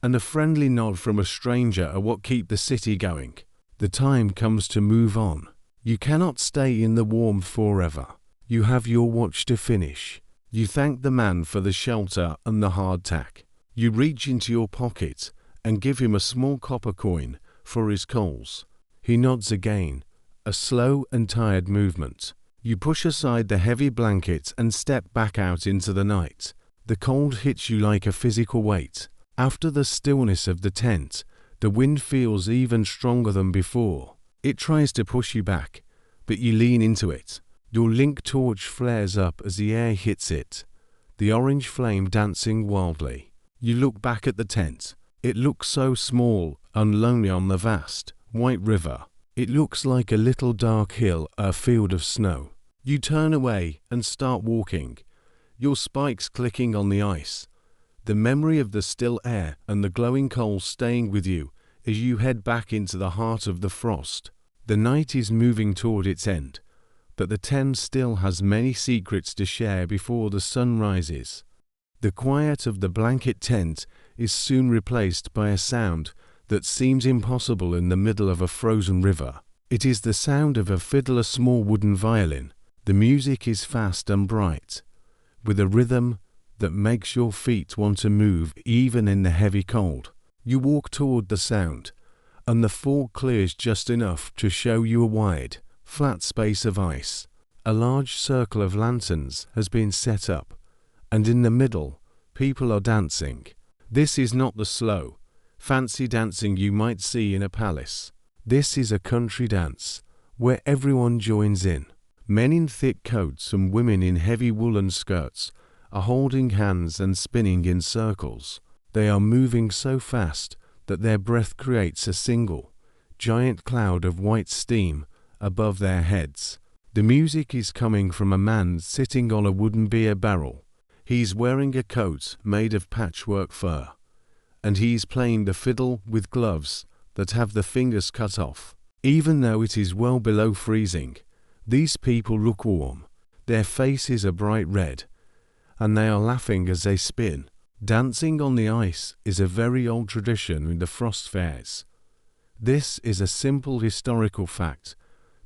and a friendly nod from a stranger are what keep the city going. The time comes to move on. You cannot stay in the warmth forever. You have your watch to finish. You thank the man for the shelter and the hardtack. You reach into your pocket and give him a small copper coin for his coals. He nods again, a slow and tired movement. You push aside the heavy blanket and step back out into the night. The cold hits you like a physical weight. After the stillness of the tent, the wind feels even stronger than before. It tries to push you back, but you lean into it. Your link torch flares up as the air hits it, the orange flame dancing wildly. You look back at the tent. It looks so small and lonely on the vast, white river. It looks like a little dark hill, a field of snow. You turn away and start walking, your spikes clicking on the ice. The memory of the still air and the glowing coals staying with you as you head back into the heart of the frost. The night is moving toward its end, but the Thames still has many secrets to share before the sun rises. The quiet of the blanket tent is soon replaced by a sound that seems impossible in the middle of a frozen river. It is the sound of a fiddle, a small wooden violin. The music is fast and bright, with a rhythm that makes your feet want to move even in the heavy cold. You walk toward the sound, and the fog clears just enough to show you a wide, flat space of ice. A large circle of lanterns has been set up, and in the middle, people are dancing. This is not the slow, fancy dancing you might see in a palace. This is a country dance, where everyone joins in. Men in thick coats and women in heavy woolen skirts are holding hands and spinning in circles. They are moving so fast that their breath creates a single, giant cloud of white steam above their heads. The music is coming from a man sitting on a wooden beer barrel. He's wearing a coat made of patchwork fur, and he's playing the fiddle with gloves that have the fingers cut off. Even though it is well below freezing, these people look warm. Their faces are bright red, and they are laughing as they spin. Dancing on the ice is a very old tradition in the frost fairs. This is a simple historical fact.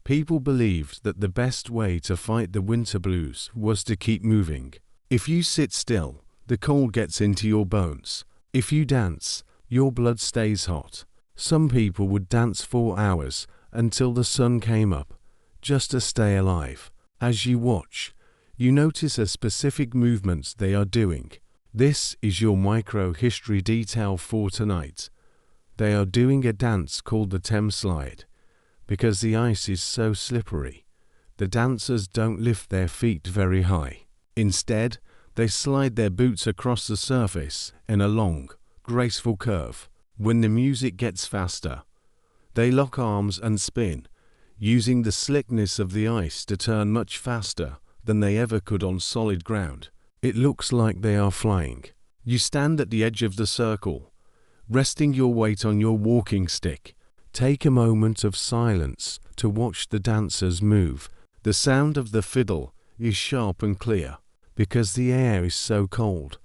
People believed that the best way to fight the winter blues was to keep moving. If you sit still, the cold gets into your bones. If you dance, your blood stays hot. Some people would dance for hours until the sun came up, just to stay alive. As you watch, you notice a specific movement they are doing. This is your micro-history detail for tonight. They are doing a dance called the Thames Slide. Because the ice is so slippery, the dancers don't lift their feet very high. Instead, they slide their boots across the surface in a long, graceful curve. When the music gets faster, they lock arms and spin, using the slickness of the ice to turn much faster than they ever could on solid ground. It looks like they are flying. You stand at the edge of the circle, resting your weight on your walking stick. Take a moment of silence to watch the dancers move. The sound of the fiddle is sharp and clear because the air is so cold,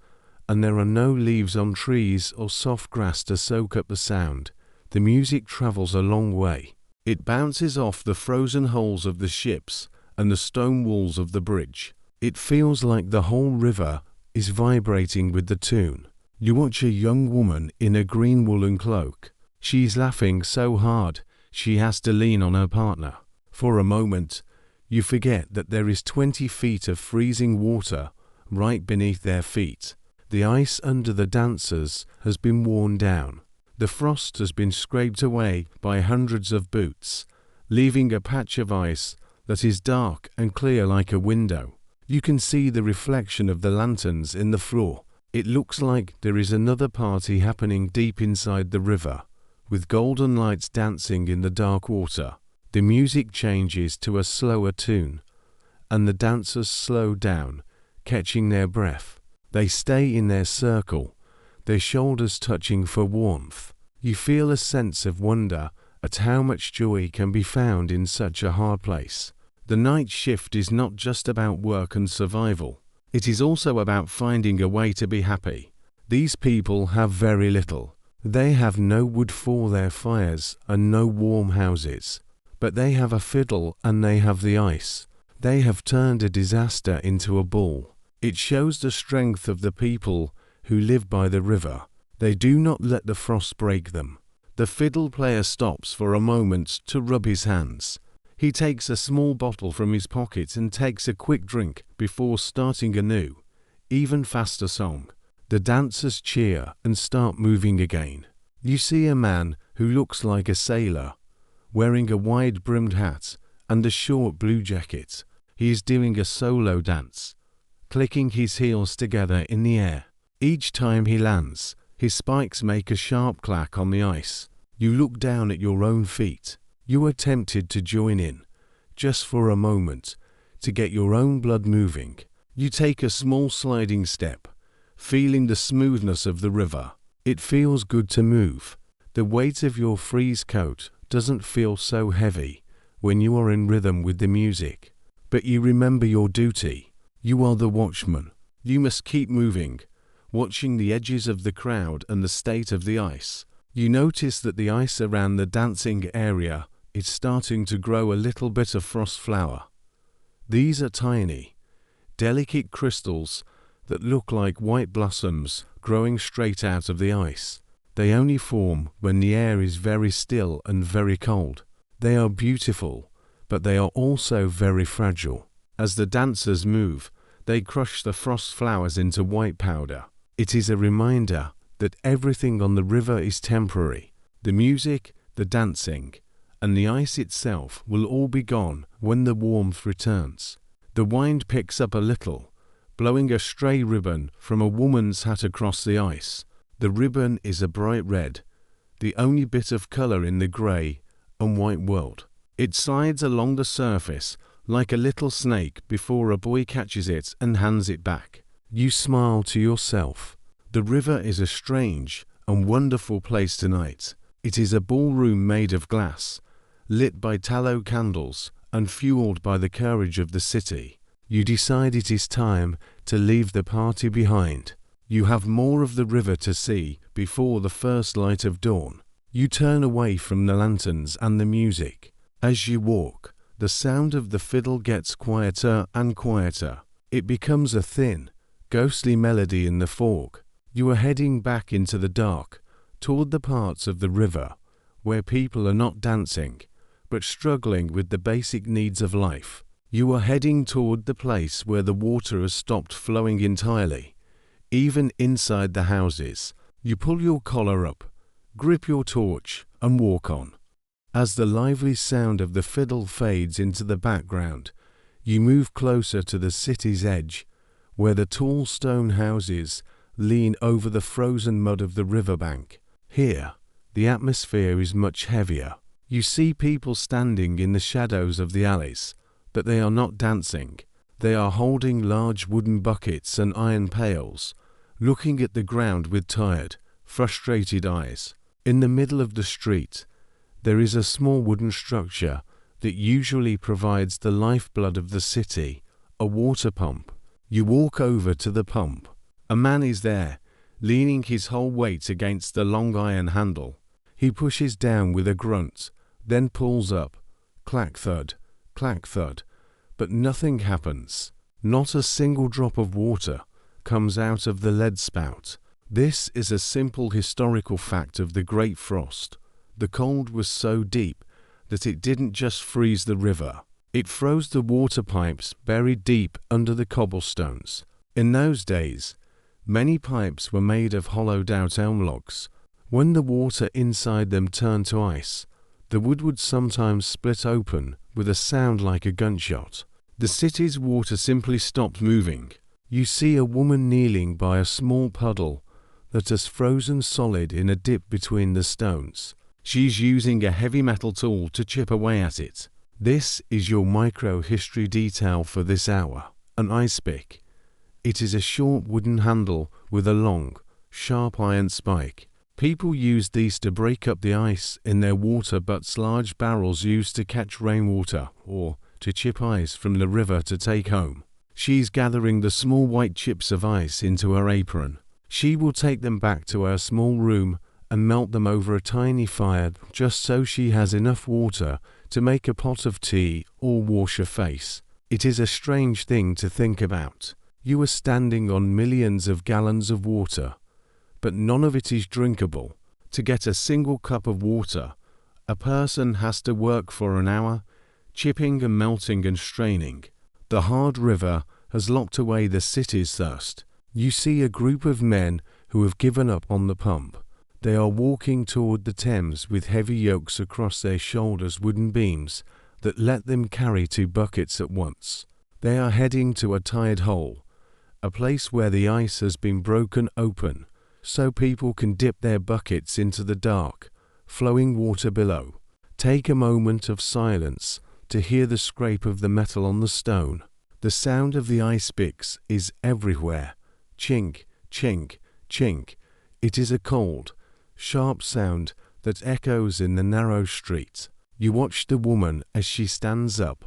and there are no leaves on trees or soft grass to soak up the sound. The music travels a long way. It bounces off the frozen hulls of the ships and the stone walls of the bridge. It feels like the whole river is vibrating with the tune. You watch a young woman in a green woolen cloak. She's laughing so hard she has to lean on her partner. For a moment, you forget that there is 20 feet of freezing water right beneath their feet. The ice under the dancers has been worn down. The frost has been scraped away by hundreds of boots, leaving a patch of ice that is dark and clear like a window. You can see the reflection of the lanterns in the floor. It looks like there is another party happening deep inside the river, with golden lights dancing in the dark water. The music changes to a slower tune, and the dancers slow down, catching their breath. They stay in their circle, their shoulders touching for warmth. You feel a sense of wonder at how much joy can be found in such a hard place. The night shift is not just about work and survival. It is also about finding a way to be happy. These people have very little. They have no wood for their fires and no warm houses. But they have a fiddle and they have the ice. They have turned a disaster into a ball. It shows the strength of the people who live by the river. They do not let the frost break them. The fiddle player stops for a moment to rub his hands. He takes a small bottle from his pocket and takes a quick drink before starting a new, even faster song. The dancers cheer and start moving again. You see a man who looks like a sailor, wearing a wide-brimmed hat and a short blue jacket. He is doing a solo dance, clicking his heels together in the air. Each time he lands, his spikes make a sharp clack on the ice. You look down at your own feet. You are tempted to join in, just for a moment, to get your own blood moving. You take a small sliding step, feeling the smoothness of the river. It feels good to move. The weight of your frieze coat doesn't feel so heavy when you are in rhythm with the music. But you remember your duty. You are the watchman. You must keep moving, watching the edges of the crowd and the state of the ice. You notice that the ice around the dancing area is starting to grow a little bit of frost flower. These are tiny, delicate crystals that look like white blossoms growing straight out of the ice. They only form when the air is very still and very cold. They are beautiful, but they are also very fragile. As the dancers move, they crush the frost flowers into white powder. It is a reminder that everything on the river is temporary. The music, the dancing, and the ice itself will all be gone when the warmth returns. The wind picks up a little, blowing a stray ribbon from a woman's hat across the ice. The ribbon is a bright red, the only bit of color in the gray and white world. It slides along the surface like a little snake before a boy catches it and hands it back. You smile to yourself. The river is a strange and wonderful place tonight. It is a ballroom made of glass, lit by tallow candles and fueled by the courage of the city. You decide it is time to leave the party behind. You have more of the river to see before the first light of dawn. You turn away from the lanterns and the music. As you walk, the sound of the fiddle gets quieter and quieter. It becomes a thin, ghostly melody in the fog. You are heading back into the dark, toward the parts of the river where people are not dancing, but struggling with the basic needs of life. You are heading toward the place where the water has stopped flowing entirely, even inside the houses. You pull your collar up, grip your torch, and walk on. As the lively sound of the fiddle fades into the background, you move closer to the city's edge, where the tall stone houses lean over the frozen mud of the riverbank. Here, the atmosphere is much heavier. You see people standing in the shadows of the alleys, but they are not dancing. They are holding large wooden buckets and iron pails, looking at the ground with tired, frustrated eyes. In the middle of the street, there is a small wooden structure that usually provides the lifeblood of the city, a water pump. You walk over to the pump. A man is there, leaning his whole weight against the long iron handle. He pushes down with a grunt, then pulls up. Clack thud, but nothing happens. Not a single drop of water comes out of the lead spout. This is a simple historical fact of the Great Frost. The cold was so deep that it didn't just freeze the river. It froze the water pipes buried deep under the cobblestones. In those days, many pipes were made of hollowed-out elm logs. When the water inside them turned to ice, the wood would sometimes split open with a sound like a gunshot. The city's water simply stopped moving. You see a woman kneeling by a small puddle that has frozen solid in a dip between the stones. She's using a heavy metal tool to chip away at it. This is your micro-history detail for this hour. An ice pick. It is a short wooden handle with a long, sharp iron spike. People used these to break up the ice in their water butts, large barrels used to catch rainwater or to chip ice from the river to take home. She's gathering the small white chips of ice into her apron. She will take them back to her small room and melt them over a tiny fire just so she has enough water to make a pot of tea or wash her face. It is a strange thing to think about. You are standing on millions of gallons of water, but none of it is drinkable. To get a single cup of water, a person has to work for an hour, chipping and melting and straining. The hard river has locked away the city's thirst. You see a group of men who have given up on the pump. They are walking toward the Thames with heavy yokes across their shoulders, wooden beams that let them carry 2 buckets at once. They are heading to a tide hole, a place where the ice has been broken open so people can dip their buckets into the dark, flowing water below. Take a moment of silence to hear the scrape of the metal on the stone. The sound of the ice picks is everywhere. Chink, chink, chink. It is a cold, sharp sound that echoes in the narrow street. You watch the woman as she stands up,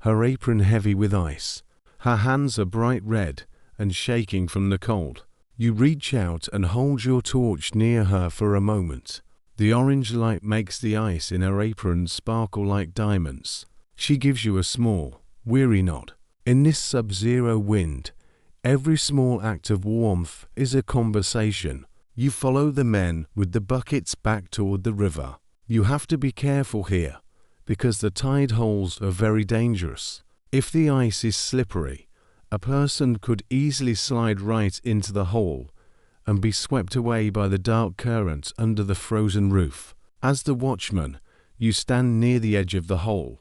her apron heavy with ice. Her hands are bright red and shaking from the cold. You reach out and hold your torch near her for a moment. The orange light makes the ice in her apron sparkle like diamonds. She gives you a small, weary nod. In this sub-zero wind, every small act of warmth is a conversation. You follow the men with the buckets back toward the river. You have to be careful here, because the tide holes are very dangerous. If the ice is slippery, a person could easily slide right into the hole and be swept away by the dark current under the frozen roof. As the watchman, you stand near the edge of the hole,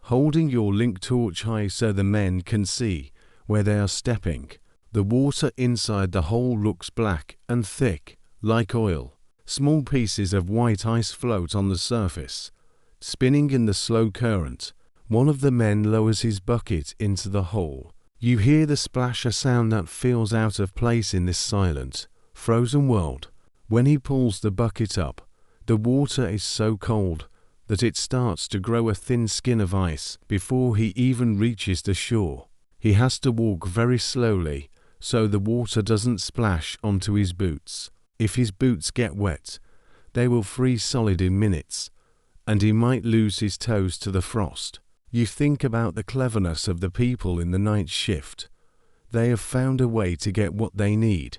holding your link torch high so the men can see where they are stepping. The water inside the hole looks black and thick, like oil. Small pieces of white ice float on the surface, spinning in the slow current. One of the men lowers his bucket into the hole. You hear the splash, a sound that feels out of place in this silent, frozen world. When he pulls the bucket up, the water is so cold that it starts to grow a thin skin of ice before he even reaches the shore. He has to walk very slowly so the water doesn't splash onto his boots. If his boots get wet, they will freeze solid in minutes, and he might lose his toes to the frost. You think about the cleverness of the people in the night shift. They have found a way to get what they need.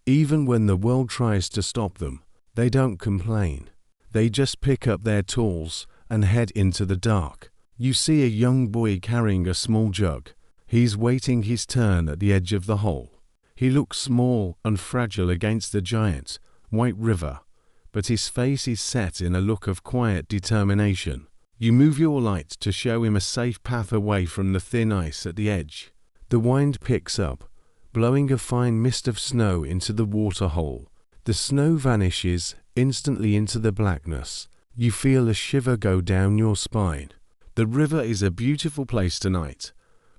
Even when the world tries to stop them, they don't complain. They just pick up their tools and head into the dark. You see a young boy carrying a small jug. He's waiting his turn at the edge of the hole. He looks small and fragile against the giant, white river, but his face is set in a look of quiet determination. You move your light to show him a safe path away from the thin ice at the edge. The wind picks up, blowing a fine mist of snow into the water hole. The snow vanishes instantly into the blackness. You feel a shiver go down your spine. The river is a beautiful place tonight,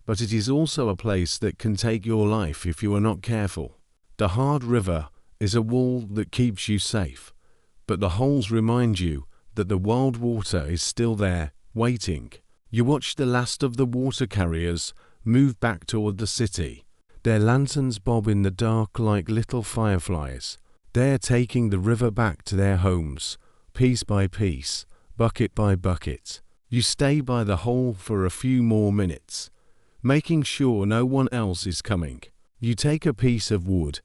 but it is also a place that can take your life if you are not careful. The hard river is a wall that keeps you safe, but the holes remind you that the wild water is still there, waiting. You watch the last of the water carriers move back toward the city. Their lanterns bob in the dark like little fireflies. They are taking the river back to their homes, piece by piece, bucket by bucket. You stay by the hole for a few more minutes, making sure no one else is coming. You take a piece of wood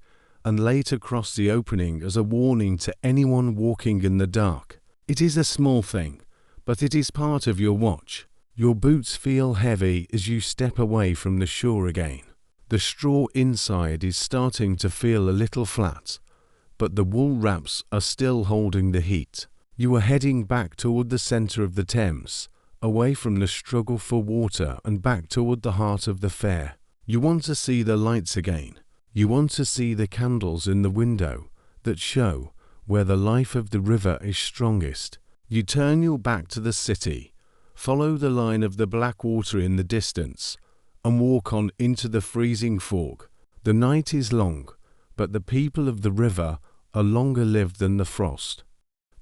and lay it across the opening as a warning to anyone walking in the dark. It is a small thing, but it is part of your watch. Your boots feel heavy as you step away from the shore again. The straw inside is starting to feel a little flat, but the wool wraps are still holding the heat. You are heading back toward the center of the Thames, away from the struggle for water and back toward the heart of the fair. You want to see the lights again. You want to see the candles in the window that show where the life of the river is strongest. You turn your back to the city, follow the line of the black water in the distance, and walk on into the freezing fog. The night is long, but the people of the river are longer lived than the frost.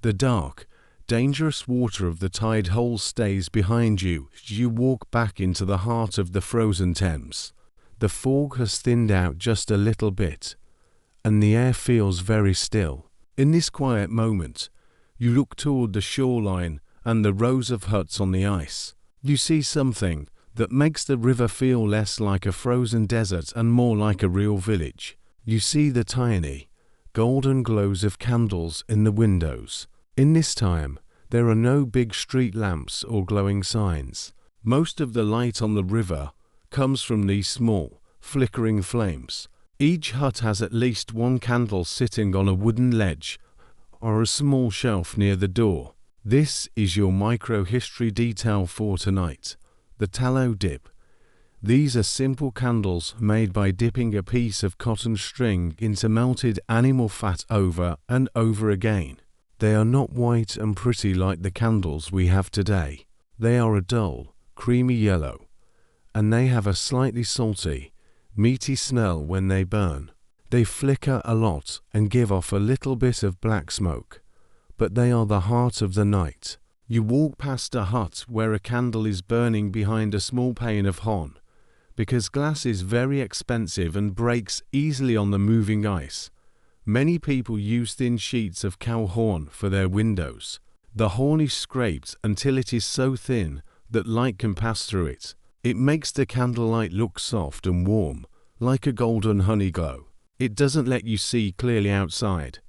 The dark, dangerous water of the tide hole stays behind you as you walk back into the heart of the frozen Thames. The fog has thinned out just a little bit, and the air feels very still. In this quiet moment, you look toward the shoreline and the rows of huts on the ice. You see something that makes the river feel less like a frozen desert and more like a real village. You see the tiny, golden glows of candles in the windows. In this time, there are no big street lamps or glowing signs. Most of the light on the river comes from these small, flickering flames. Each hut has at least one candle sitting on a wooden ledge or a small shelf near the door. This is your micro-history detail for tonight. The tallow dip. These are simple candles made by dipping a piece of cotton string into melted animal fat over and over again. They are not white and pretty like the candles we have today. They are a dull, creamy yellow, and they have a slightly salty, meaty smell when they burn. They flicker a lot and give off a little bit of black smoke, but they are the heart of the night. You walk past a hut where a candle is burning behind a small pane of horn, because glass is very expensive and breaks easily on the moving ice. Many people use thin sheets of cow horn for their windows. The horn is scraped until it is so thin that light can pass through it. It makes the candlelight look soft and warm, like a golden honey glow. It doesn't let you see clearly outside,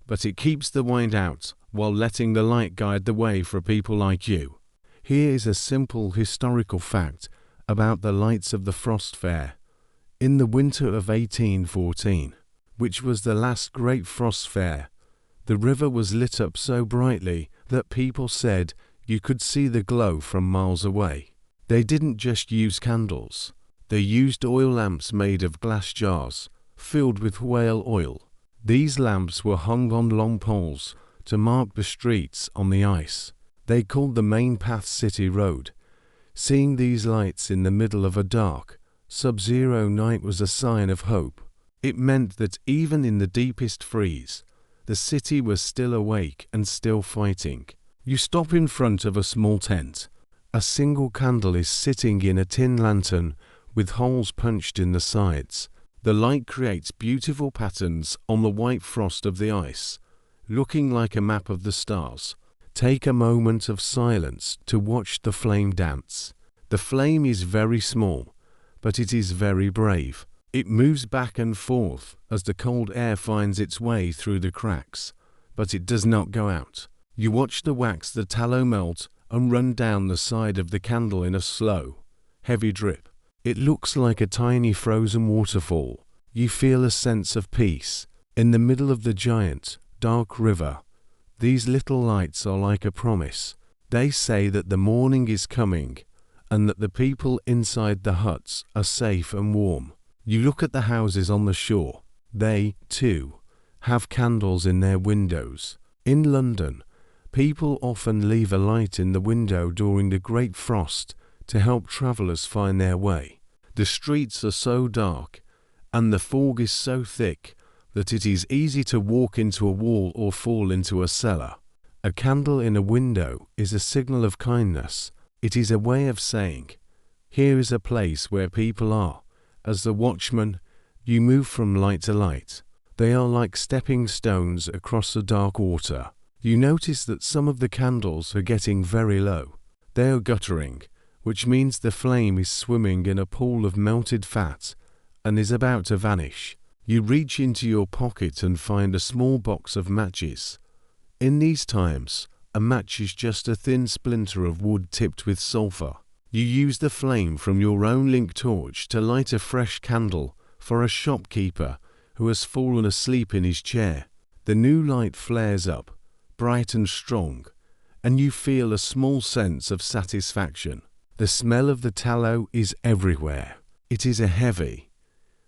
but it keeps the wind out while letting the light guide the way for people like you. Here is a simple historical fact about the lights of the Frost Fair. In the winter of 1814, which was the last great Frost Fair, the river was lit up so brightly that people said you could see the glow from miles away. They didn't just use candles. They used oil lamps made of glass jars filled with whale oil. These lamps were hung on long poles to mark the streets on the ice. They called the main path City Road. Seeing these lights in the middle of a dark, sub-zero night was a sign of hope. It meant that even in the deepest freeze, the city was still awake and still fighting. You stop in front of a small tent. A single candle is sitting in a tin lantern with holes punched in the sides. The light creates beautiful patterns on the white frost of the ice, looking like a map of the stars. Take a moment of silence to watch the flame dance. The flame is very small, but it is very brave. It moves back and forth as the cold air finds its way through the cracks, but it does not go out. You watch the wax, the tallow melt and run down the side of the candle in a slow, heavy drip. It looks like a tiny frozen waterfall. You feel a sense of peace. In the middle of the giant, dark river, these little lights are like a promise. They say that the morning is coming and that the people inside the huts are safe and warm. You look at the houses on the shore. They, too, have candles in their windows. In London, people often leave a light in the window during the great frost to help travellers find their way. The streets are so dark and the fog is so thick that it is easy to walk into a wall or fall into a cellar. A candle in a window is a signal of kindness It is a way of saying, here is a place where people are. As the watchman, you move from light to light. They are like stepping stones across the dark water. You notice that some of the candles are getting very low. They are guttering, which means the flame is swimming in a pool of melted fat and is about to vanish. You reach into your pocket and find a small box of matches. In these times, a match is just a thin splinter of wood tipped with sulfur. You use the flame from your own link torch to light a fresh candle for a shopkeeper who has fallen asleep in his chair. The new light flares up, bright and strong, and you feel a small sense of satisfaction. The smell of the tallow is everywhere. It is a heavy,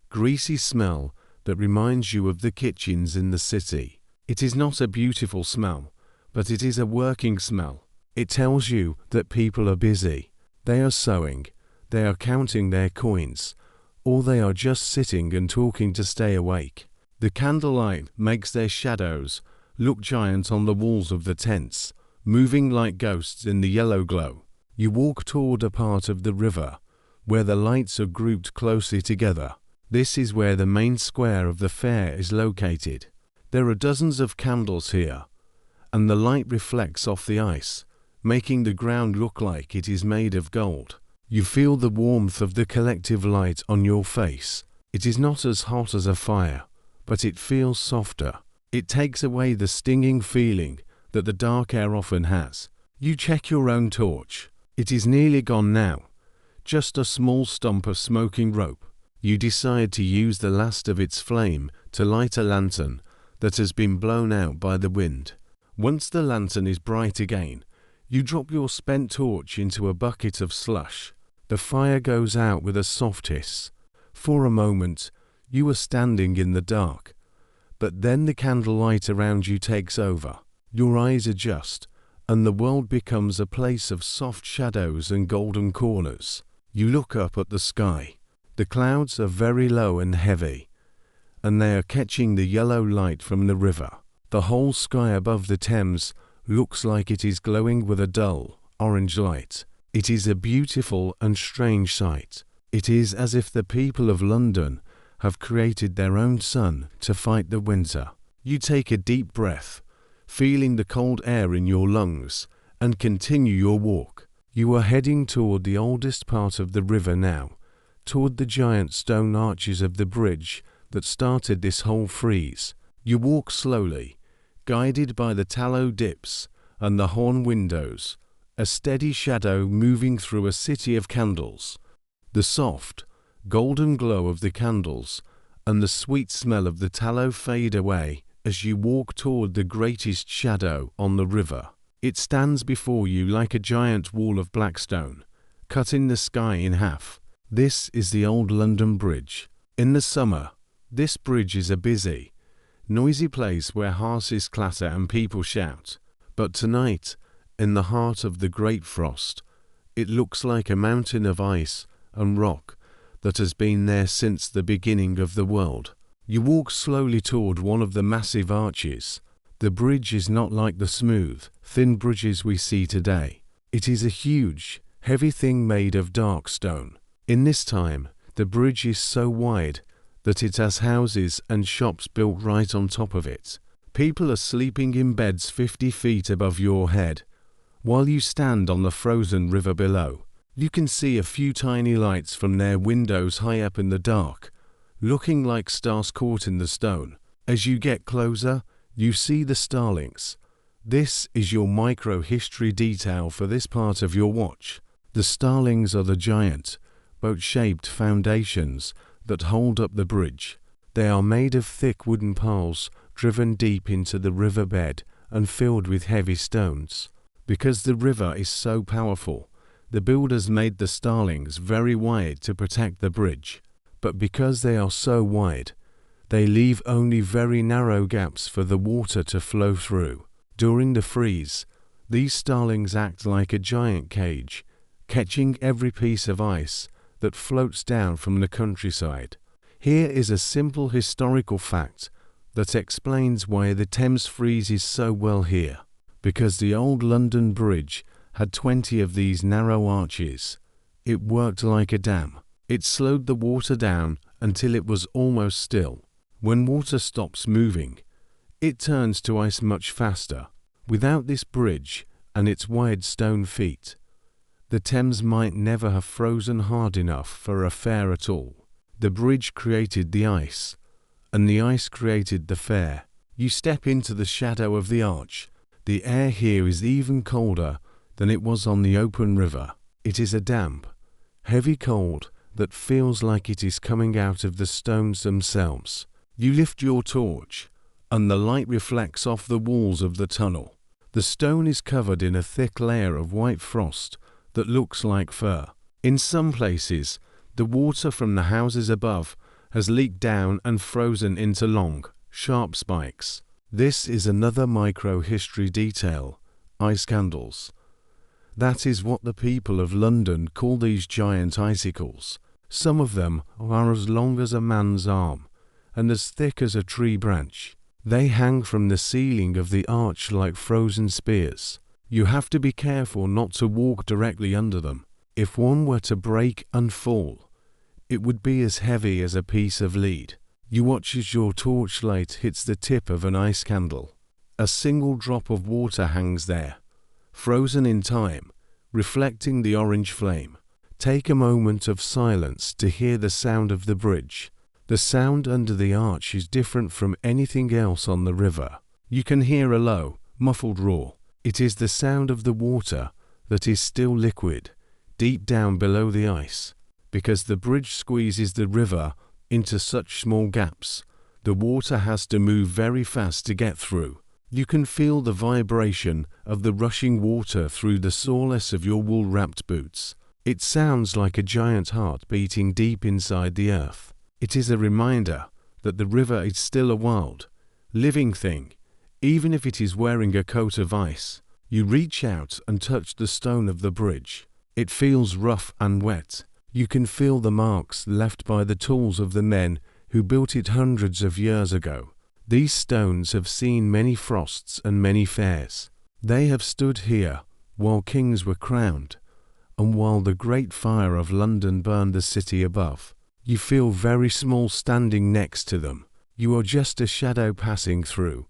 greasy smell that reminds you of the kitchens in the city. It is not a beautiful smell, but it is a working smell. It tells you that people are busy. They are sewing, they are counting their coins, or they are just sitting and talking to stay awake. The candlelight makes their shadows look giant on the walls of the tents, moving like ghosts in the yellow glow. You walk toward a part of the river where the lights are grouped closely together. This is where the main square of the fair is located. There are dozens of candles here, and the light reflects off the ice, making the ground look like it is made of gold. You feel the warmth of the collective light on your face. It is not as hot as a fire, but it feels softer. It takes away the stinging feeling that the dark air often has. You check your own torch. It is nearly gone now, just a small stump of smoking rope. You decide to use the last of its flame to light a lantern that has been blown out by the wind. Once the lantern is bright again, you drop your spent torch into a bucket of slush. The fire goes out with a soft hiss. For a moment, you are standing in the dark, but then the candlelight around you takes over. Your eyes adjust, and the world becomes a place of soft shadows and golden corners. You look up at the sky. The clouds are very low and heavy, and they are catching the yellow light from the river. The whole sky above the Thames looks like it is glowing with a dull, orange light. It is a beautiful and strange sight. It is as if the people of London have created their own sun to fight the winter. You take a deep breath, feeling the cold air in your lungs, and continue your walk. You are heading toward the oldest part of the river now, toward the giant stone arches of the bridge that started this whole freeze. You walk slowly, guided by the tallow dips and the horn windows, a steady shadow moving through a city of candles. The soft, golden glow of the candles and the sweet smell of the tallow fade away as you walk toward the greatest shadow on the river. It stands before you like a giant wall of black stone, cutting the sky in half. This is the old London Bridge. In the summer, this bridge is a busy, noisy place where horses clatter and people shout. But tonight, in the heart of the great frost, it looks like a mountain of ice and rock that has been there since the beginning of the world. You walk slowly toward one of the massive arches. The bridge is not like the smooth, thin bridges we see today. It is a huge, heavy thing made of dark stone. In this time, the bridge is so wide that it has houses and shops built right on top of it. People are sleeping in beds 50 feet above your head, while you stand on the frozen river below. You can see a few tiny lights from their windows high up in the dark, looking like stars caught in the stone. As you get closer, you see the starlings. This is your micro-history detail for this part of your watch. The starlings are the giant, boat-shaped foundations that hold up the bridge. They are made of thick wooden poles driven deep into the riverbed and filled with heavy stones. Because the river is so powerful, the builders made the starlings very wide to protect the bridge. But because they are so wide, they leave only very narrow gaps for the water to flow through. During the freeze, these starlings act like a giant cage, catching every piece of ice that floats down from the countryside. Here is a simple historical fact that explains why the Thames freezes so well here. Because the old London Bridge had 20 of these narrow arches. It worked like a dam. It slowed the water down until it was almost still. When water stops moving, it turns to ice much faster. Without this bridge and its wide stone feet, the Thames might never have frozen hard enough for a fair at all. The bridge created the ice, and the ice created the fair. You step into the shadow of the arch. The air here is even colder than it was on the open river. It is a damp, heavy cold that feels like it is coming out of the stones themselves. You lift your torch, and the light reflects off the walls of the tunnel. The stone is covered in a thick layer of white frost that looks like fur. In some places, the water from the houses above has leaked down and frozen into long, sharp spikes. This is another micro-history detail: ice candles. That is what the people of London call these giant icicles. Some of them are as long as a man's arm and as thick as a tree branch. They hang from the ceiling of the arch like frozen spears. You have to be careful not to walk directly under them. If one were to break and fall, it would be as heavy as a piece of lead. You watch as your torchlight hits the tip of an ice candle. A single drop of water hangs there, frozen in time, reflecting the orange flame. Take a moment of silence to hear the sound of the bridge. The sound under the arch is different from anything else on the river. You can hear a low, muffled roar. It is the sound of the water that is still liquid, deep down below the ice. Because the bridge squeezes the river into such small gaps, the water has to move very fast to get through. You can feel the vibration of the rushing water through the soreness of your wool-wrapped boots. It sounds like a giant heart beating deep inside the earth. It is a reminder that the river is still a wild, living thing, even if it is wearing a coat of ice. You reach out and touch the stone of the bridge. It feels rough and wet. You can feel the marks left by the tools of the men who built it hundreds of years ago. These stones have seen many frosts and many fairs. They have stood here while kings were crowned, and while the great fire of London burned the city above. You feel very small standing next to them. You are just a shadow passing through,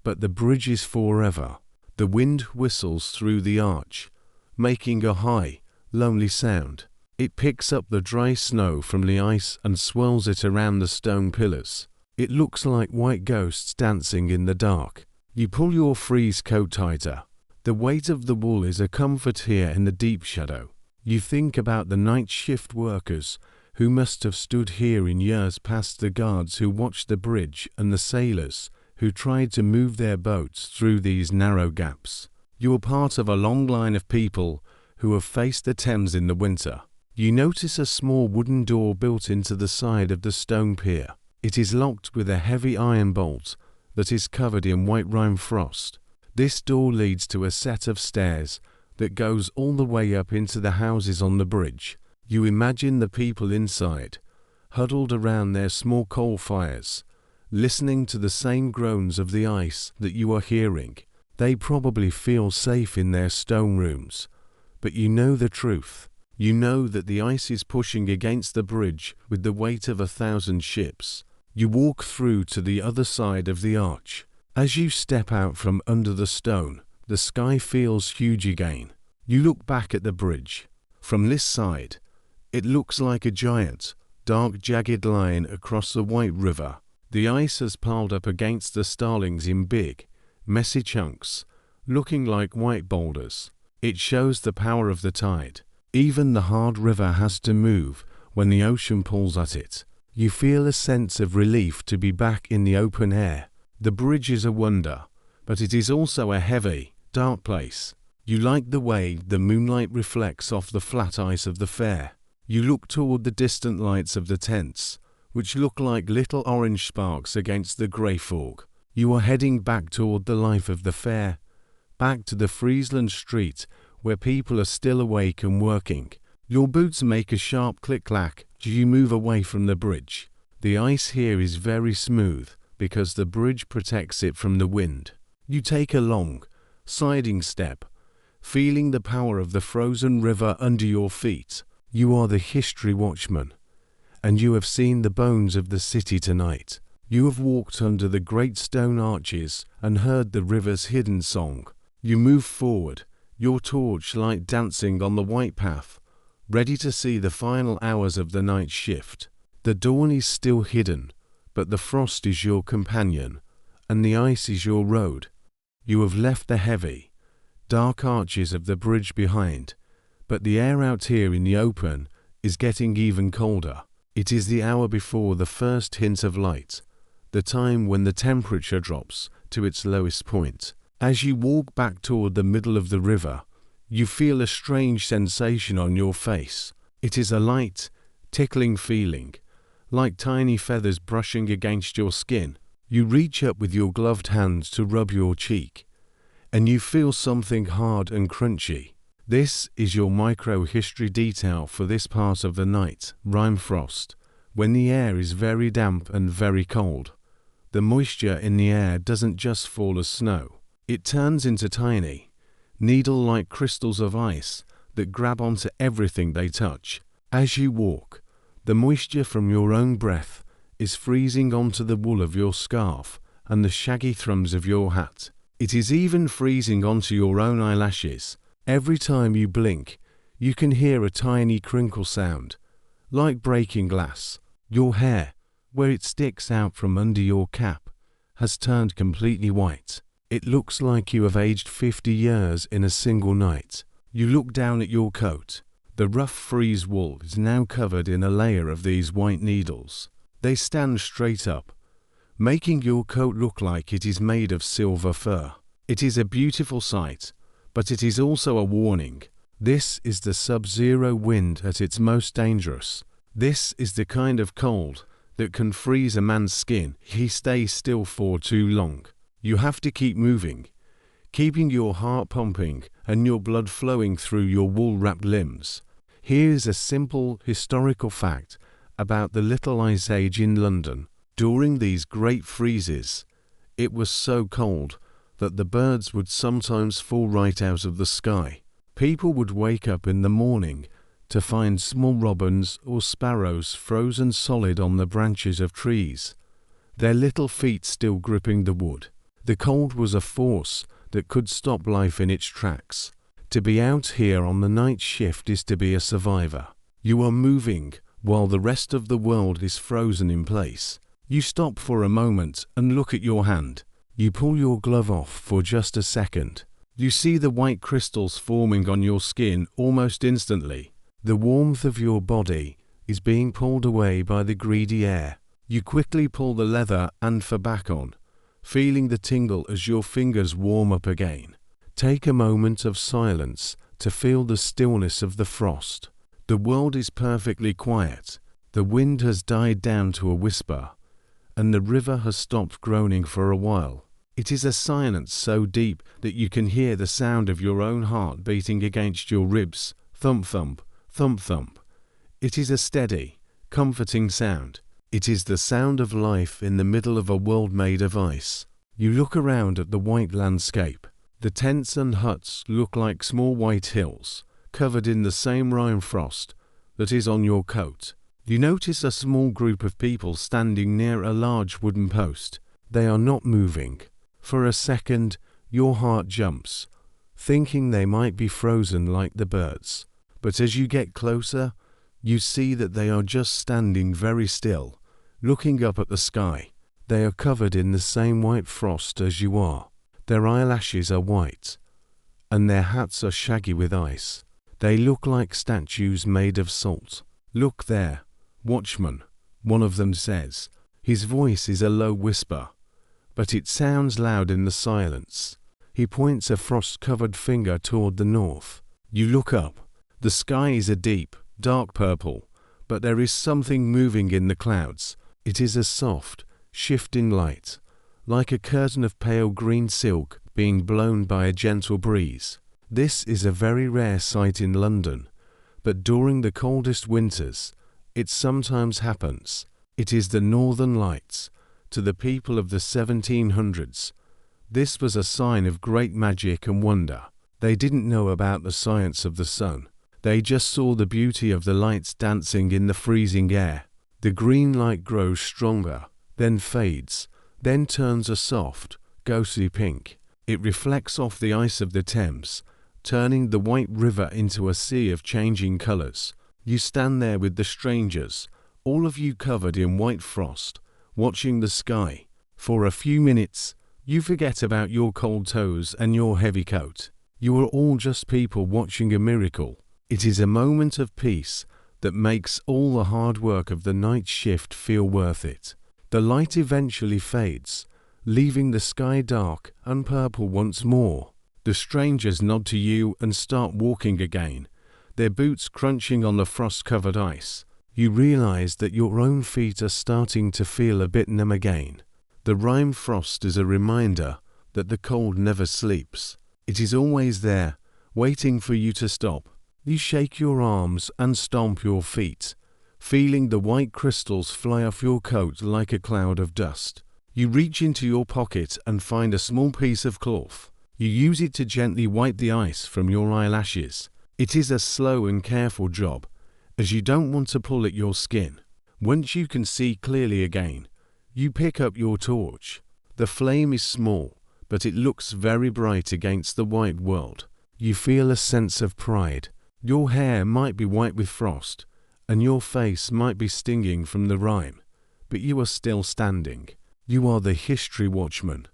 but the bridge is forever. The wind whistles through the arch, making a high, lonely sound. It picks up the dry snow from the ice and swirls it around the stone pillars. It looks like white ghosts dancing in the dark. You pull your frieze coat tighter. The weight of the wool is a comfort here in the deep shadow. You think about the night shift workers who must have stood here in years past, the guards who watched the bridge, and the sailors who tried to move their boats through these narrow gaps. You are part of a long line of people who have faced the Thames in the winter. You notice a small wooden door built into the side of the stone pier. It is locked with a heavy iron bolt that is covered in white rime frost. This door leads to a set of stairs that goes all the way up into the houses on the bridge. You imagine the people inside, huddled around their small coal fires, listening to the same groans of the ice that you are hearing. They probably feel safe in their stone rooms, but you know the truth. You know that the ice is pushing against the bridge with the weight of 1,000 ships. You walk through to the other side of the arch. As you step out from under the stone, the sky feels huge again. You look back at the bridge. From this side, it looks like a giant, dark, jagged line across the white river. The ice has piled up against the starlings in big, messy chunks, looking like white boulders. It shows the power of the tide. Even the hard river has to move when the ocean pulls at it. You feel a sense of relief to be back in the open air. The bridge is a wonder, but it is also a heavy, dark place. You like the way the moonlight reflects off the flat ice of the fair. You look toward the distant lights of the tents, which look like little orange sparks against the grey fog. You are heading back toward the life of the fair, back to the Friesland street where people are still awake and working. Your boots make a sharp click-clack as you move away from the bridge. The ice here is very smooth because the bridge protects it from the wind. You take a long, sliding step, feeling the power of the frozen river under your feet. You are the history watchman, and you have seen the bones of the city tonight. You have walked under the great stone arches and heard the river's hidden song. You move forward, your torchlight dancing on the white path, ready to see the final hours of the night shift. The dawn is still hidden, but the frost is your companion, and the ice is your road. You have left the heavy, dark arches of the bridge behind, but the air out here in the open is getting even colder. It is the hour before the first hint of light, the time when the temperature drops to its lowest point. As you walk back toward the middle of the river, you feel a strange sensation on your face. It is a light, tickling feeling, like tiny feathers brushing against your skin. You reach up with your gloved hands to rub your cheek, and you feel something hard and crunchy. This is your micro-history detail for this part of the night, rime frost, when the air is very damp and very cold. The moisture in the air doesn't just fall as snow. It turns into tiny, needle-like crystals of ice that grab onto everything they touch. As you walk, the moisture from your own breath is freezing onto the wool of your scarf and the shaggy thrums of your hat. It is even freezing onto your own eyelashes. Every time you blink, you can hear a tiny crinkle sound, like breaking glass. Your hair, where it sticks out from under your cap, has turned completely white. It looks like you have aged 50 years in a single night. You look down at your coat. The rough frieze wool is now covered in a layer of these white needles. They stand straight up, making your coat look like it is made of silver fur. It is a beautiful sight, but it is also a warning. This is the sub-zero wind at its most dangerous. This is the kind of cold that can freeze a man's skin if he stays still for too long. You have to keep moving, keeping your heart pumping and your blood flowing through your wool-wrapped limbs. Here is a simple historical fact about the Little Ice Age in London. During these great freezes, it was so cold that the birds would sometimes fall right out of the sky. People would wake up in the morning to find small robins or sparrows frozen solid on the branches of trees, their little feet still gripping the wood. The cold was a force that could stop life in its tracks. To be out here on the night shift is to be a survivor. You are moving while the rest of the world is frozen in place. You stop for a moment and look at your hand. You pull your glove off for just a second. You see the white crystals forming on your skin almost instantly. The warmth of your body is being pulled away by the greedy air. You quickly pull the leather and fur back on, feeling the tingle as your fingers warm up again. Take a moment of silence to feel the stillness of the frost. The world is perfectly quiet. The wind has died down to a whisper, and the river has stopped groaning for a while. It is a silence so deep that you can hear the sound of your own heart beating against your ribs. Thump thump, thump thump. It is a steady, comforting sound. It is the sound of life in the middle of a world made of ice. You look around at the white landscape. The tents and huts look like small white hills, covered in the same rime frost that is on your coat. You notice a small group of people standing near a large wooden post. They are not moving. For a second, your heart jumps, thinking they might be frozen like the birds. But as you get closer, you see that they are just standing very still, looking up at the sky. They are covered in the same white frost as you are. Their eyelashes are white, and their hats are shaggy with ice. They look like statues made of salt. "Look there, watchman," one of them says. His voice is a low whisper, but it sounds loud in the silence. He points a frost-covered finger toward the north. You look up. The sky is a deep, dark purple, but there is something moving in the clouds. It is a soft, shifting light, like a curtain of pale green silk being blown by a gentle breeze. This is a very rare sight in London, but during the coldest winters, it sometimes happens. It is the Northern Lights. To the people of the 1700s, this was a sign of great magic and wonder. They didn't know about the science of the sun. They just saw the beauty of the lights dancing in the freezing air. The green light grows stronger, then fades, then turns a soft, ghostly pink. It reflects off the ice of the Thames, turning the white river into a sea of changing colors. You stand there with the strangers, all of you covered in white frost, watching the sky. For a few minutes, you forget about your cold toes and your heavy coat. You are all just people watching a miracle. It is a moment of peace that makes all the hard work of the night shift feel worth it. The light eventually fades, leaving the sky dark and purple once more. The strangers nod to you and start walking again, their boots crunching on the frost-covered ice. You realize that your own feet are starting to feel a bit numb again. The rime frost is a reminder that the cold never sleeps. It is always there, waiting for you to stop. You shake your arms and stomp your feet, feeling the white crystals fly off your coat like a cloud of dust. You reach into your pocket and find a small piece of cloth. You use it to gently wipe the ice from your eyelashes. It is a slow and careful job, as you don't want to pull at your skin. Once you can see clearly again, you pick up your torch. The flame is small, but it looks very bright against the white world. You feel a sense of pride. Your hair might be white with frost, and your face might be stinging from the rime, but you are still standing. You are the history watchman,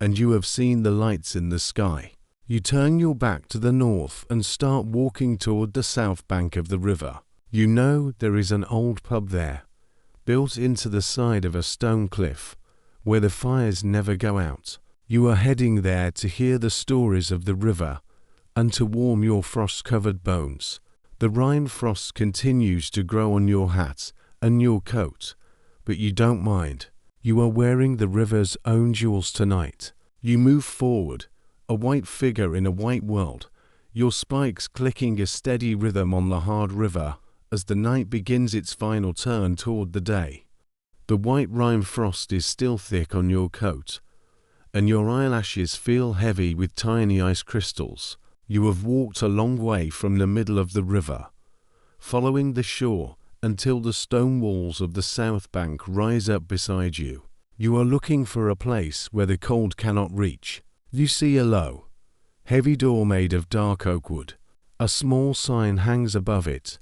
and you have seen the lights in the sky. You turn your back to the north and start walking toward the south bank of the river. You know there is an old pub there, built into the side of a stone cliff, where the fires never go out. You are heading there to hear the stories of the river and to warm your frost-covered bones. The rime frost continues to grow on your hat and your coat, but you don't mind. You are wearing the river's own jewels tonight. You move forward, a white figure in a white world, your spikes clicking a steady rhythm on the hard river as the night begins its final turn toward the day. The white rime frost is still thick on your coat, and your eyelashes feel heavy with tiny ice crystals. You have walked a long way from the middle of the river, following the shore until the stone walls of the south bank rise up beside you. You are looking for a place where the cold cannot reach. You see a low, heavy door made of dark oak wood. A small sign hangs above it,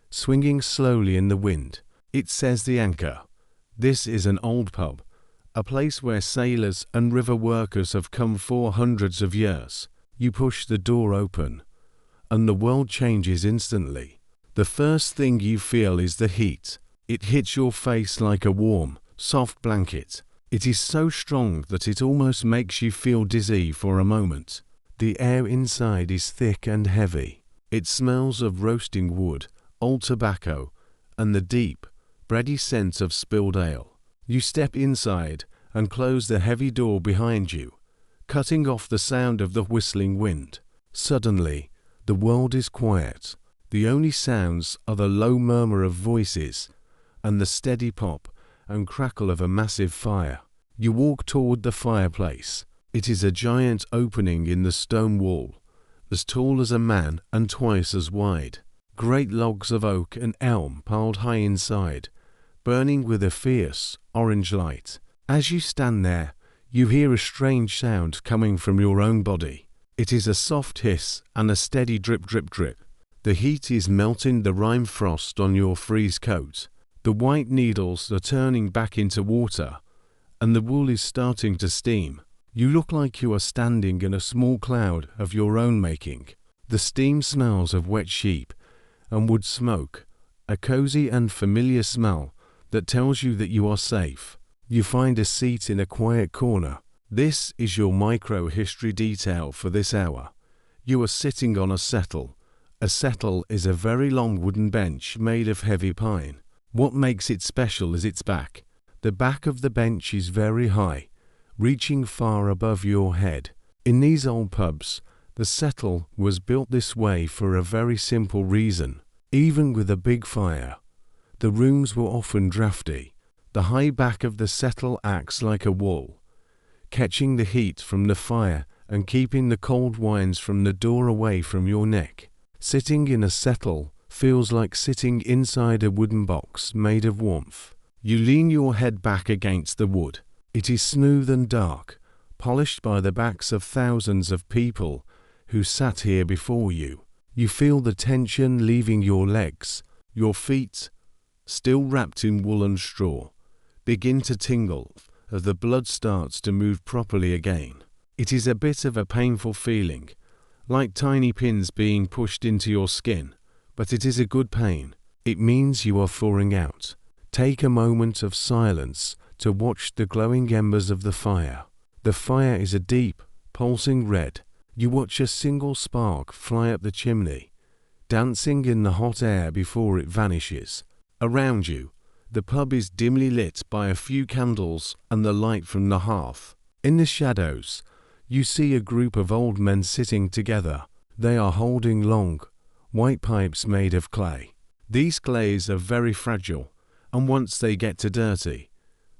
swinging slowly in the wind. It says the Anchor. This is an old pub, a place where sailors and river workers have come for hundreds of years. You push the door open, and the world changes instantly. The first thing you feel is the heat. It hits your face like a warm, soft blanket. It is so strong that it almost makes you feel dizzy for a moment. The air inside is thick and heavy. It smells of roasting wood, old tobacco, and the deep, bready scent of spilled ale. You step inside and close the heavy door behind you, cutting off the sound of the whistling wind. Suddenly, the world is quiet. The only sounds are the low murmur of voices and the steady pop and crackle of a massive fire. You walk toward the fireplace. It is a giant opening in the stone wall, as tall as a man and twice as wide. Great logs of oak and elm piled high inside, burning with a fierce, orange light. As you stand there, you hear a strange sound coming from your own body. It is a soft hiss and a steady drip, drip, drip. The heat is melting the rime frost on your frieze coat. The white needles are turning back into water, and the wool is starting to steam. You look like you are standing in a small cloud of your own making. The steam smells of wet sheep and wood smoke, a cozy and familiar smell that tells you that you are safe. You find a seat in a quiet corner. This is your micro-history detail for this hour. You are sitting on a settle. A settle is a very long wooden bench made of heavy pine. What makes it special is its back. The back of the bench is very high, reaching far above your head. In these old pubs, the settle was built this way for a very simple reason. Even with a big fire, the rooms were often drafty. The high back of the settle acts like a wall, catching the heat from the fire and keeping the cold winds from the door away from your neck. Sitting in a settle feels like sitting inside a wooden box made of warmth. You lean your head back against the wood. It is smooth and dark, polished by the backs of thousands of people who sat here before you. You feel the tension leaving your legs. Your feet, still wrapped in wool and straw, begin to tingle as the blood starts to move properly again. It is a bit of a painful feeling, like tiny pins being pushed into your skin, but it is a good pain. It means you are thawing out. Take a moment of silence to watch the glowing embers of the fire. The fire is a deep, pulsing red. You watch a single spark fly up the chimney, dancing in the hot air before it vanishes. Around you, the pub is dimly lit by a few candles and the light from the hearth. In the shadows, you see a group of old men sitting together. They are holding long, white pipes made of clay. These clays are very fragile, and once they get too dirty,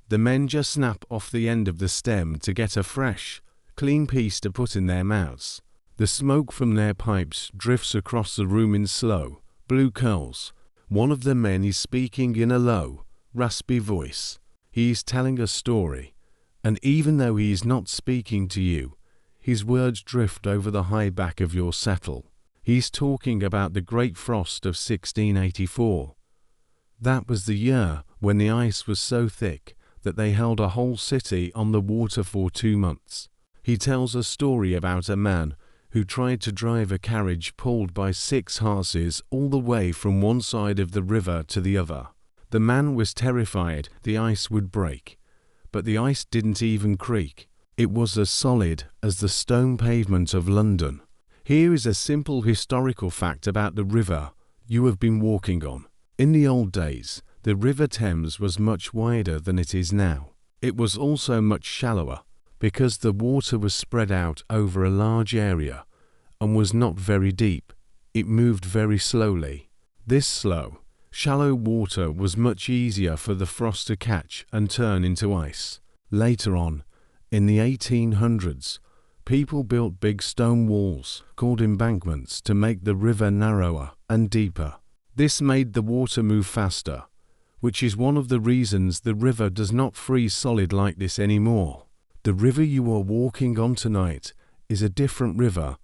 the men just snap off the end of the stem to get a fresh, clean piece to put in their mouths. The smoke from their pipes drifts across the room in slow, blue curls. One of the men is speaking in a low, raspy voice. He is telling a story, and even though he is not speaking to you, his words drift over the high back of your settle. He's talking about the Great Frost of 1684. That was the year when the ice was so thick that they held a whole city on the water for 2 months. He tells a story about a man who tried to drive a carriage pulled by 6 horses all the way from one side of the river to the other. The man was terrified the ice would break, but the ice didn't even creak. It was as solid as the stone pavement of London. Here is a simple historical fact about the river you have been walking on. In the old days, the River Thames was much wider than it is now. It was also much shallower, because the water was spread out over a large area and was not very deep. It moved very slowly. This slow, shallow water was much easier for the frost to catch and turn into ice. Later on, in the 1800s, people built big stone walls called embankments to make the river narrower and deeper. This made the water move faster, which is one of the reasons the river does not freeze solid like this anymore. The river you are walking on tonight is a different river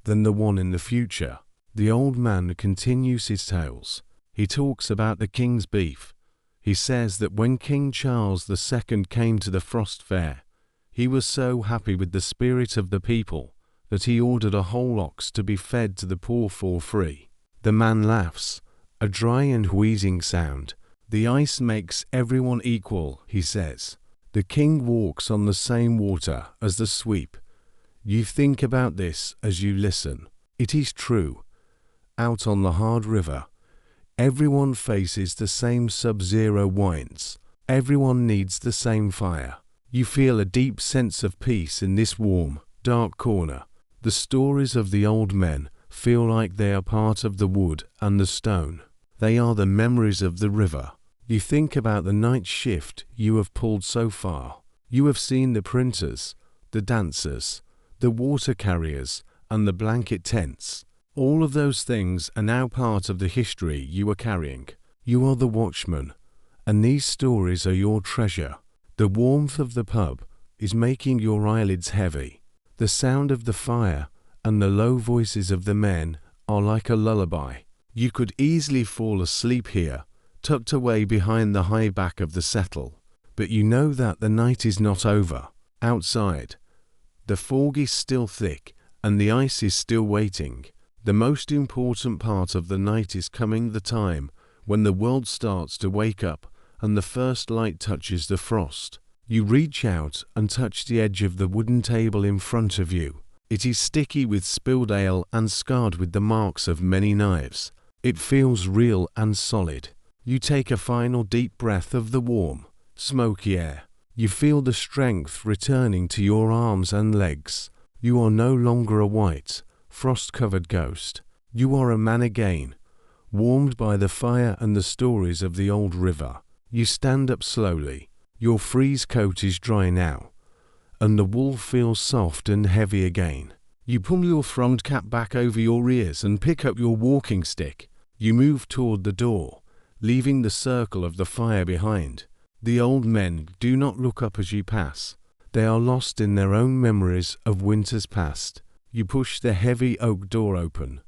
than the one in the future. The old man continues his tales. He talks about the king's beef. He says that when King Charles II came to the Frost Fair, he was so happy with the spirit of the people that he ordered a whole ox to be fed to the poor for free. The man laughs, a dry and wheezing sound. The ice makes everyone equal, he says. The king walks on the same water as the sweep. You think about this as you listen. It is true. Out on the hard river, everyone faces the same sub-zero winds. Everyone needs the same fire. You feel a deep sense of peace in this warm, dark corner. The stories of the old men feel like they are part of the wood and the stone. They are the memories of the river. You think about the night shift you have pulled so far. You have seen the printers, the dancers, the water carriers, and the blanket tents. All of those things are now part of the history you are carrying. You are the watchman, and these stories are your treasure. The warmth of the pub is making your eyelids heavy. The sound of the fire and the low voices of the men are like a lullaby. You could easily fall asleep here, tucked away behind the high back of the settle. But you know that the night is not over. Outside, the fog is still thick and the ice is still waiting. The most important part of the night is coming, the time when the world starts to wake up and the first light touches the frost. You reach out and touch the edge of the wooden table in front of you. It is sticky with spilled ale and scarred with the marks of many knives. It feels real and solid. You take a final deep breath of the warm, smoky air. You feel the strength returning to your arms and legs. You are no longer a white, frost-covered ghost. You are a man again, warmed by the fire and the stories of the old river. You stand up slowly. Your frieze coat is dry now, and the wool feels soft and heavy again. You pull your thrummed cap back over your ears and pick up your walking stick. You move toward the door, leaving the circle of the fire behind. The old men do not look up as you pass. They are lost in their own memories of winters past. You push the heavy oak door open,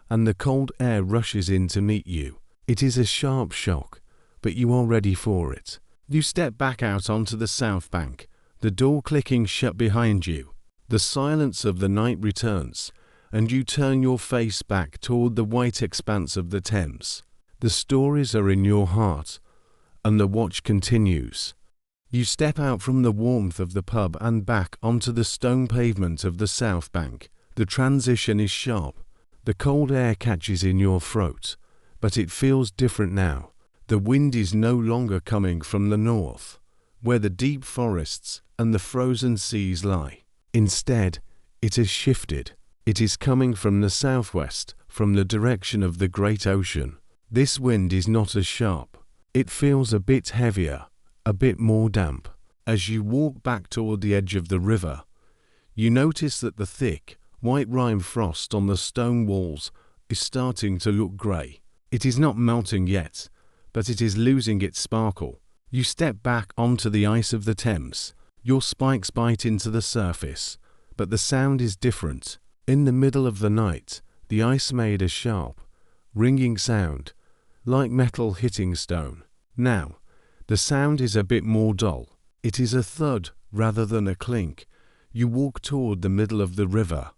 and the cold air rushes in to meet you. It is a sharp shock, but you are ready for it. You step back out onto the south bank, the door clicking shut behind you. The silence of the night returns, and you turn your face back toward the white expanse of the Thames. The stories are in your heart, and the watch continues. You step out from the warmth of the pub and back onto the stone pavement of the south bank. The transition is sharp. The cold air catches in your throat, but it feels different now. The wind is no longer coming from the north, where the deep forests and the frozen seas lie. Instead, it has shifted. It is coming from the southwest, from the direction of the great ocean. This wind is not as sharp. It feels a bit heavier, a bit more damp. As you walk back toward the edge of the river, you notice that the thick, white-rime frost on the stone walls is starting to look grey. It is not melting yet, but it is losing its sparkle. You step back onto the ice of the Thames. Your spikes bite into the surface, but the sound is different. In the middle of the night, the ice made a sharp, ringing sound, like metal hitting stone. Now, the sound is a bit more dull. It is a thud rather than a clink. You walk toward the middle of the river,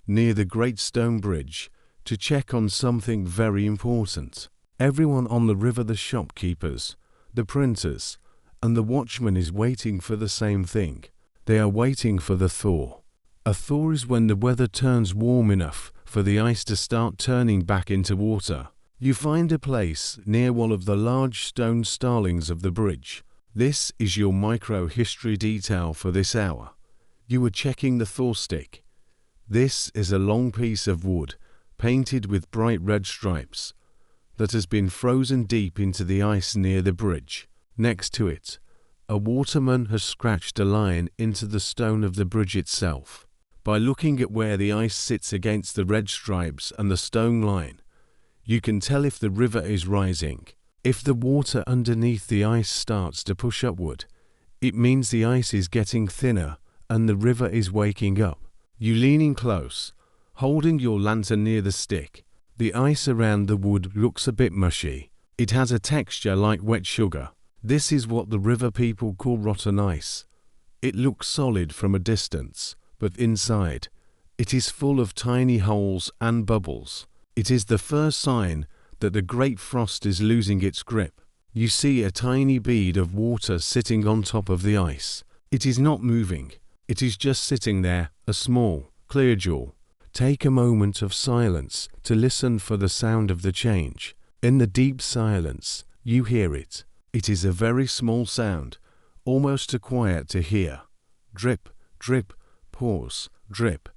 near the great stone bridge, to check on something very important. Everyone on the river, the shopkeepers, the printers, and the watchman is waiting for the same thing. They are waiting for the thaw. A thaw is when the weather turns warm enough for the ice to start turning back into water. You find a place near one of the large stone starlings of the bridge. This is your micro-history detail for this hour. You are checking the thaw stick. This is a long piece of wood, painted with bright red stripes, that has been frozen deep into the ice near the bridge. Next to it, a waterman has scratched a line into the stone of the bridge itself. By looking at where the ice sits against the red stripes and the stone line, you can tell if the river is rising. If the water underneath the ice starts to push upward, it means the ice is getting thinner and the river is waking up. You lean in close, holding your lantern near the stick. The ice around the wood looks a bit mushy. It has a texture like wet sugar. This is what the river people call rotten ice. It looks solid from a distance, but inside, it is full of tiny holes and bubbles. It is the first sign that the great frost is losing its grip. You see a tiny bead of water sitting on top of the ice. It is not moving. It is just sitting there, a small, clear jewel. Take a moment of silence to listen for the sound of the change. In the deep silence, you hear it. It is a very small sound, almost too quiet to hear. Drip, drip, pause, drip.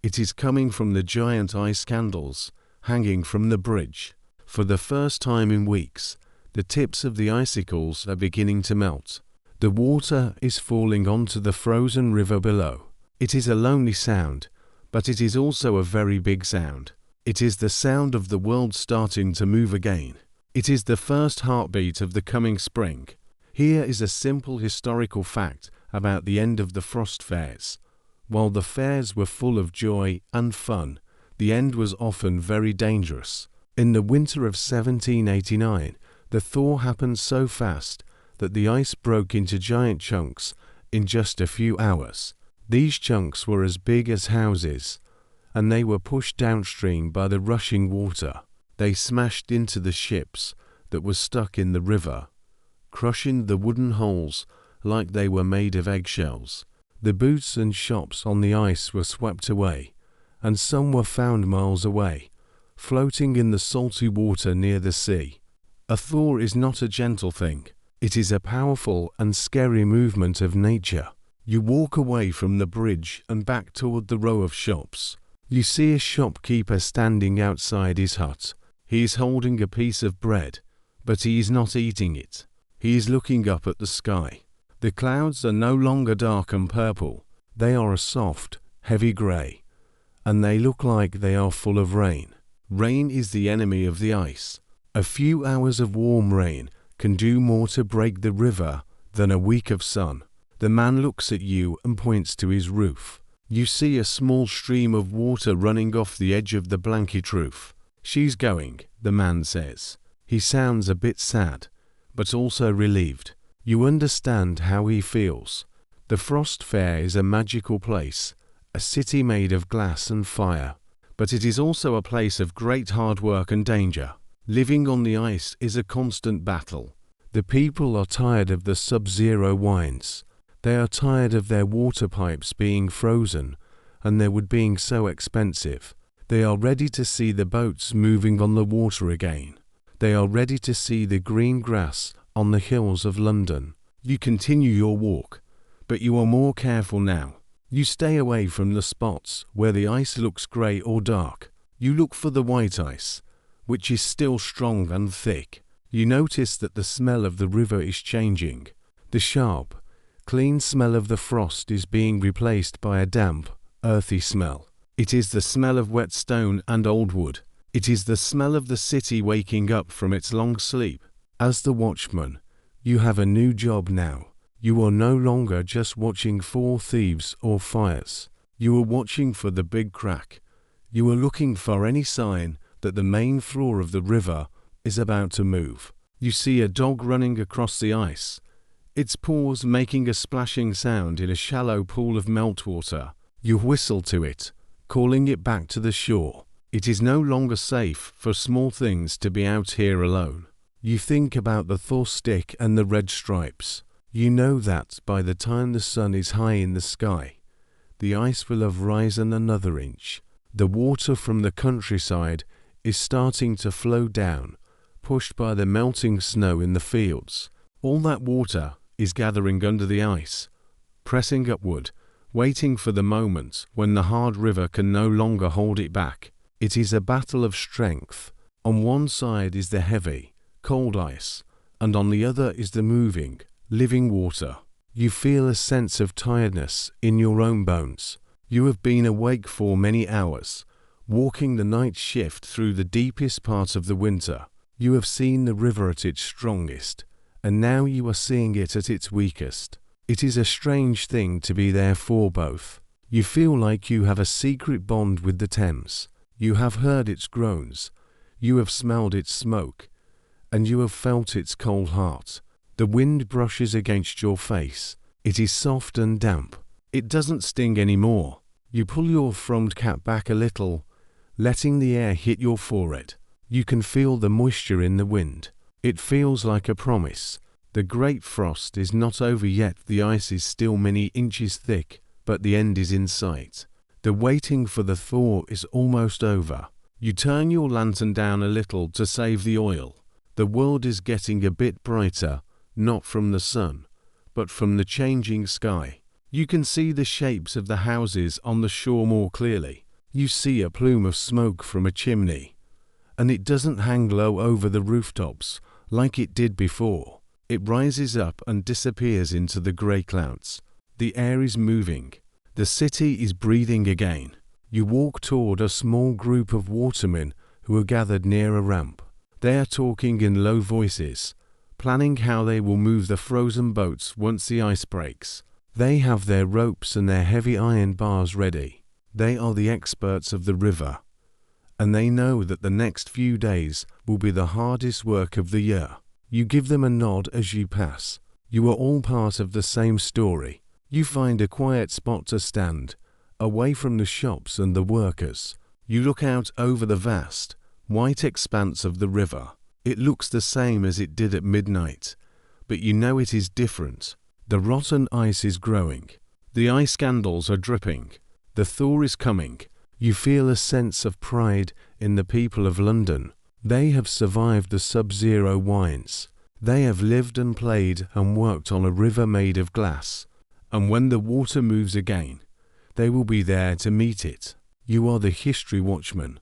It is coming from the giant ice candles hanging from the bridge. For the first time in weeks, the tips of the icicles are beginning to melt. The water is falling onto the frozen river below. It is a lonely sound, but it is also a very big sound. It is the sound of the world starting to move again. It is the first heartbeat of the coming spring. Here is a simple historical fact about the end of the frost fairs. While the fairs were full of joy and fun, the end was often very dangerous. In the winter of 1789, the thaw happened so fast that the ice broke into giant chunks in just a few hours. These chunks were as big as houses, and they were pushed downstream by the rushing water. They smashed into the ships that were stuck in the river, crushing the wooden hulls like they were made of eggshells. The booths and shops on the ice were swept away, and some were found miles away, floating in the salty water near the sea. A thaw is not a gentle thing. It is a powerful and scary movement of nature. You walk away from the bridge and back toward the row of shops. You see a shopkeeper standing outside his hut. He is holding a piece of bread, but he is not eating it. He is looking up at the sky. The clouds are no longer dark and purple. They are a soft, heavy grey, and they look like they are full of rain. Rain is the enemy of the ice. A few hours of warm rain can do more to break the river than a week of sun. The man looks at you and points to his roof. You see a small stream of water running off the edge of the blanket roof. She's going, the man says. He sounds a bit sad, but also relieved. You understand how he feels. The Frost Fair is a magical place, a city made of glass and fire. But it is also a place of great hard work and danger. Living on the ice is a constant battle. The people are tired of the sub-zero winds. They are tired of their water pipes being frozen and their wood being so expensive. They are ready to see the boats moving on the water again. They are ready to see the green grass on the hills of London. You continue your walk, but you are more careful now. You stay away from the spots where the ice looks grey or dark. You look for the white ice, which is still strong and thick. You notice that the smell of the river is changing. The sharp, clean smell of the frost is being replaced by a damp, earthy smell. It is the smell of wet stone and old wood. It is the smell of the city waking up from its long sleep. As the watchman, you have a new job now. You are no longer just watching for thieves or fires. You are watching for the big crack. You are looking for any sign that the main floor of the river is about to move. You see a dog running across the ice, its paws making a splashing sound in a shallow pool of meltwater. You whistle to it, calling it back to the shore. It is no longer safe for small things to be out here alone. You think about the Thor stick and the red stripes. You know that by the time the sun is high in the sky, the ice will have risen another inch. The water from the countryside is starting to flow down, pushed by the melting snow in the fields. All that water is gathering under the ice, pressing upward, waiting for the moment when the hard river can no longer hold it back. It is a battle of strength. On one side is the heavy, cold ice, and on the other is the moving, living water. You feel a sense of tiredness in your own bones. You have been awake for many hours, walking the night shift through the deepest part of the winter. You have seen the river at its strongest, and now you are seeing it at its weakest. It is a strange thing to be there for both. You feel like you have a secret bond with the Thames. You have heard its groans, you have smelled its smoke, and you have felt its cold heart. The wind brushes against your face. It is soft and damp. It doesn't sting anymore. You pull your thrummed cap back a little, letting the air hit your forehead. You can feel the moisture in the wind. It feels like a promise. The great frost is not over yet. The ice is still many inches thick, but the end is in sight. The waiting for the thaw is almost over. You turn your lantern down a little to save the oil. The world is getting a bit brighter, not from the sun, but from the changing sky. You can see the shapes of the houses on the shore more clearly. You see a plume of smoke from a chimney, and it doesn't hang low over the rooftops like it did before. It rises up and disappears into the grey clouds. The air is moving. The city is breathing again. You walk toward a small group of watermen who are gathered near a ramp. They are talking in low voices, planning how they will move the frozen boats once the ice breaks. They have their ropes and their heavy iron bars ready. They are the experts of the river, and they know that the next few days will be the hardest work of the year. You give them a nod as you pass. You are all part of the same story. You find a quiet spot to stand, away from the shops and the workers. You look out over the vast, white expanse of the river. It looks the same as it did at midnight, but you know it is different. The rotten ice is growing. The ice candles are dripping. The thaw is coming. You feel a sense of pride in the people of London. They have survived the sub-zero winds. They have lived and played and worked on a river made of glass. And when the water moves again, they will be there to meet it. You are the history watchman,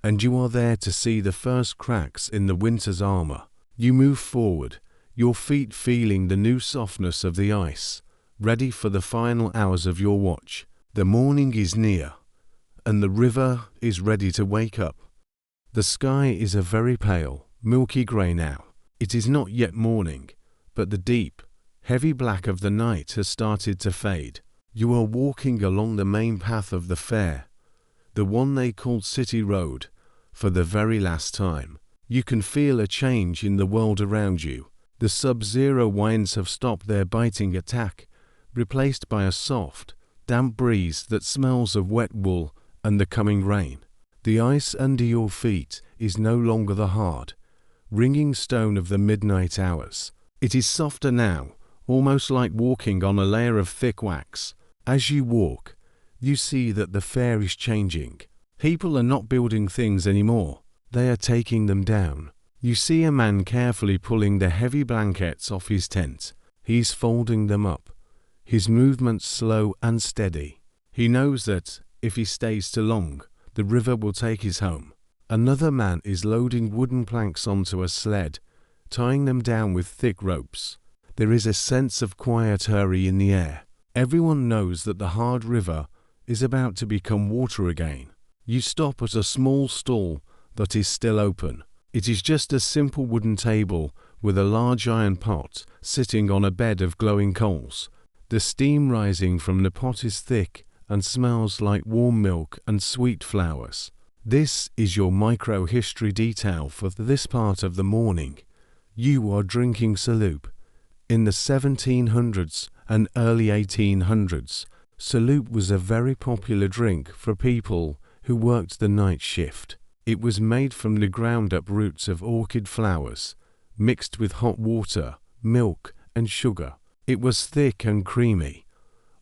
and you are there to see the first cracks in the winter's armor. You move forward, your feet feeling the new softness of the ice, ready for the final hours of your watch. The morning is near, and the river is ready to wake up. The sky is a very pale, milky grey now. It is not yet morning, but the deep, heavy black of the night has started to fade. You are walking along the main path of the fair, the one they called City Road, for the very last time. You can feel a change in the world around you. The sub-zero winds have stopped their biting attack, replaced by a soft, damp breeze that smells of wet wool and the coming rain. The ice under your feet is no longer the hard, ringing stone of the midnight hours. It is softer now, almost like walking on a layer of thick wax. As you walk, you see that the fair is changing. People are not building things anymore. They are taking them down. You see a man carefully pulling the heavy blankets off his tent. He's folding them up, his movements slow and steady. He knows that, if he stays too long, the river will take his home. Another man is loading wooden planks onto a sled, tying them down with thick ropes. There is a sense of quiet hurry in the air. Everyone knows that the hard river is about to become water again. You stop at a small stall that is still open. It is just a simple wooden table with a large iron pot sitting on a bed of glowing coals. The steam rising from the pot is thick and smells like warm milk and sweet flowers. This is your micro-history detail for this part of the morning. You are drinking Saloop. In the 1700s and early 1800s, Saloop was a very popular drink for people who worked the night shift. It was made from the ground-up roots of orchid flowers, mixed with hot water, milk, and sugar. It was thick and creamy,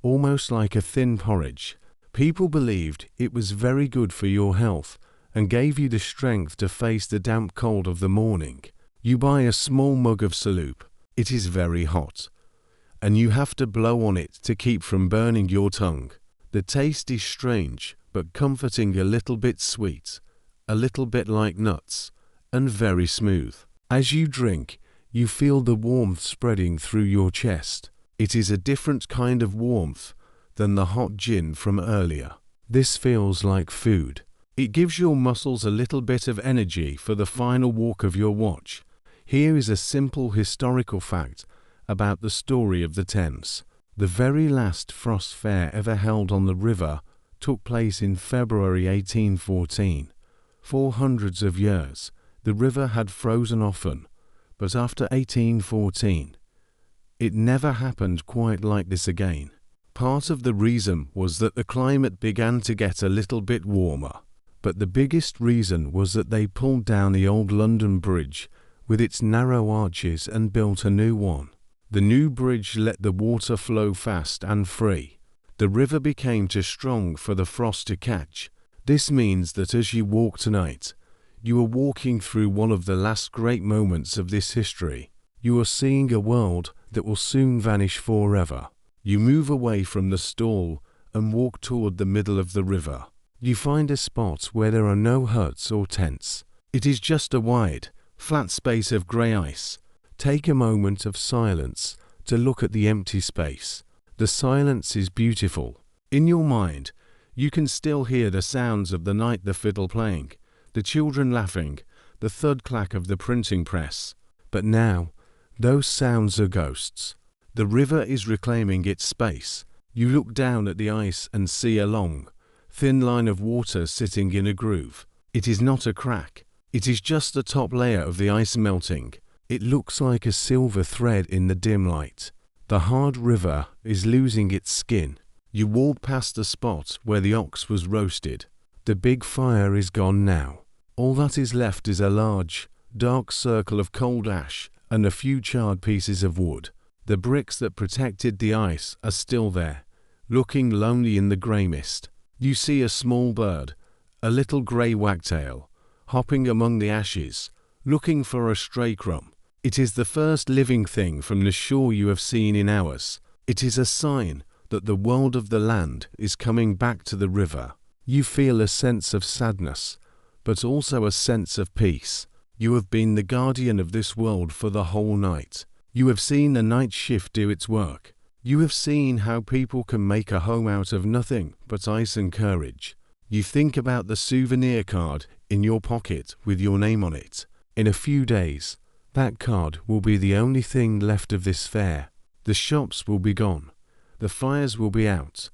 almost like a thin porridge. People believed it was very good for your health and gave you the strength to face the damp cold of the morning. You buy a small mug of Saloop. It is very hot, and you have to blow on it to keep from burning your tongue. The taste is strange, but comforting, a little bit sweet, a little bit like nuts, and very smooth. As you drink, you feel the warmth spreading through your chest. It is a different kind of warmth than the hot gin from earlier. This feels like food. It gives your muscles a little bit of energy for the final walk of your watch. Here is a simple historical fact about the story of the Thames. The very last frost fair ever held on the river took place in February 1814. For hundreds of years, the river had frozen often, but after 1814, it never happened quite like this again. Part of the reason was that the climate began to get a little bit warmer, but the biggest reason was that they pulled down the old London Bridge with its narrow arches and built a new one. The new bridge let the water flow fast and free. The river became too strong for the frost to catch. This means that as you walk tonight, you are walking through one of the last great moments of this history. You are seeing a world that will soon vanish forever. You move away from the stall and walk toward the middle of the river. You find a spot where there are no huts or tents. It is just a wide, flat space of grey ice. Take a moment of silence to look at the empty space. The silence is beautiful. In your mind, you can still hear the sounds of the night, the fiddle playing, the children laughing, the thud clack of the printing press. But now, those sounds are ghosts. The river is reclaiming its space. You look down at the ice and see a long, thin line of water sitting in a groove. It is not a crack. It is just the top layer of the ice melting. It looks like a silver thread in the dim light. The hard river is losing its skin. You walk past the spot where the ox was roasted. The big fire is gone now. All that is left is a large, dark circle of cold ash and a few charred pieces of wood. The bricks that protected the ice are still there, looking lonely in the grey mist. You see a small bird, a little grey wagtail, hopping among the ashes, looking for a stray crumb. It is the first living thing from the shore you have seen in hours. It is a sign that the world of the land is coming back to the river. You feel a sense of sadness, but also a sense of peace. You have been the guardian of this world for the whole night. You have seen the night shift do its work. You have seen how people can make a home out of nothing but ice and courage. You think about the souvenir card in your pocket with your name on it. In a few days, that card will be the only thing left of this fair. The shops will be gone, the fires will be out,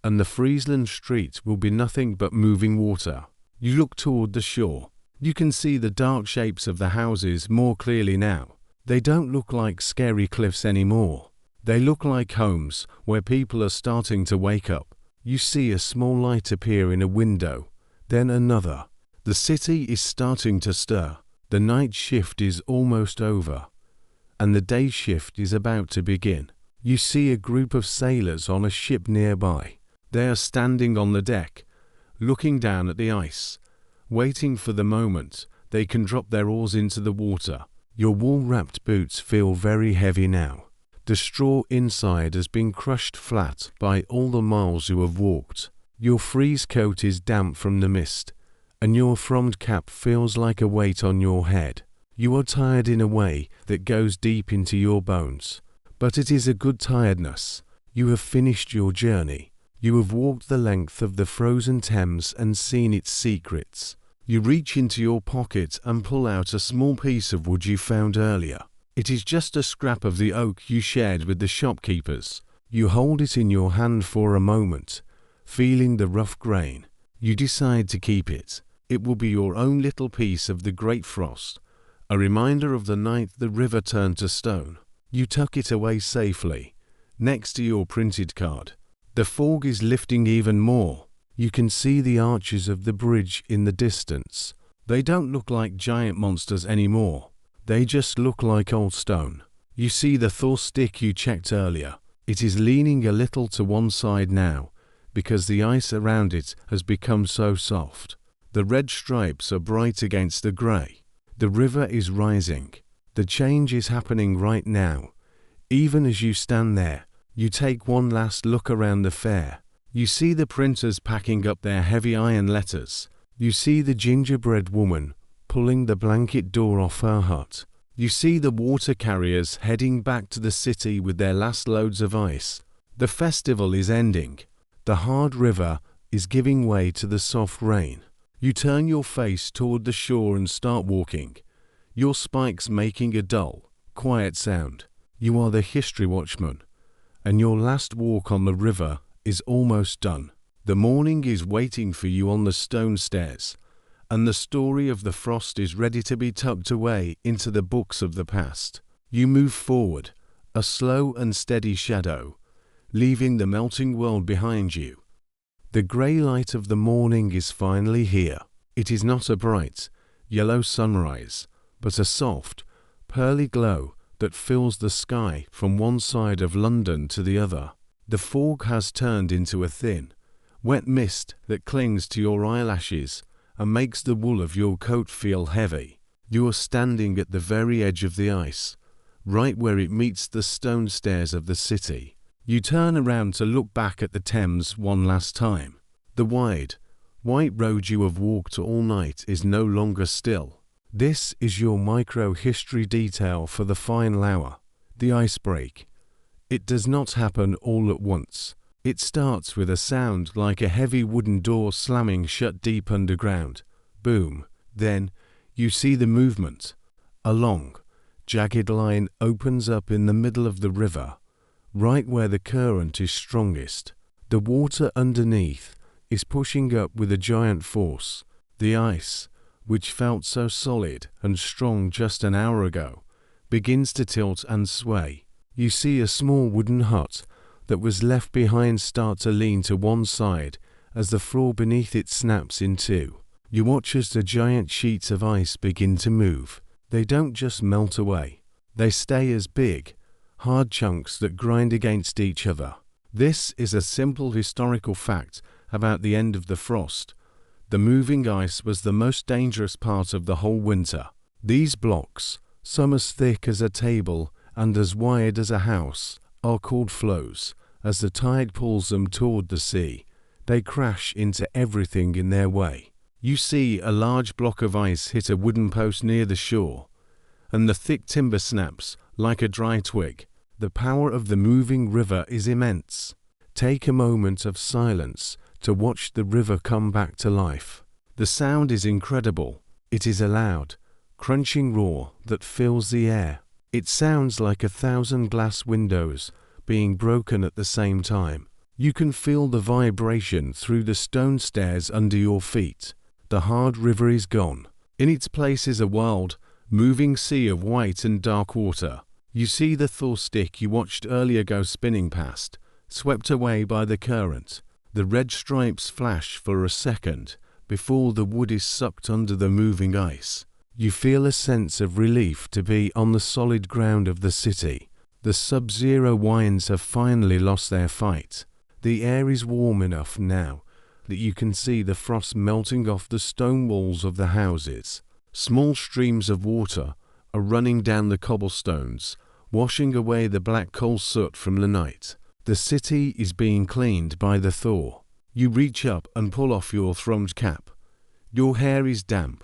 and the Friesland street will be nothing but moving water. You look toward the shore. You can see the dark shapes of the houses more clearly now. They don't look like scary cliffs anymore. They look like homes where people are starting to wake up. You see a small light appear in a window, then another. The city is starting to stir. The night shift is almost over, and the day shift is about to begin. You see a group of sailors on a ship nearby. They are standing on the deck, looking down at the ice, waiting for the moment they can drop their oars into the water. Your wool-wrapped boots feel very heavy now. The straw inside has been crushed flat by all the miles you have walked. Your frieze coat is damp from the mist, and your thrummed cap feels like a weight on your head. You are tired in a way that goes deep into your bones, but it is a good tiredness. You have finished your journey. You have walked the length of the frozen Thames and seen its secrets. You reach into your pocket and pull out a small piece of wood you found earlier. It is just a scrap of the oak you shared with the shopkeepers. You hold it in your hand for a moment, feeling the rough grain. You decide to keep it. It will be your own little piece of the great frost, a reminder of the night the river turned to stone. You tuck it away safely, next to your printed card. The fog is lifting even more. You can see the arches of the bridge in the distance. They don't look like giant monsters anymore. They just look like old stone. You see the Thor stick you checked earlier. It is leaning a little to one side now, because the ice around it has become so soft. The red stripes are bright against the grey. The river is rising. The change is happening right now. Even as you stand there, you take one last look around the fair. You see the printers packing up their heavy iron letters. You see the gingerbread woman pulling the blanket door off her hut. You see the water carriers heading back to the city with their last loads of ice. The festival is ending. The hard river is giving way to the soft rain. You turn your face toward the shore and start walking, your spikes making a dull, quiet sound. You are the history watchman, and your last walk on the river is almost done. The morning is waiting for you on the stone stairs, and the story of the frost is ready to be tucked away into the books of the past. You move forward, a slow and steady shadow, leaving the melting world behind you. The grey light of the morning is finally here. It is not a bright, yellow sunrise, but a soft, pearly glow that fills the sky from one side of London to the other. The fog has turned into a thin, wet mist that clings to your eyelashes and makes the wool of your coat feel heavy. You are standing at the very edge of the ice, right where it meets the stone stairs of the city. You turn around to look back at the Thames one last time. The wide, white road you have walked all night is no longer still. This is your micro-history detail for the final hour, the ice break. It does not happen all at once. It starts with a sound like a heavy wooden door slamming shut deep underground. Boom. Then, you see the movement. A long, jagged line opens up in the middle of the river, right where the current is strongest. The water underneath is pushing up with a giant force. The ice, which felt so solid and strong just an hour ago, begins to tilt and sway. You see a small wooden hut that was left behind start to lean to one side as the floor beneath it snaps in two. You watch as the giant sheets of ice begin to move. They don't just melt away. They stay as big, hard chunks that grind against each other. This is a simple historical fact about the end of the frost. The moving ice was the most dangerous part of the whole winter. These blocks, some as thick as a table and as wide as a house, are called floes. As the tide pulls them toward the sea, they crash into everything in their way. You see a large block of ice hit a wooden post near the shore, and the thick timber snaps like a dry twig. The power of the moving river is immense. Take a moment of silence to watch the river come back to life. The sound is incredible. It is a loud, crunching roar that fills the air. It sounds like 1,000 glass windows being broken at the same time. You can feel the vibration through the stone stairs under your feet. The hard river is gone. In its place is a wild, moving sea of white and dark water. You see the Thor stick you watched earlier go spinning past, swept away by the current. The red stripes flash for a second before the wood is sucked under the moving ice. You feel a sense of relief to be on the solid ground of the city. The sub-zero winds have finally lost their fight. The air is warm enough now that you can see the frost melting off the stone walls of the houses. Small streams of water are running down the cobblestones, washing away the black coal soot from the night. The city is being cleaned by the thaw. You reach up and pull off your thrummed cap. Your hair is damp,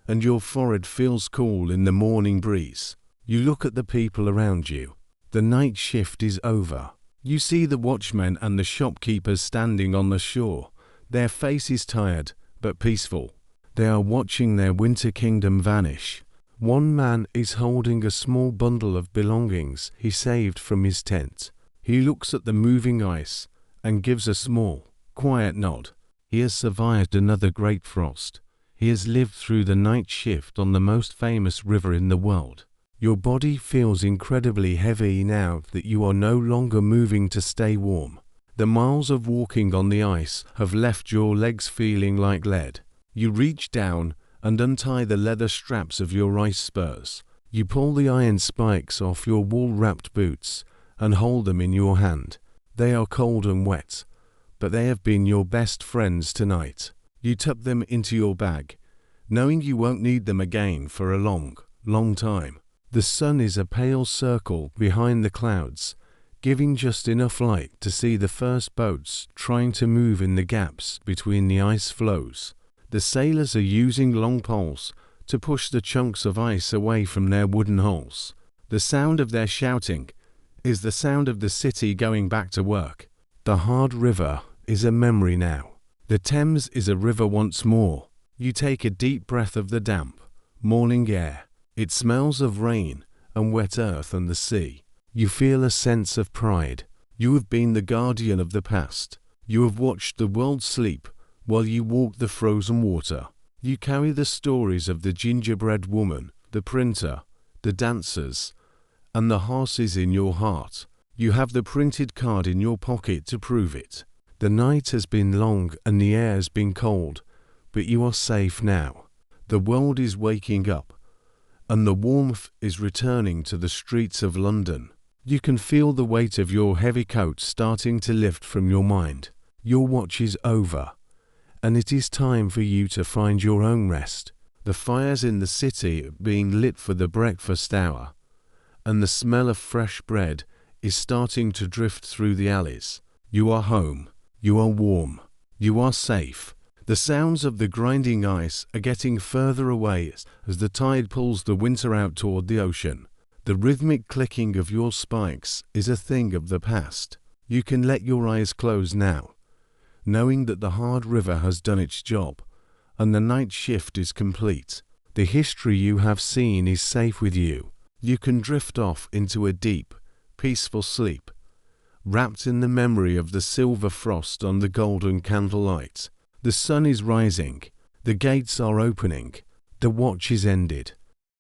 and your forehead feels cool in the morning breeze. You look at the people around you. The night shift is over. You see the watchmen and the shopkeepers standing on the shore, their faces tired but peaceful. They are watching their winter kingdom vanish. One man is holding a small bundle of belongings he saved from his tent. He looks at the moving ice and gives a small, quiet nod. He has survived another great frost. He has lived through the night shift on the most famous river in the world. Your body feels incredibly heavy now that you are no longer moving to stay warm. The miles of walking on the ice have left your legs feeling like lead. You reach down and untie the leather straps of your ice spurs. You pull the iron spikes off your wool-wrapped boots and hold them in your hand. They are cold and wet, but they have been your best friends tonight. You tuck them into your bag, knowing you won't need them again for a long, long time. The sun is a pale circle behind the clouds, giving just enough light to see the first boats trying to move in the gaps between the ice floes. The sailors are using long poles to push the chunks of ice away from their wooden hulls. The sound of their shouting is the sound of the city going back to work. The hard river is a memory now. The Thames is a river once more. You take a deep breath of the damp, morning air. It smells of rain and wet earth and the sea. You feel a sense of pride. You have been the guardian of the past. You have watched the world sleep while you walk the frozen water. You carry the stories of the gingerbread woman, the printer, the dancers, and the horses in your heart. You have the printed card in your pocket to prove it. The night has been long and the air has been cold, but you are safe now. The world is waking up, and the warmth is returning to the streets of London. You can feel the weight of your heavy coat starting to lift from your mind. Your watch is over, and it is time for you to find your own rest. The fires in the city are being lit for the breakfast hour, and the smell of fresh bread is starting to drift through the alleys. You are home. You are warm. You are safe. The sounds of the grinding ice are getting further away as the tide pulls the winter out toward the ocean. The rhythmic clicking of your spikes is a thing of the past. You can let your eyes close now, knowing that the hard river has done its job, and the night shift is complete. The history you have seen is safe with you. You can drift off into a deep, peaceful sleep, wrapped in the memory of the silver frost on the golden candlelight. The sun is rising. The gates are opening. The watch is ended.